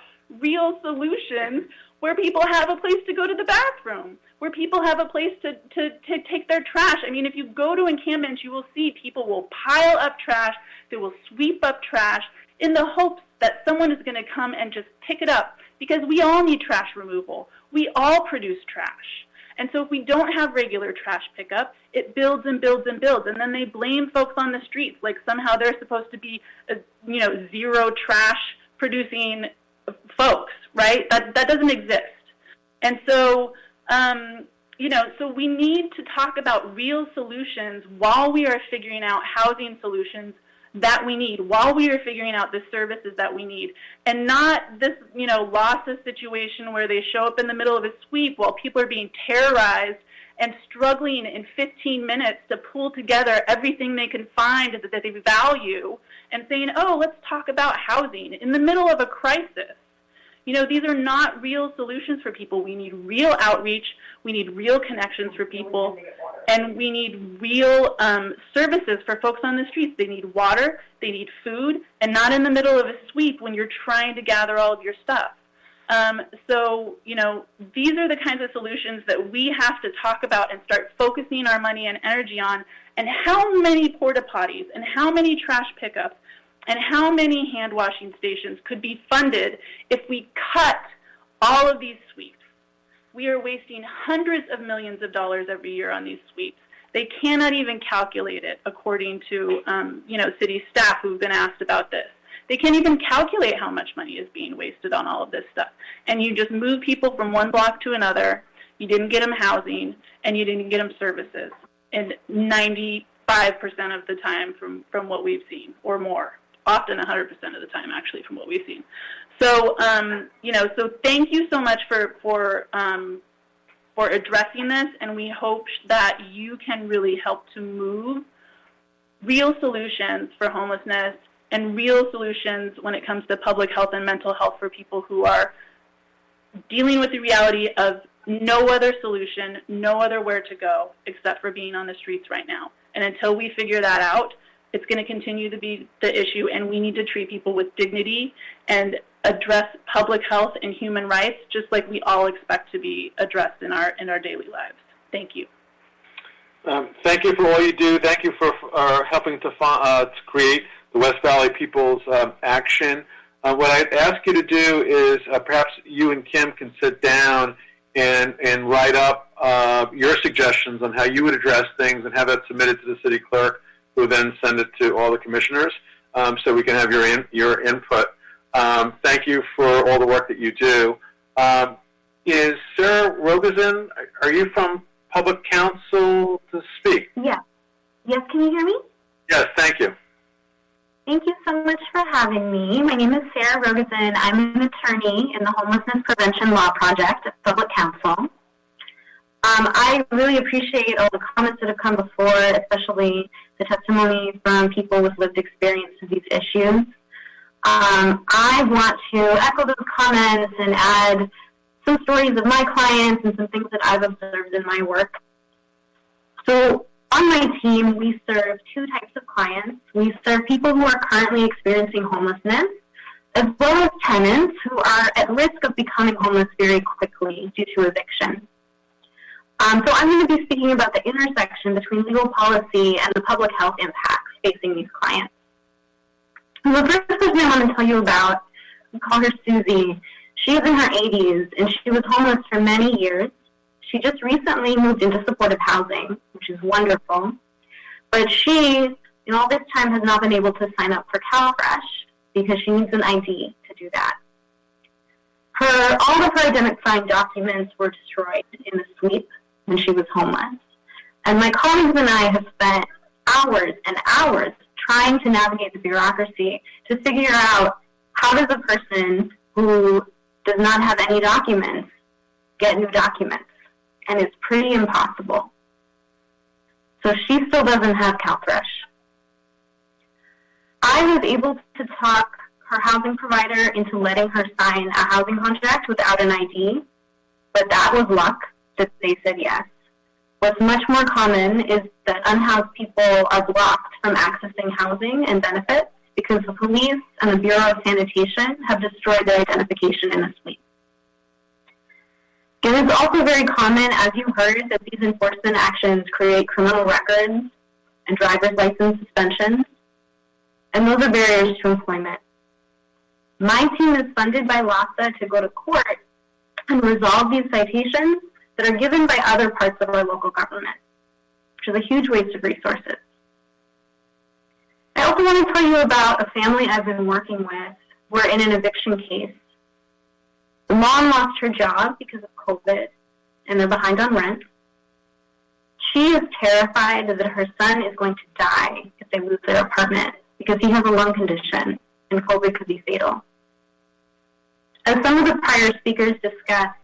real solutions where people have a place to go to the bathroom, where people have a place to take their trash. If you go to encampments, you will see people will pile up trash, they will sweep up trash in the hopes that someone is going to come and just pick it up, because we all need trash removal. We all produce trash. And so if we don't have regular trash pickup, it builds and builds and builds. And then they blame folks on the streets like somehow they're supposed to be, zero trash producing folks, right? That doesn't exist. And so so we need to talk about real solutions while we are figuring out housing solutions that we need, while we are figuring out the services that we need, and not this, losses situation where they show up in the middle of a sweep while people are being terrorized and struggling in 15 minutes to pull together everything they can find that they value and saying, oh, let's talk about housing in the middle of a crisis. These are not real solutions for people. We need real outreach. We need real connections for people. And we need real services for folks on the streets. They need water, they need food, and not in the middle of a sweep when you're trying to gather all of your stuff. These are the kinds of solutions that we have to talk about and start focusing our money and energy on. And how many porta potties and how many trash pickups and how many hand washing stations could be funded if we cut all of these sweeps? We are wasting hundreds of millions of dollars every year on these sweeps. They cannot even calculate it, according to city staff who've been asked about this. They can't even calculate how much money is being wasted on all of this stuff. And you just move people from one block to another. You didn't get them housing, and you didn't get them services. And 95% of the time from what we've seen, or more. Often 100% of the time, actually, from what we've seen. So, so thank you so much for addressing this, and we hope that you can really help to move real solutions for homelessness and real solutions when it comes to public health and mental health for people who are dealing with the reality of no other solution, no other where to go except for being on the streets right now. And until we figure that out, it's going to continue to be the issue, and we need to treat people with dignity and address public health and human rights just like we all expect to be addressed in our daily lives. Thank you. Thank you for all you do. Thank you for helping to create the West Valley People's Action. What I'd ask you to do is perhaps you and Kim can sit down and write up your suggestions on how you would address things and have that submitted to the city clerk, who will then send it to all the commissioners so we can have your input. Thank you for all the work that you do. Is Sarah Rogerson, are you from Public Counsel to speak? Yeah. Yes, can you hear me? Yes, thank you. Thank you so much for having me. My name is Sarah Rogerson. I'm an attorney in the Homelessness Prevention Law Project at Public Counsel. I really appreciate all the comments that have come before, especially the testimony from people with lived experience to these issues. I want to echo those comments and add some stories of my clients and some things that I've observed in my work. So on my team, we serve two types of clients. We serve people who are currently experiencing homelessness, as well as tenants who are at risk of becoming homeless very quickly due to eviction. So I'm going to be speaking about the intersection between legal policy and the public health impacts facing these clients. The first person I want to tell you about, we call her Susie. She is in her 80s, and she was homeless for many years. She just recently moved into supportive housing, which is wonderful. But she, in all this time, has not been able to sign up for CalFresh because she needs an ID to do that. All of her identifying documents were destroyed in the sweep when she was homeless. And my colleagues and I have spent hours and hours trying to navigate the bureaucracy to figure out how does a person who does not have any documents get new documents. And it's pretty impossible. So she still doesn't have CalFresh. I was able to talk her housing provider into letting her sign a housing contract without an ID, but that was luck that they said yes. What's much more common is that unhoused people are blocked from accessing housing and benefits because the police and the Bureau of Sanitation have destroyed their identification in a sweep. It is also very common, as you heard, that these enforcement actions create criminal records and driver's license suspensions, and those are barriers to employment. My team is funded by LASA to go to court and resolve these citations that are given by other parts of our local government, which is a huge waste of resources. I also want to tell you about a family I've been working with. We're in an eviction case. The mom lost her job because of COVID, and they're behind on rent. She is terrified that her son is going to die if they lose their apartment because he has a lung condition and COVID could be fatal. As some of the prior speakers discussed,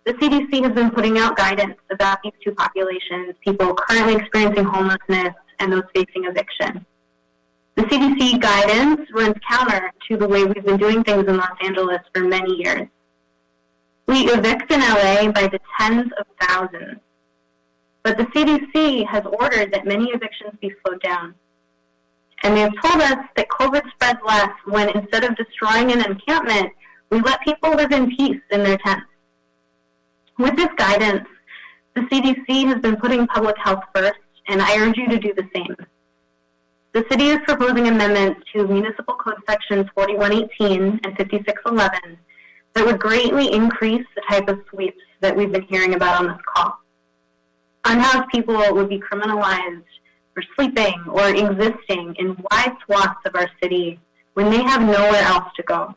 the CDC has been putting out guidance about these two populations, people currently experiencing homelessness and those facing eviction. The CDC guidance runs counter to the way we've been doing things in Los Angeles for many years. We evict in LA by the tens of thousands, but the CDC has ordered that many evictions be slowed down. And they have told us that COVID spreads less when instead of destroying an encampment, we let people live in peace in their tents. With this guidance, the CDC has been putting public health first, and I urge you to do the same. The city is proposing amendments to Municipal Code Sections 4118 and 5611 that would greatly increase the type of sweeps that we've been hearing about on this call. Unhoused people would be criminalized for sleeping or existing in wide swaths of our city when they have nowhere else to go.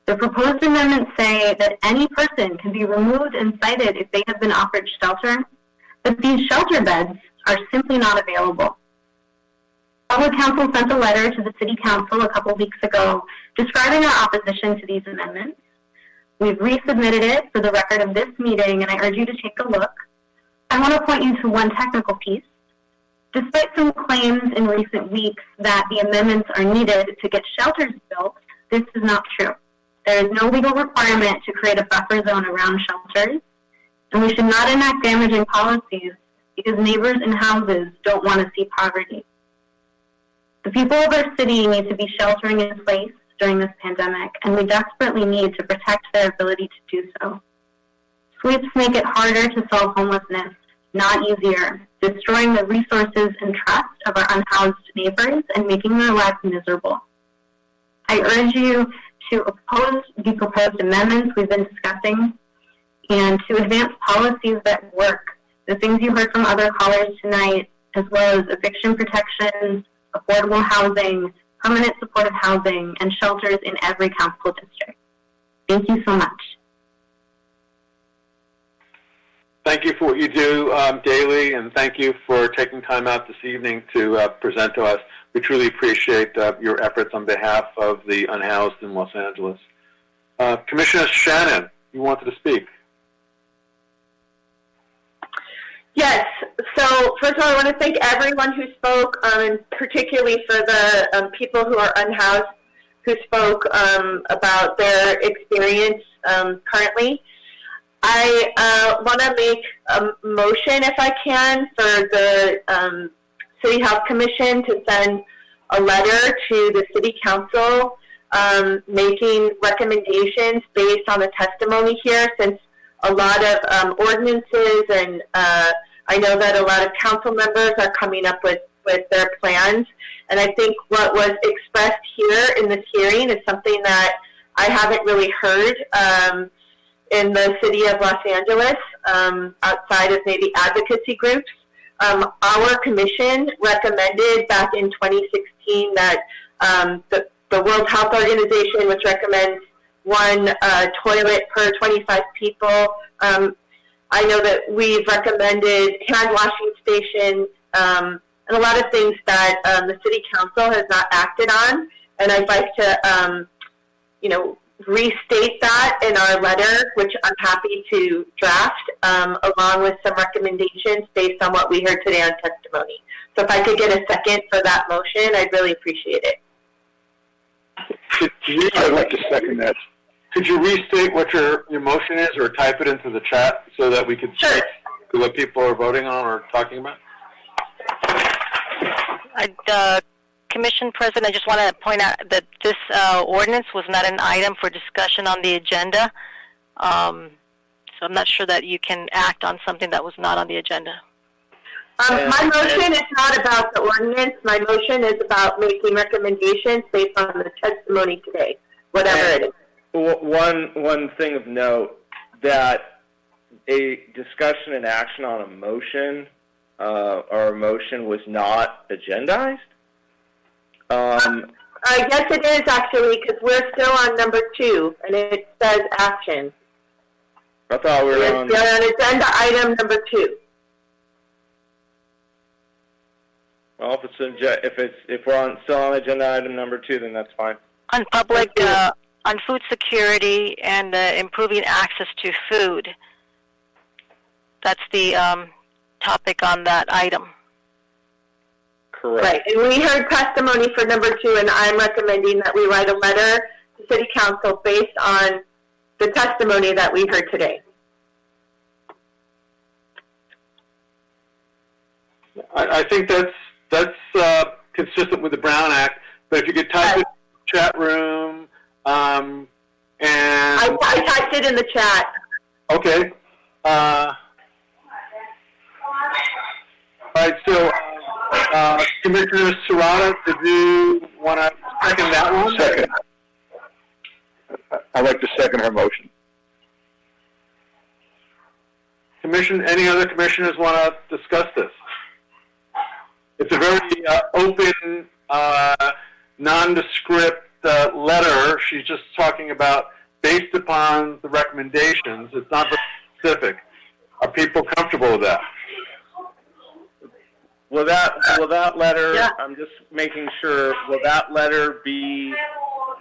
The proposed amendments say that any person can be removed and cited if they have been offered shelter, but these shelter beds are simply not available. Public Counsel sent a letter to the City Council a couple weeks ago describing our opposition to these amendments. We've resubmitted it for the record of this meeting, and I urge you to take a look. I want to point you to one technical piece. Despite some claims in recent weeks that the amendments are needed to get shelters built, this is not true. There is no legal requirement to create a buffer zone around shelters, and we should not enact damaging policies because neighbors in houses don't want to see poverty. The people of our city need to be sheltering in place during this pandemic, and we desperately need to protect their ability to do so. Sweeps make it harder to solve homelessness, not easier, destroying the resources and trust of our unhoused neighbors and making their lives miserable. I urge you to oppose the proposed amendments we've been discussing and to advance policies that work, the things you heard from other callers tonight, as well as eviction protections, affordable housing, permanent supportive housing, and shelters in every council district. Thank you so much. Thank you for what you do daily, and thank you for taking time out this evening to present to us. We truly appreciate your efforts on behalf of the unhoused in Los Angeles. Commissioner Shannon, you wanted to speak. Yes. So first of all, I want to thank everyone who spoke, and particularly for the people who are unhoused who spoke about their experience currently. I want to make a motion, if I can, for the City Health Commission to send a letter to the City Council making recommendations based on the testimony here, since a lot of ordinances and I know that a lot of council members are coming up with their plans. And I think what was expressed here in this hearing is something that I haven't really heard in the city of Los Angeles, outside of maybe advocacy groups. Our commission recommended back in 2016 that the World Health Organization, which recommends one toilet per 25 people. I know that we've recommended hand washing stations and a lot of things that the City Council has not acted on. And I'd like to, restate that in our letter, which I'm happy to draft, along with some recommendations based on what we heard today on testimony. So if I could get a second for that motion, I'd really appreciate it. I'd like to second that. Could you restate what your motion is, or type it into the chat so that we could see what people are voting on or talking about? Commission President, I just want to point out that this ordinance was not an item for discussion on the agenda. So I'm not sure that you can act on something that was not on the agenda. My motion is not about the ordinance. My motion is about making recommendations based on the testimony today, whatever it is. One thing of note, that a discussion and action on a motion or a motion was not agendized? Yes, it is actually, because we're still on number 2, and it says action. I thought we were on agenda item number 2. Well, if we're still on agenda item number 2, then that's fine. On public, on food security and improving access to food. That's the topic on that item. Correct. Right, and we heard testimony for number 2, and I'm recommending that we write a letter to City Council based on the testimony that we heard today. I think that's consistent with the Brown Act. But if you could type it in the chat room, and I typed it in the chat. Okay. All right. So, Commissioner Serrata, did you want to second that one? Second. I'd like to second her motion. Any other commissioners want to discuss this? It's a very open, nondescript letter. She's just talking about based upon the recommendations. It's not very specific. Are people comfortable with that? Will that letter? Yeah. I'm just making sure. Will that letter be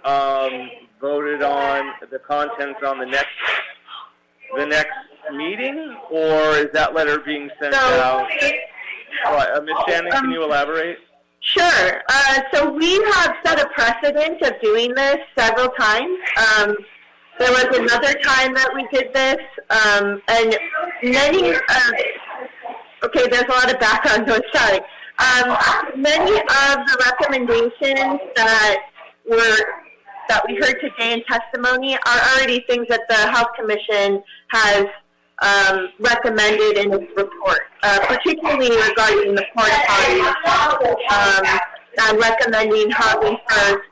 voted on? The contents on the next meeting, or is that letter being sent out? Ms. Shannon, can you elaborate? Sure. So we have set a precedent of doing this several times. There was another time that we did this, and many. Okay, there's a lot of background noise. Sorry. Many of the recommendations that we heard today in testimony are already things that the Health Commission has recommended in its report, particularly regarding the porta potties, and recommending housing first,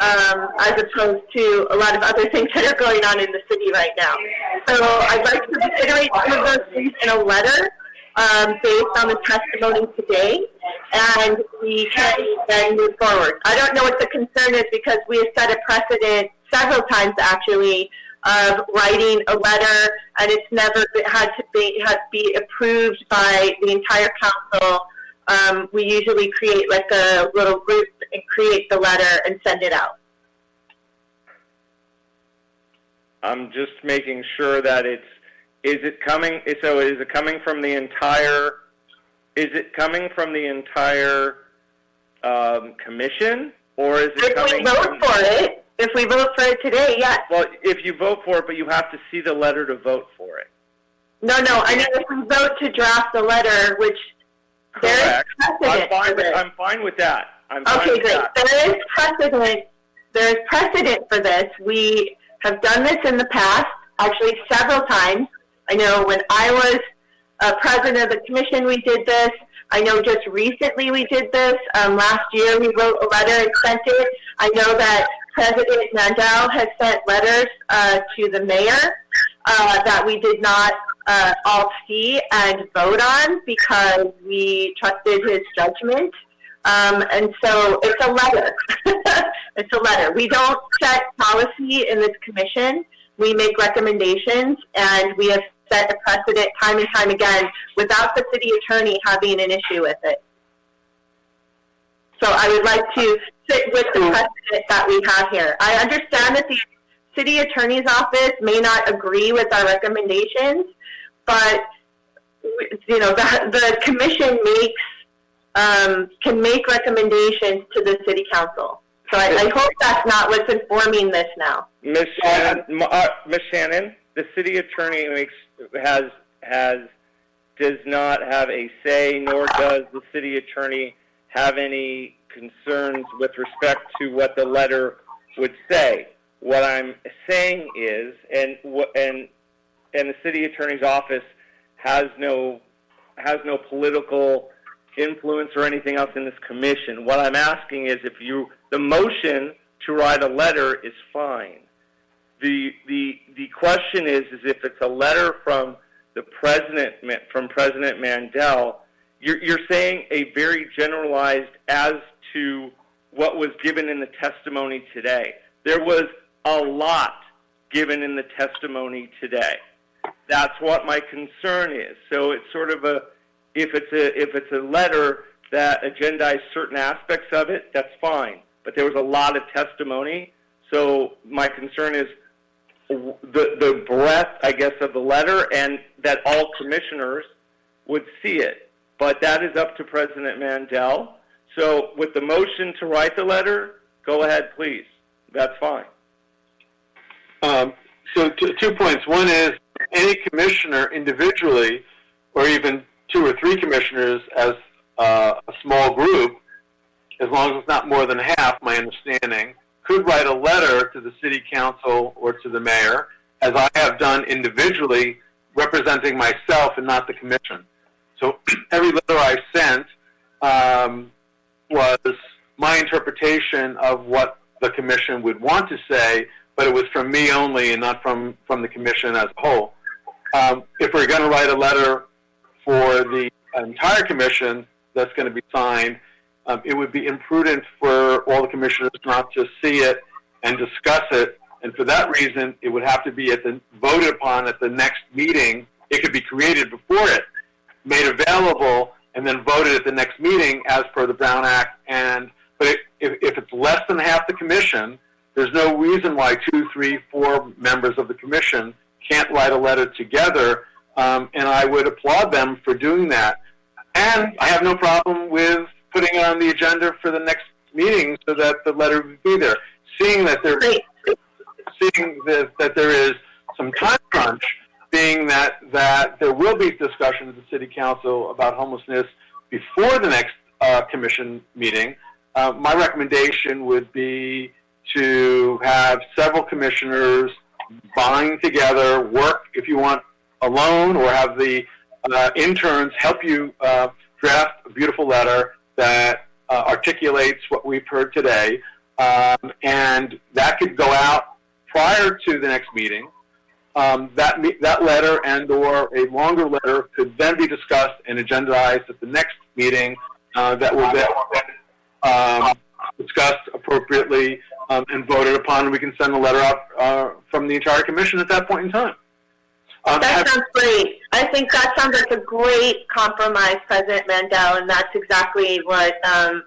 as opposed to a lot of other things that are going on in the city right now. So I'd like to reiterate some of those things in a letter based on the testimony today, and we can then move forward. I don't know what the concern is, because we have set a precedent several times, actually, of writing a letter, and it's never had to be approved by the entire council. We usually create like a little group and create the letter and send it out. I'm just making sure that is it coming from the entire? Is it coming from the entire commission, or is it coming? If we vote for it today, yes. Well, if you vote for it, but you have to see the letter to vote for it. No. I mean, if we vote to draft the letter, which there is precedent. I'm fine with that. Okay, great. There is precedent for this. We have done this in the past, actually several times. I know when I was president of the commission, we did this. I know just recently we did this. Last year we wrote a letter and sent it. I know that President Mandel has sent letters to the mayor that we did not all see and vote on because we trusted his judgment. And so it's a letter. It's a letter. We don't set policy in this commission. We make recommendations, and we have set a precedent time and time again without the city attorney having an issue with it. So I would like to sit with the precedent that we have here. I understand that the city attorney's office may not agree with our recommendations, but you know the commission can make recommendations to the city council. So I hope that's not what's informing this now. Ms. Shannon, the city attorney does not have a say, nor does the city attorney have any concerns with respect to what the letter would say. What I'm saying is, and the city attorney's office has no political influence or anything else in this commission. What I'm asking is, the motion to write a letter is fine. The question is if it's a letter from the president, from President Mandel, you're saying a very generalized as to what was given in the testimony today. There was a lot given in the testimony today. That's what my concern is. So it's sort of if it's a letter that agendized certain aspects of it, that's fine. But there was a lot of testimony, so my concern is the breadth, I guess, of the letter, and that all commissioners would see it. But that is up to President Mandel. So with the motion to write the letter, go ahead, please. That's fine. So 2 points. One is any commissioner individually, or even 2 or 3 commissioners as a small group, as long as it's not more than half, my understanding, could write a letter to the city council or to the mayor, as I have done individually, representing myself and not the commission. So every letter I sent was my interpretation of what the commission would want to say, but it was from me only and not from the commission as a whole. If we're going to write a letter for the entire commission that's going to be signed, it would be imprudent for all the commissioners not to see it and discuss it, and for that reason, it would have to be voted upon at the next meeting. It could be created before it, made available, and then voted at the next meeting as per the Brown Act. But if it's less than half the commission, there's no reason why 2, 3, 4 members of the commission can't write a letter together, and I would applaud them for doing that. And I have no problem with putting it on the agenda for the next meeting so that the letter would be there. Seeing that there is some time crunch, being that there will be discussion at the City Council about homelessness before the next commission meeting, my recommendation would be to have several commissioners bind together, work if you want alone, or have the interns help you draft a beautiful letter that articulates what we've heard today, and that could go out prior to the next meeting. That letter and or a longer letter could then be discussed and agendized at the next meeting that will then discussed appropriately and voted upon, and we can send a letter out from the entire commission at that point in time. That sounds great. I think that sounds like a great compromise, President Mandel, and that's exactly what I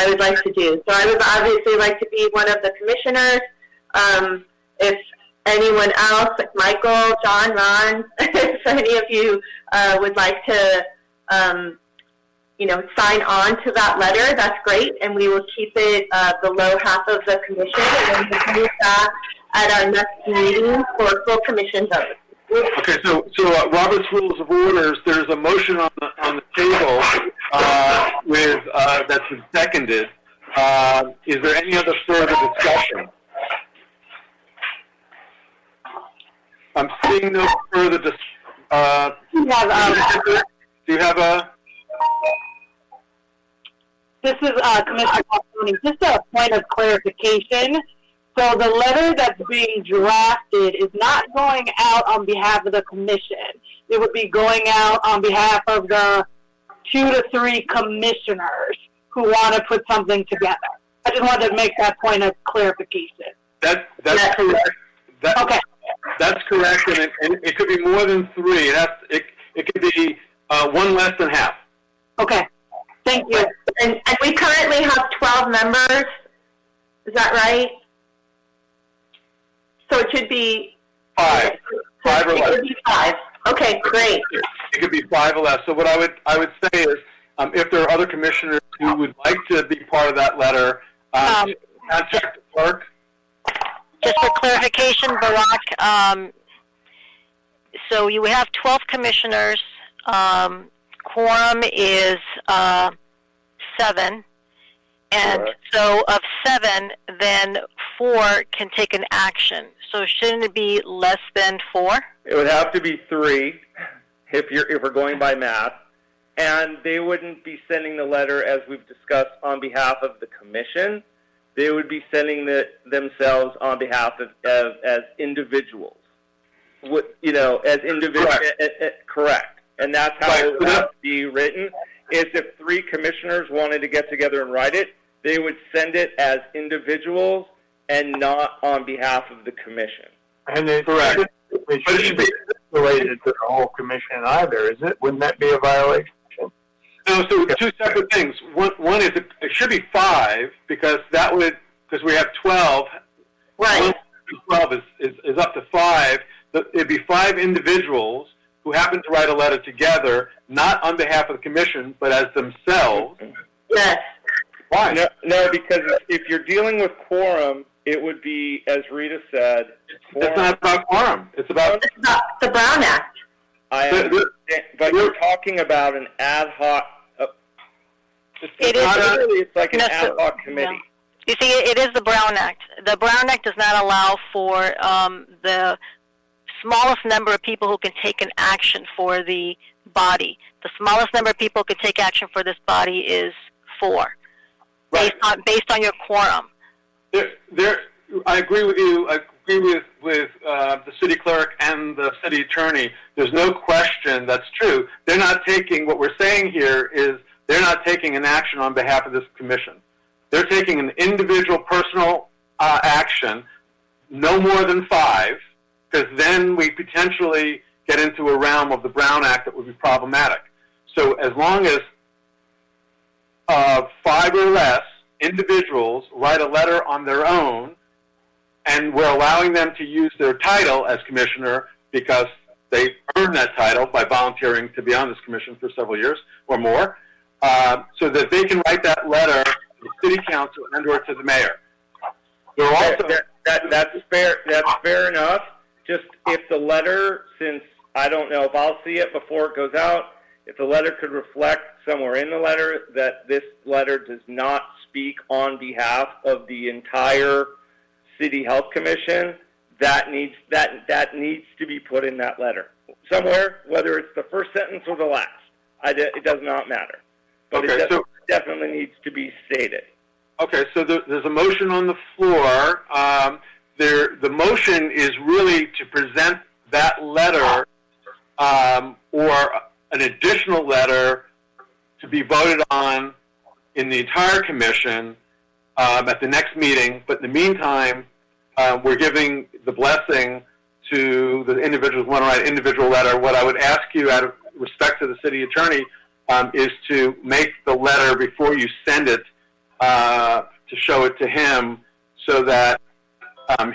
would like to do. So I would obviously like to be one of the commissioners. If anyone else, like Michael, John, Ron, if any of you would like to, sign on to that letter, that's great, and we will keep it below half of the commission, and then we'll use that at our next meeting for full commission vote. Okay, so Robert's Rules of Orders, there's a motion on the table that's been seconded. Is there any other further discussion? I'm seeing no further discussion. Do you have a... This is Commissioner Maloney. Just a point of clarification. So the letter that's being drafted is not going out on behalf of the commission. It would be going out on behalf of the 2 to 3 commissioners who want to put something together. I just wanted to make that point of clarification. That's correct. Okay. That's correct, and it could be more than 3. It could be one less than half. Okay. Thank you. And we currently have 12 members. Is that right? So it should be 5. 5 or less. It could be 5. Okay, great. It could be 5 or less. So what I would say is, if there are other commissioners who would like to be part of that letter, contact the clerk. Just for clarification, Barack, so you have 12 commissioners. Quorum is 7. And so of 7, then 4 can take an action. So shouldn't it be less than 4? It would have to be 3 if we're going by math. And they wouldn't be sending the letter, as we've discussed, on behalf of the commission. They would be sending themselves on behalf of as individuals. As individuals. Correct. And that's how it would have to be written. Is if 3 commissioners wanted to get together and write it, they would send it as individuals and not on behalf of the commission. And it shouldn't be related to the whole commission either, is it? Wouldn't that be a violation? No, so two separate things. One is it should be 5 because we have 12. Right. 12 is up to 5. It'd be 5 individuals who happen to write a letter together, not on behalf of the commission, but as themselves. Yes. Why? No, because if you're dealing with quorum, it would be, as Rita said, it's not about quorum. It's about the Brown Act. I understand, but you're talking about an ad hoc. It's like an ad hoc committee. You see, it is the Brown Act. The Brown Act does not allow for the smallest number of people who can take an action for the body. The smallest number of people who can take action for this body is 4, right. based on your quorum. I agree with you. I agree with the city clerk and the city attorney. There's no question that's true. They're not taking, what we're saying here is they're not taking an action on behalf of this commission. They're taking an individual personal action, no more than 5, because then we potentially get into a realm of the Brown Act that would be problematic. So as long as 5 or less individuals write a letter on their own, and we're allowing them to use their title as commissioner because they earned that title by volunteering to be on this commission for several years or more, so that they can write that letter to the city council and or to the mayor. They're also that's fair. That's fair enough. Just if the letter, since I don't know if I'll see it before it goes out, if the letter could reflect somewhere in the letter that this letter does not speak on behalf of the entire City Health Commission, that needs to be put in that letter somewhere, whether it's the first sentence or the last. It does not matter, but okay, it definitely needs to be stated. Okay, so there's a motion on the floor. The motion is really to present that letter or an additional letter to be voted on in the entire commission at the next meeting. But in the meantime, we're giving the blessing to the individuals who want to write an individual letter. What I would ask you, out of respect to the city attorney, is to make the letter before you send it to show it to him so that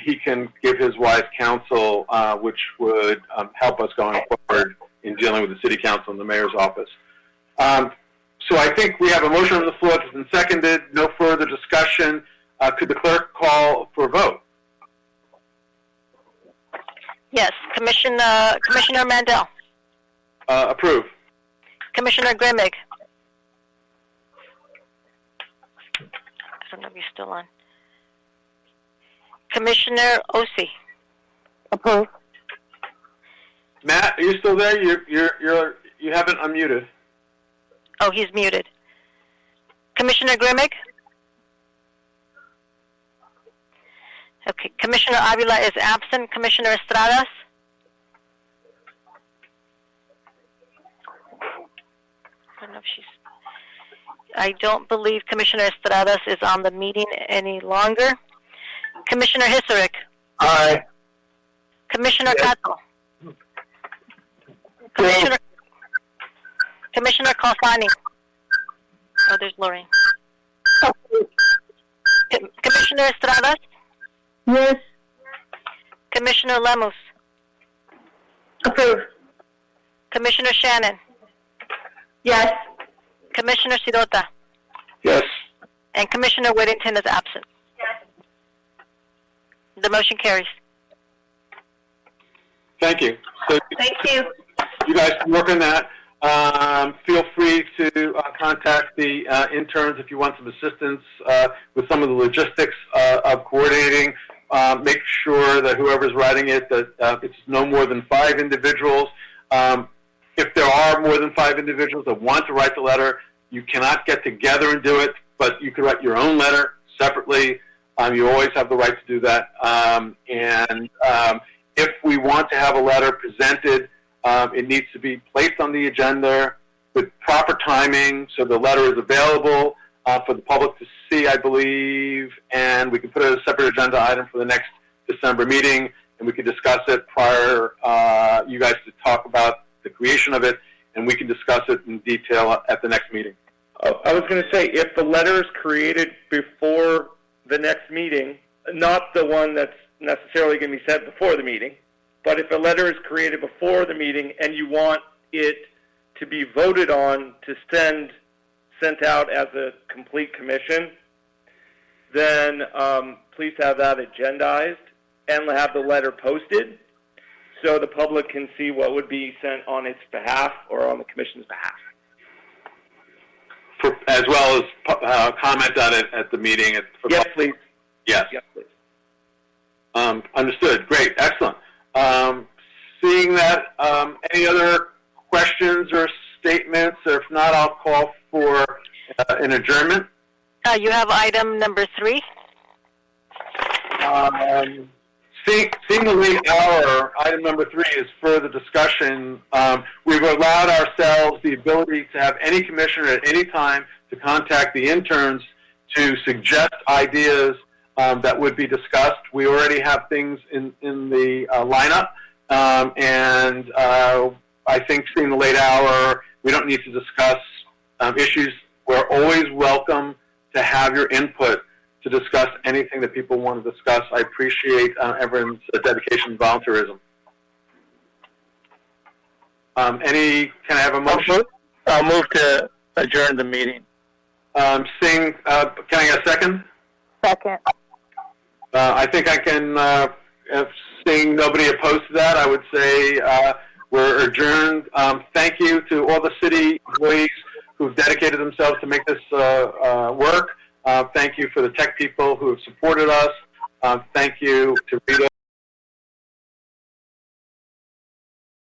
he can give his wise counsel, which would help us going forward in dealing with the city council and the mayor's office. So I think we have a motion on the floor that's been seconded. No further discussion. Could the clerk call for a vote? Yes. Commissioner Mandel. Approve. Commissioner Grimmig. I don't know if he's still on. Commissioner Osi. Approve. Matt, are you still there? You haven't unmuted. Oh, he's muted. Commissioner Grimmig? Okay. Commissioner Avila is absent. Commissioner Estradas? I don't know if I don't believe Commissioner Estradas is on the meeting any longer. Commissioner Hisarick? Aye. Commissioner Cato? Commissioner Kalfani? Oh, there's Lorraine. Commissioner Estradas? Yes. Commissioner Lemus? Approve. Commissioner Shannon? Yes. Commissioner Sirota? Yes. And Commissioner Whittington is absent. Yes. The motion carries. Thank you. So Thank you. you guys can work on that. Feel free to contact the interns if you want some assistance with some of the logistics of coordinating. Make sure that whoever's writing it, that it's no more than 5 individuals. If there are more than 5 individuals that want to write the letter, you cannot get together and do it, but you can write your own letter separately. You always have the right to do that. If we want to have a letter presented, it needs to be placed on the agenda with proper timing so the letter is available for the public to see, I believe, and we can put it as a separate agenda item for the next December meeting, and we can discuss it prior, you guys to talk about the creation of it, and we can discuss it in detail at the next meeting. I was going to say, if the letter is created before the next meeting, not the one that's necessarily going to be sent before the meeting, but if a letter is created before the meeting and you want it to be voted on to sent out as a complete commission, then please have that agendized and have the letter posted so the public can see what would be sent on its behalf or on the commission's behalf. As well as comment on it at the meeting. Yes, please. Yes. Yes, please. Understood. Great. Excellent. Seeing that, any other questions or statements? If not, I'll call for an adjournment. You have item number 3. Seeing the late hour, item number 3 is further discussion. We've allowed ourselves the ability to have any commissioner at any time to contact the interns to suggest ideas that would be discussed. We already have things in the lineup, and I think seeing the late hour, we don't need to discuss issues. We're always welcome to have your input to discuss anything that people want to discuss. I appreciate everyone's dedication and volunteerism. Can I have a motion? I'll move to adjourn the meeting. Can I get a second? Second. I think I can, seeing nobody opposed to that, I would say we're adjourned. Thank you to all the city employees who've dedicated themselves to make this work. Thank you for the tech people who have supported us. Thank you to Rita